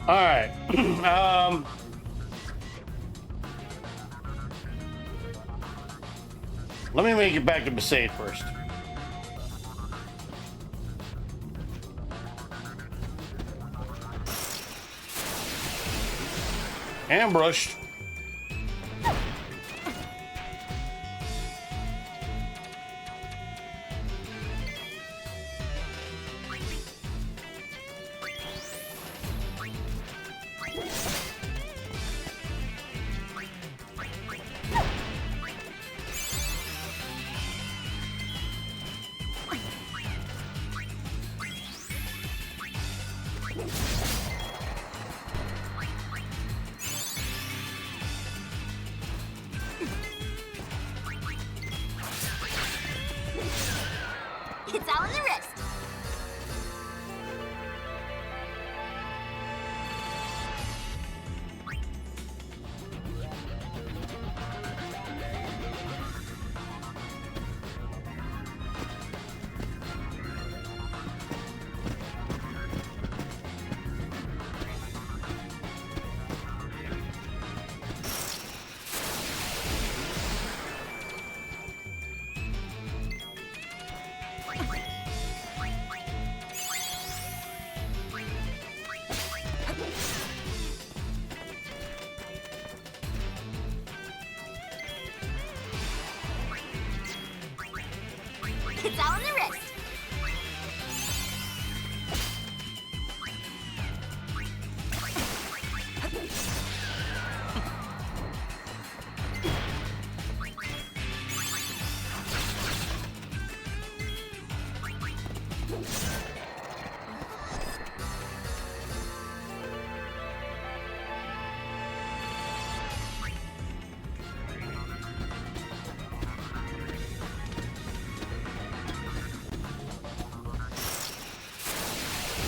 All right. Let me make it back to Besaid first. Ambushed. It's all in the wrist. It's all in the wrist.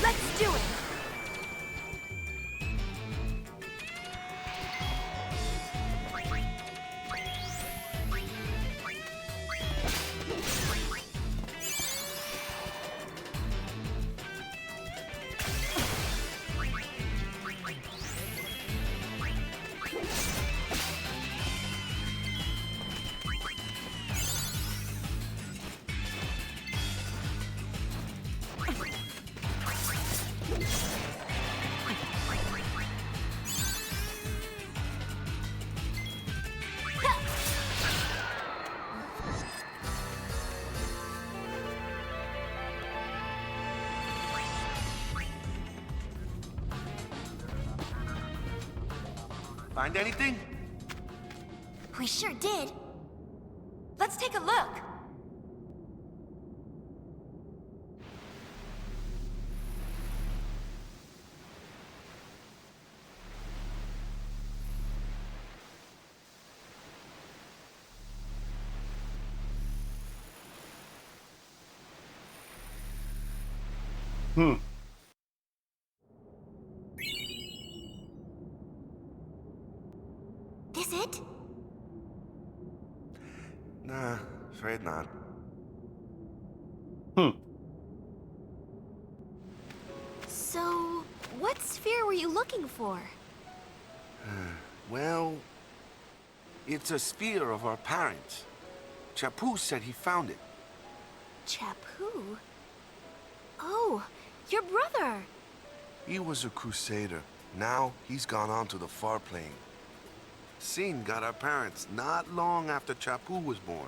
Let's do it. Find anything? We sure did. Let's take a look. This it? Nah, afraid not. So, what sphere were you looking for? Well, it's a sphere of our parents. Chapu said he found it. Chapu? Oh, your brother. He was a crusader. Now he's gone on to the far plane. Sin got our parents not long after Chapu was born.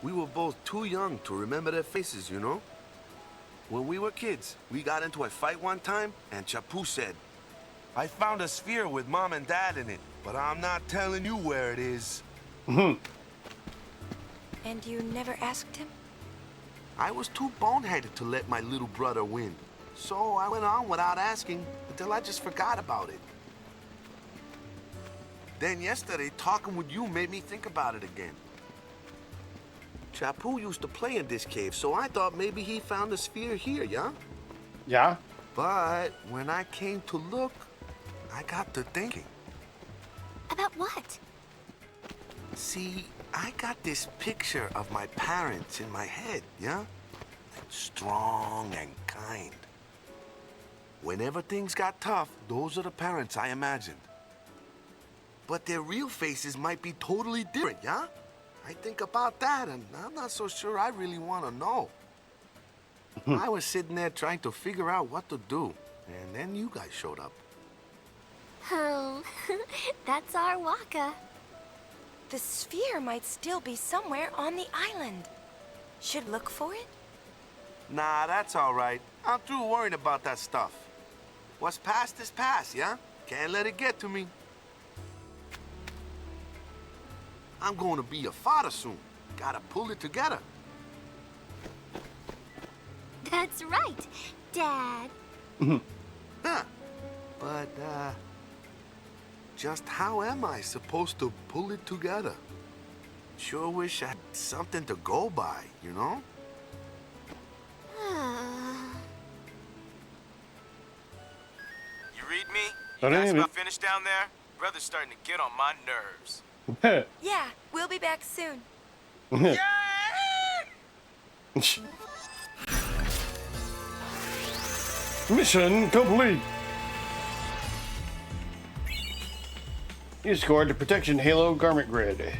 We were both too young to remember their faces, you know? When we were kids, we got into a fight one time, and Chapu said, "I found a sphere with Mom and Dad in it, but I'm not telling you where it is." And you never asked him? I was too boneheaded to let my little brother win. So I went on without asking until I just forgot about it. Then yesterday, talking with you made me think about it again. Chapu used to play in this cave, so I thought maybe he found the sphere here, yeah? Yeah? But when I came to look, I got to thinking. About what? See, I got this picture of my parents in my head, yeah? Strong and kind. Whenever things got tough, those are the parents I imagined. But their real faces might be totally different, yeah? I think about that, and I'm not so sure I really want to know. I was sitting there trying to figure out what to do, and then you guys showed up. Oh, that's our Waka. The sphere might still be somewhere on the island. Should look for it? Nah, that's all right. I'm through worrying about that stuff. What's past is past, yeah? Can't let it get to me. I'm going to be a father soon. Gotta pull it together. That's right, Dad. Huh. But, just how am I supposed to pull it together? Sure wish I had something to go by, you know? You read me? Oh, You guys damn it. about finished down there? Brother's starting to get on my nerves. Yeah, we'll be back soon. Mission complete. You scored the Protection Halo Garment Grid.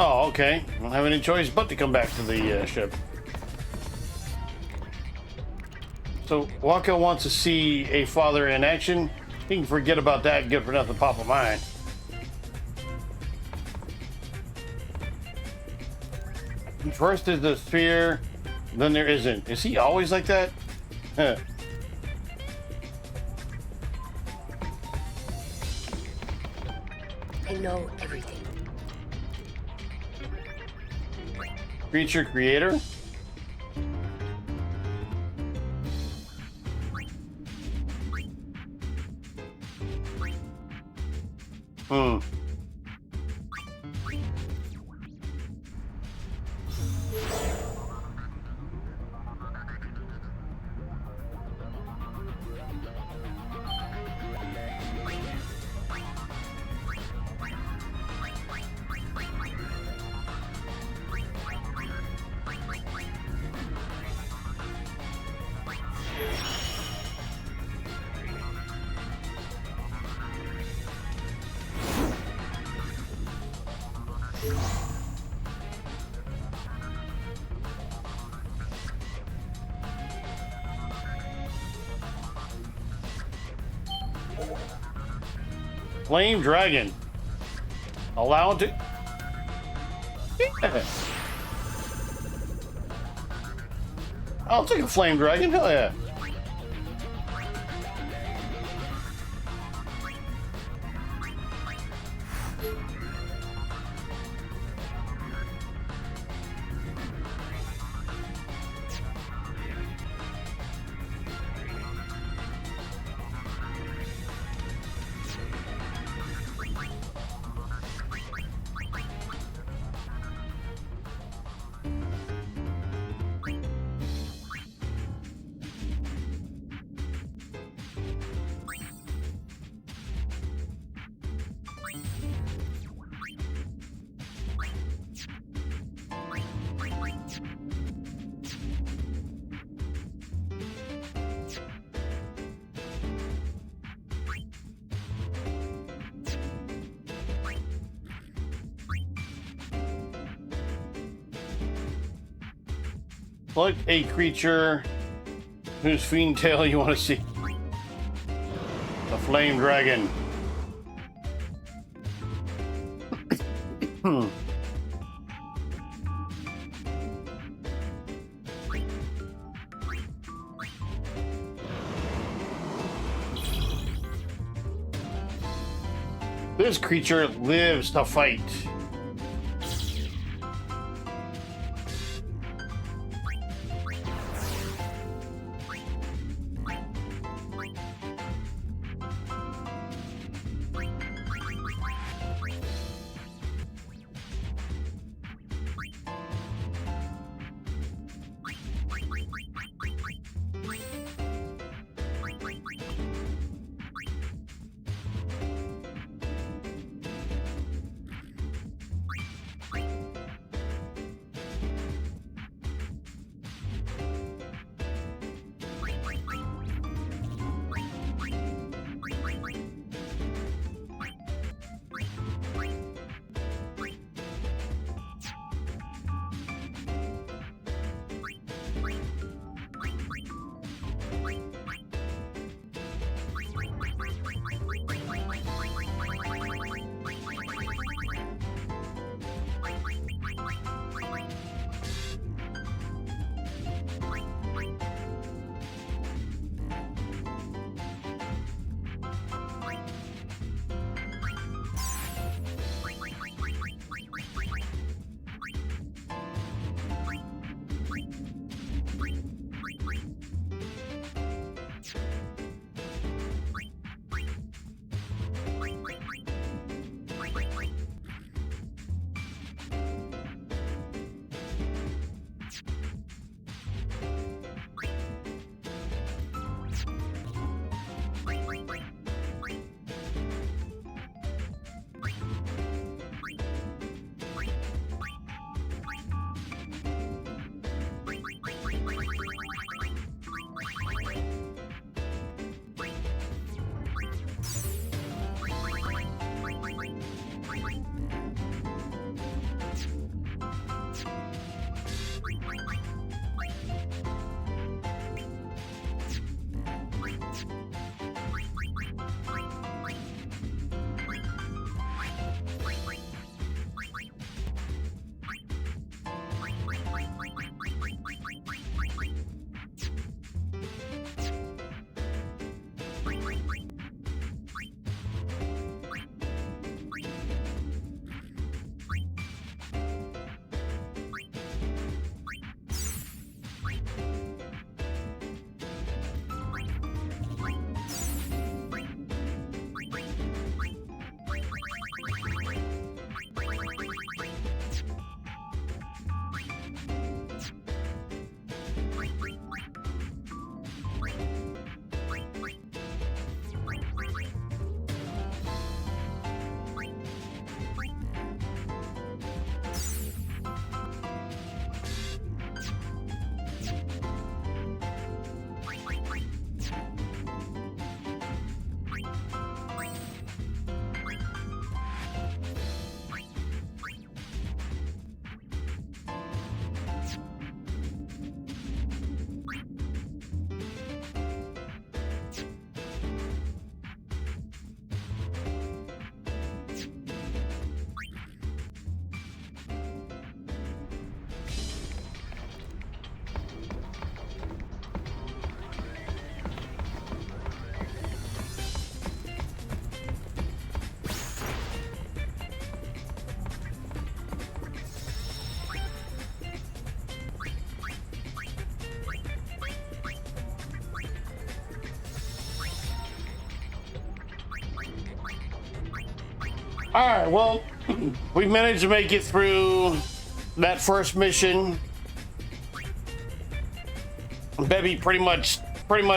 Oh, okay. I don't have any choice but to come back to the ship. So, Waka wants to see a father in action. He can forget about that and good for nothing pop of mine. First is the sphere, then there isn't. Is he always like that? Huh. I know everything. Creature creator? Flame Dragon. Allow it to... Yeah. I'll take a Flame Dragon, hell yeah. Select a creature whose fiend tail you want to see. The Flame Dragon. This creature lives to fight. All right, well, we managed to make it through that first mission. Bebby pretty much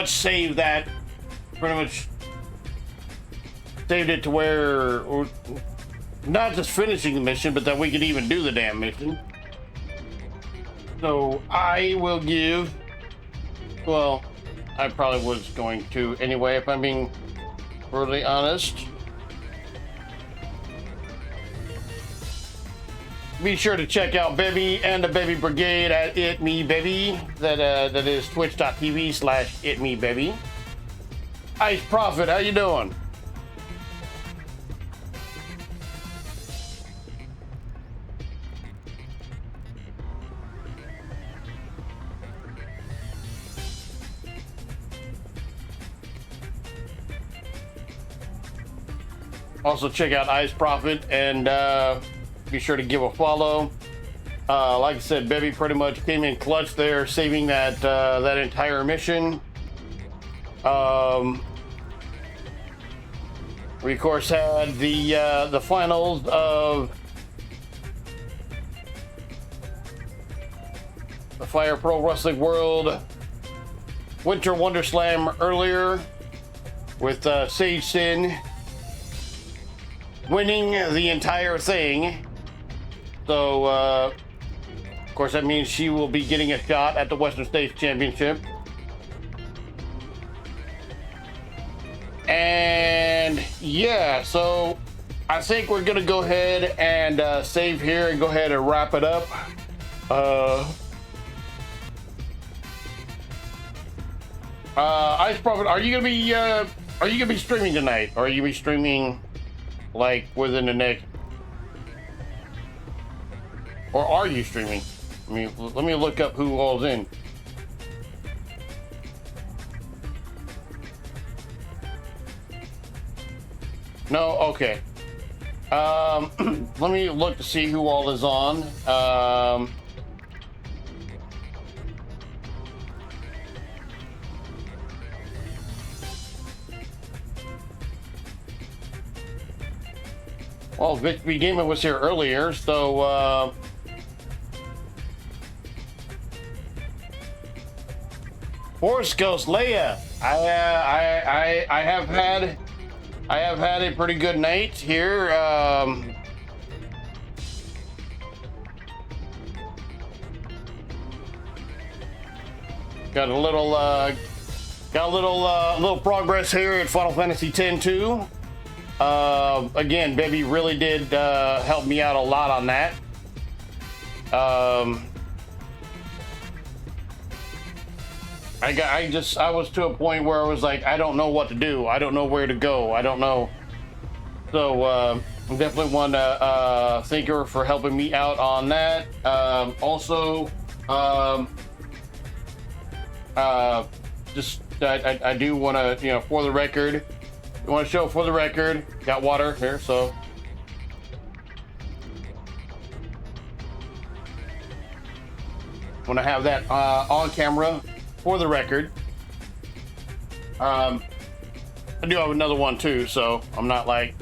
saved that. Pretty much saved it to where we're not just finishing the mission, but that we could even do the damn mission. So I will give. Well, I probably was going to anyway, if I'm being brutally honest. Be sure to check out Bebby and the Bebby Brigade at It Me Bebby. That is twitch.tv/itmebebby. Ice Prophet, how you doing? Also check out Ice Prophet and be sure to give a follow. Like I said, Bebby pretty much came in clutch there, saving that that entire mission. We of course had the finals of the Fire Pro Wrestling World Winter Wonder Slam earlier with Sage Sin winning the entire thing. So, of course, that means she will be getting a shot at the Western States Championship. And yeah, so I think we're gonna go ahead and save here and go ahead and wrap it up. Ice Prophet, are you gonna be streaming tonight, or are you gonna be streaming like within the next? Or are you streaming? I mean, let me look up who all's in. No, okay. Let me look to see who all is on. Well, Beeg Gaming was here earlier, so Forest Ghost Leia. I have had a pretty good night here. Got a little progress here at Final Fantasy X-2. Again, Bebby really did help me out a lot on that. I was to a point where I was like, I don't know what to do. I don't know where to go. I don't know. So I definitely want to thank her for helping me out on that. Also, I do want to, for the record, I want to show for the record, got water here, so. Want to have that on camera for the record. I do have another one too, so I'm not like,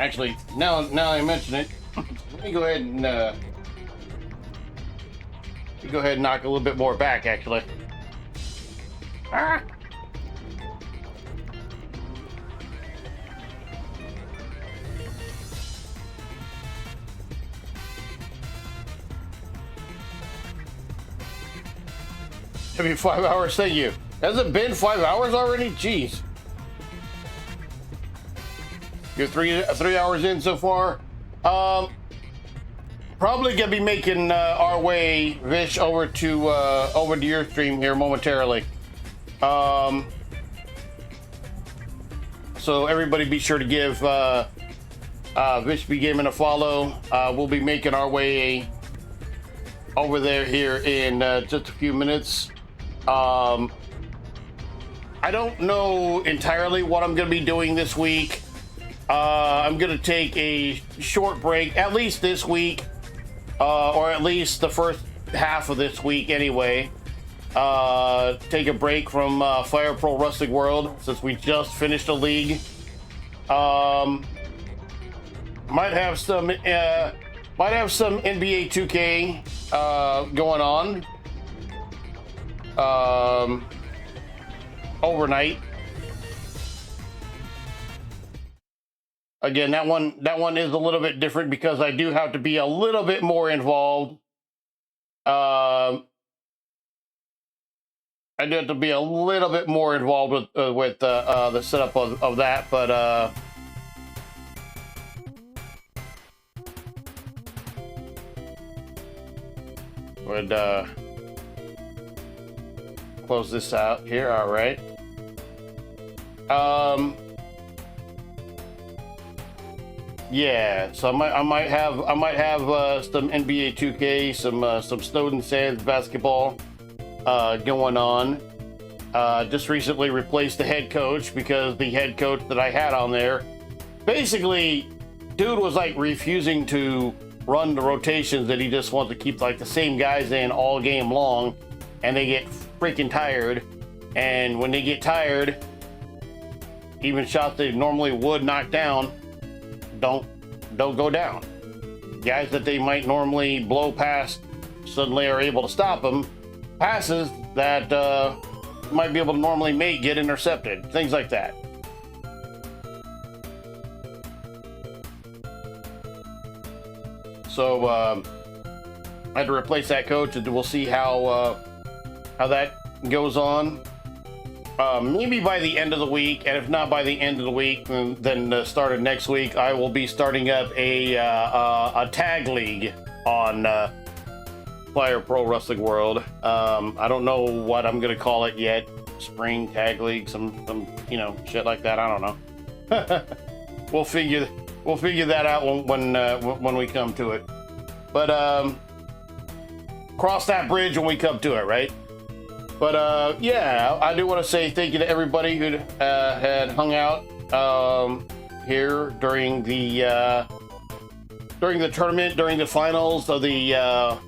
Actually, now I mention it, let me go ahead and knock a little bit more back, actually. Ah. Should be 5 hours, thank you. Has it been 5 hours already? Jeez. You're three hours in so far. Probably gonna be making our way, Vish, over to your stream here momentarily. So everybody be sure to give Vish Beeg Gaming a follow. We'll be making our way over there here in just a few minutes. I don't know entirely what I'm gonna be doing this week. I'm gonna take a short break, at least this week, or at least the first half of this week anyway. take a break from Fire Pro Wrestling World since we just finished a league. Might have some NBA 2K going on overnight. Again, that one is a little bit different because I do have to be a little bit more involved. I do have to be a little bit more involved with the setup of that, but would close this out here. All right. Yeah, so I might have some NBA 2K, some Snowden Sands basketball going on. Just recently replaced the head coach because the head coach that I had on there, basically, dude was like refusing to run the rotations, that he just wants to keep like the same guys in all game long, and they get freaking tired. And when they get tired, even shots they normally would knock down don't go down. Guys that they might normally blow past suddenly are able to stop them. Passes that might be able to normally make get intercepted. Things like that. So I had to replace that coach, and we'll see how that goes on. Maybe by the end of the week, and if not by the end of the week, then start of next week, I will be starting up a tag league on Fire Pro Wrestling World. I don't know what I'm gonna call it yet. Spring tag league, some shit like that. I don't know. We'll figure that out when we come to it. But cross that bridge when we come to it, right? But yeah, I do want to say thank you to everybody who had hung out here during the tournament, during the finals of the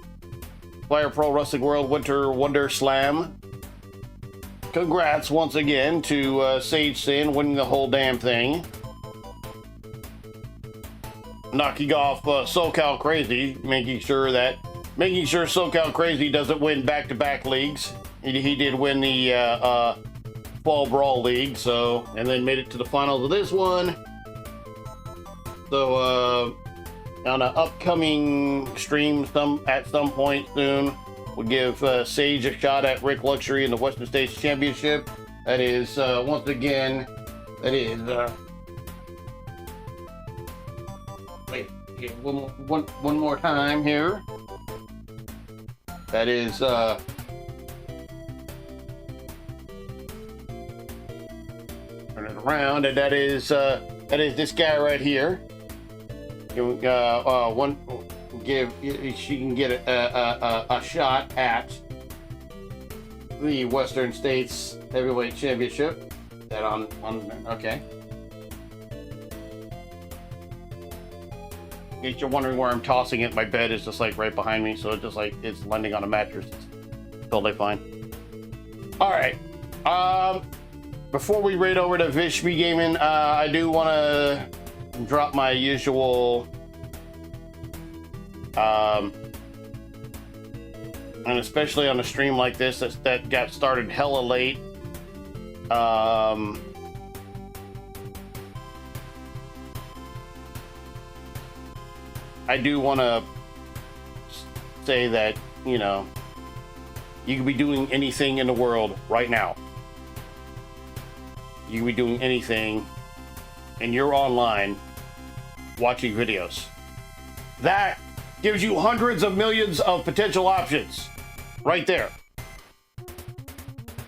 Fire Pro Wrestling World Winter Wonder Slam. Congrats once again to Sage Sin winning the whole damn thing, knocking off SoCal Crazy, making sure SoCal Crazy doesn't win back-to-back leagues. He did win the Fall Brawl League, and then made it to the finals of this one. So on an upcoming stream at some point soon, we'll give Sage a shot at Rick Luxury in the Western States Championship. That is once again, wait, one more time here. That is turn it around, and that is this guy right here. She can get a shot at the Western States Heavyweight Championship. That on okay. In case you're wondering where I'm tossing it, my bed is just like right behind me, so it's just like it's landing on a mattress. It's totally fine. All right. Before we raid over to Vishmi Gaming, I do want to drop my usual, and especially on a stream like this that got started hella late. I do want to say that, you could be doing anything in the world right now. You can be doing anything, and you're online watching videos. That gives you hundreds of millions of potential options right there.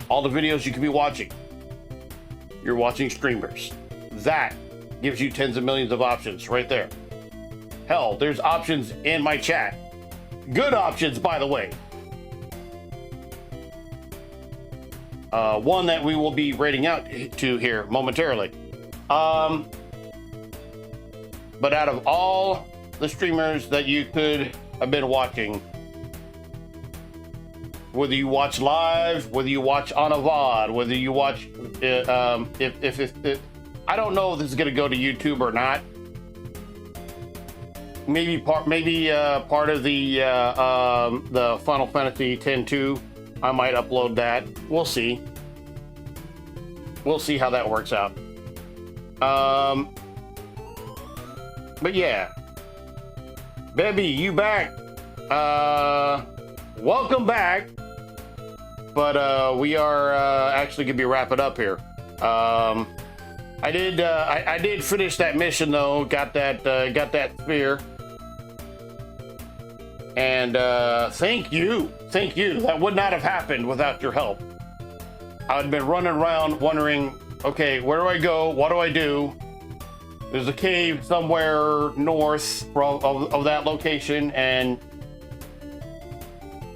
All the videos you could be watching. You're watching streamers. That gives you tens of millions of options right there. Hell, there's options in my chat. Good options, by the way. One that we will be rating out to here momentarily. But out of all the streamers that you could have been watching, whether you watch live, whether you watch on a VOD, whether you watch, if I don't know if this is gonna go to YouTube or not. Maybe part of the Final Fantasy X-2, I might upload that. We'll see. We'll see how that works out. But yeah, baby, you back? Welcome back. But we are actually gonna be wrapping up here. I did finish that mission though. Got that sphere. And thank you. That would not have happened without your help. I'd been running around wondering, okay, where do I go? What do I do? There's a cave somewhere north of that location, and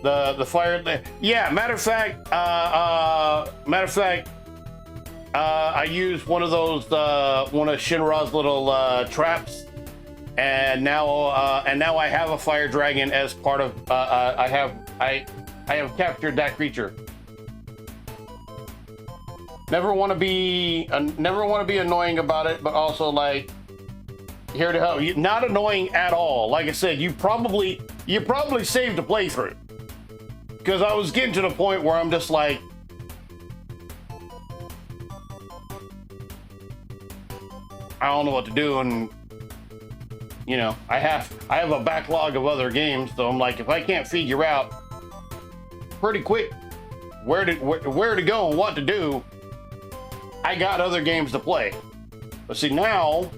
the fire. Yeah, matter of fact, I used one of those one of Shinra's little traps, and now I have a fire dragon as part of. I have captured that creature. Never want to be annoying about it, but also like here to help. Not annoying at all. Like I said, you probably saved a playthrough, because I was getting to the point where I'm just like, I don't know what to do, and you know, I have a backlog of other games, so I'm like, if I can't figure out pretty quick where to go and what to do, I got other games to play. But see, now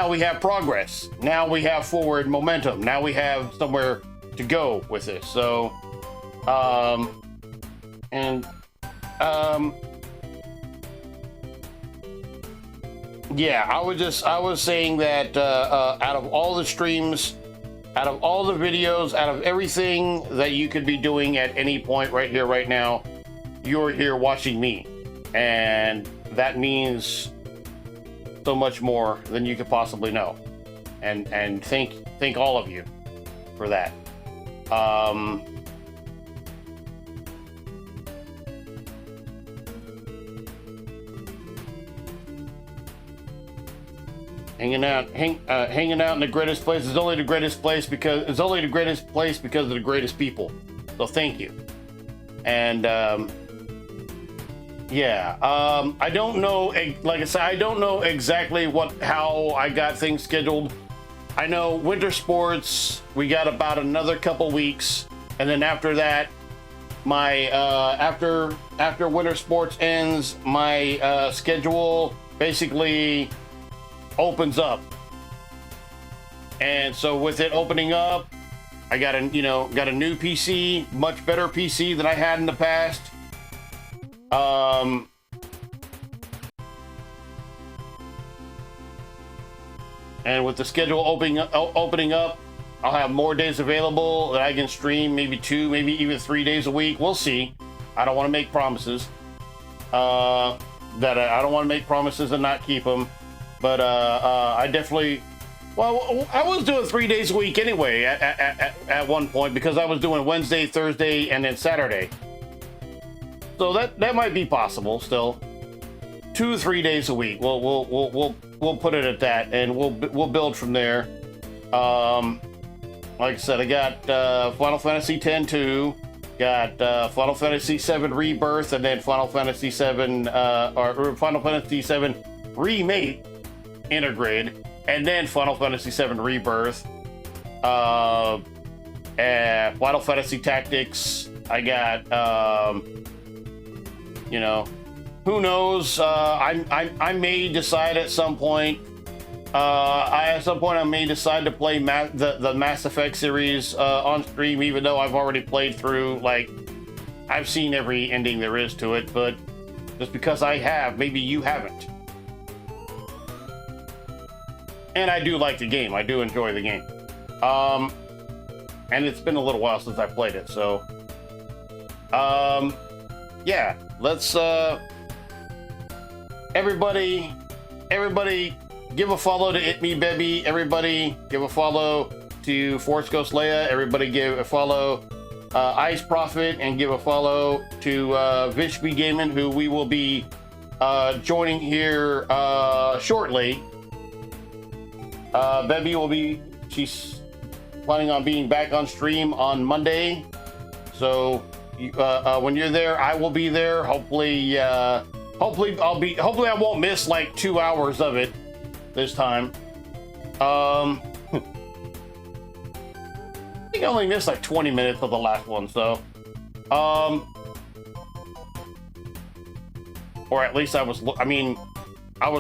we have progress. Now we have forward momentum. Now we have somewhere to go with this. So, yeah, I was saying that out of all the streams, out of all the videos, out of everything that you could be doing at any point right here, right now, you're here watching me. And that means so much more than you could possibly know. And thank all of you for that. Hanging out in the greatest place is only the greatest place because of the greatest people. So thank you. And yeah, I don't know. Like I said, I don't know exactly how I got things scheduled. I know winter sports, we got about another couple weeks, and then after that, my after winter sports ends, my schedule basically opens up. And so with it opening up, I got a new PC, much better PC than I had in the past. And with the schedule opening up, I'll have more days available that I can stream, maybe 2, maybe even 3 days a week. We'll see. I don't want to make promises. I don't want to make promises and not keep them. But I definitely, well, I was doing 3 days a week anyway at one point, because I was doing Wednesday, Thursday, and then Saturday. So that might be possible still. 2 or 3 days a week. We'll put it at that, and we'll build from there. Like I said, I got Final Fantasy X-2, got Final Fantasy VII Rebirth, and then Final Fantasy VII or Final Fantasy VII Remake Intergrade, and then Final Fantasy VII Rebirth, and Final Fantasy Tactics. I got you know, who knows? I may decide at some point. I may decide to play the Mass Effect series on stream, even though I've already played through. Like, I've seen every ending there is to it, but just because I have, maybe you haven't. And I do like the game. I do enjoy the game. And it's been a little while since I played it, so yeah, let's everybody give a follow to It Me Baby. Everybody give a follow out to Force Ghost Leia. Everybody give a follow Ice Prophet, and give a follow to Vishby Gaming, who we will be joining here shortly. Bebby will be, she's planning on being back on stream on Monday. So when you're there, I will be there. Hopefully I won't miss like 2 hours of it this time. I think I only missed like 20 minutes of the last one, so or at least I was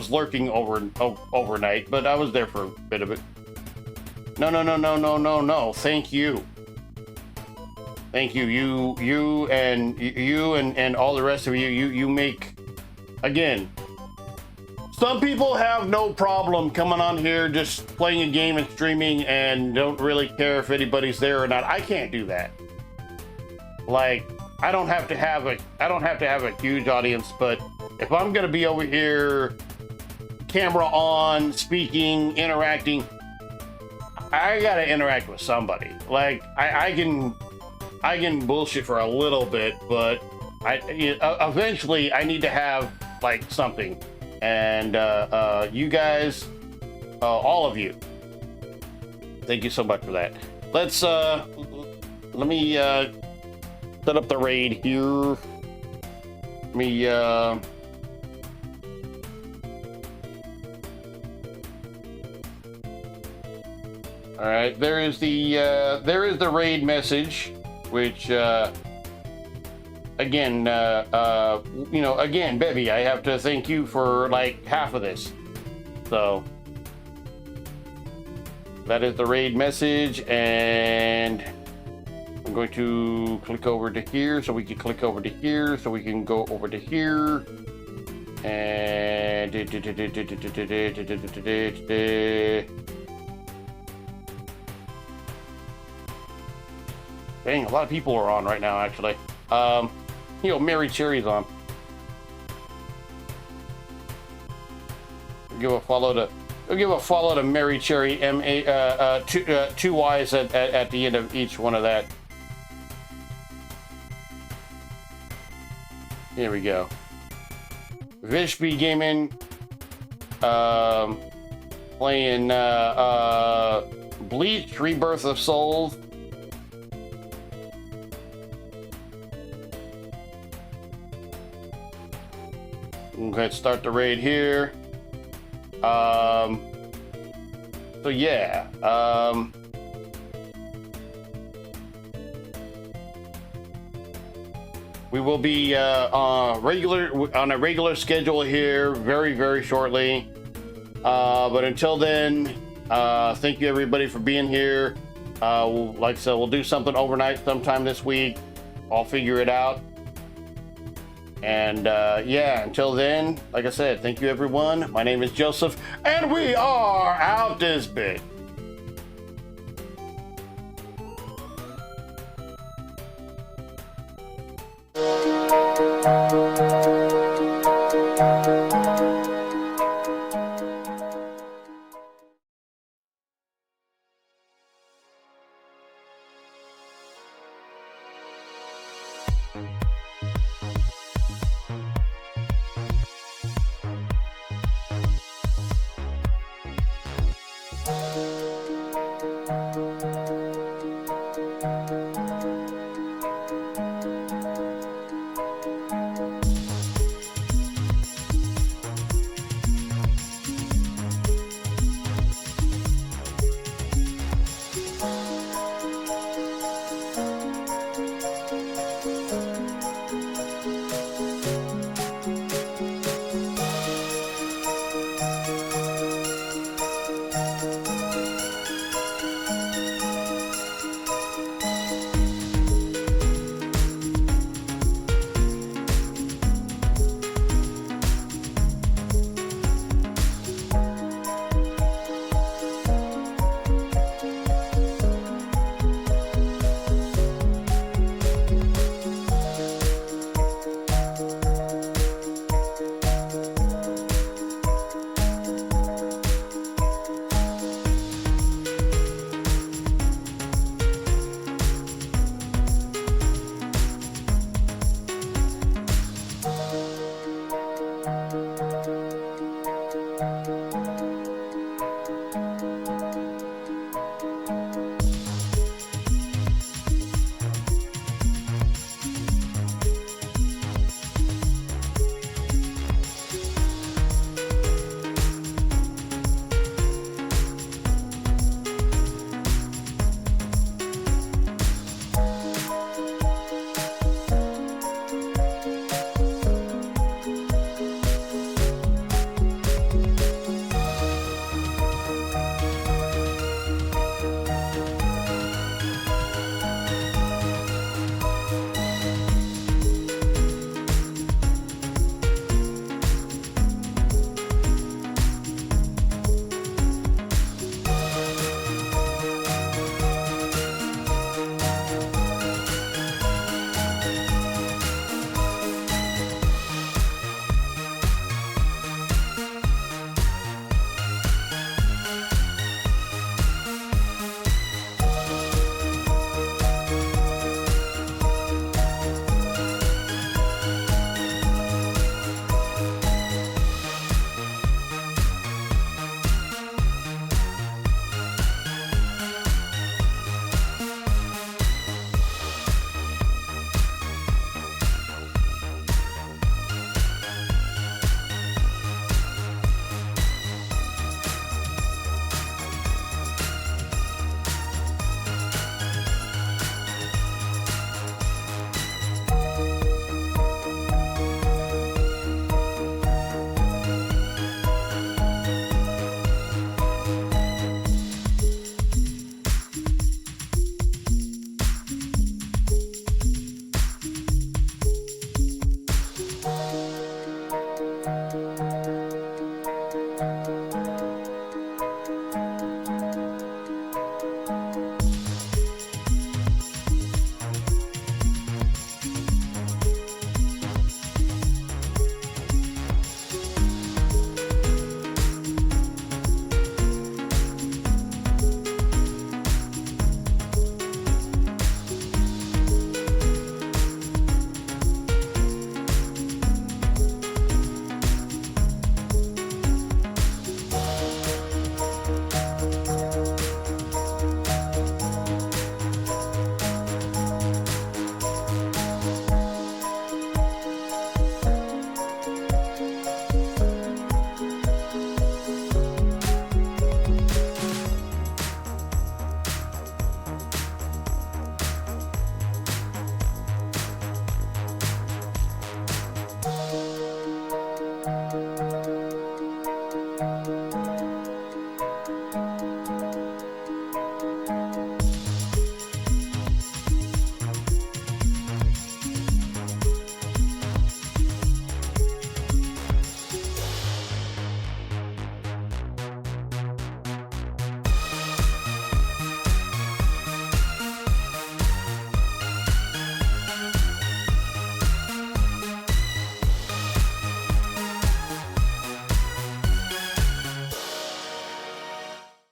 lurking overnight, but I was there for a bit of it. No. Thank you. You and all the rest of you. You make, again. Some people have no problem coming on here, just playing a game and streaming, and don't really care if anybody's there or not. I can't do that. Like, I don't have to have a huge audience, but if I'm gonna be over here, camera on, speaking, interacting, I gotta interact with somebody. Like, I can bullshit for a little bit, but eventually I need to have like something. And you guys, all of you, thank you so much for that. Let's let me set up the raid here. Let me all right, there is the raid message, which again, again, Bebby, I have to thank you for like half of this. So that is the raid message, and I'm going to click over to here so we can click over to here so we can go over to here. And dang, a lot of people are on right now, actually. Mary Cherry's on. Give a follow to Mary Cherry, two Y's at the end of each one of that. Here we go. Vishby Gaming, playing Bleach: Rebirth of Souls. Okay, let's start the raid here. So yeah, we will be on a regular schedule here very, very shortly. But until then, thank you everybody for being here. Like I said, we'll do something overnight sometime this week. I'll figure it out. And yeah, until then, like I said, thank you everyone. My name is Joseph, and we are out this bit.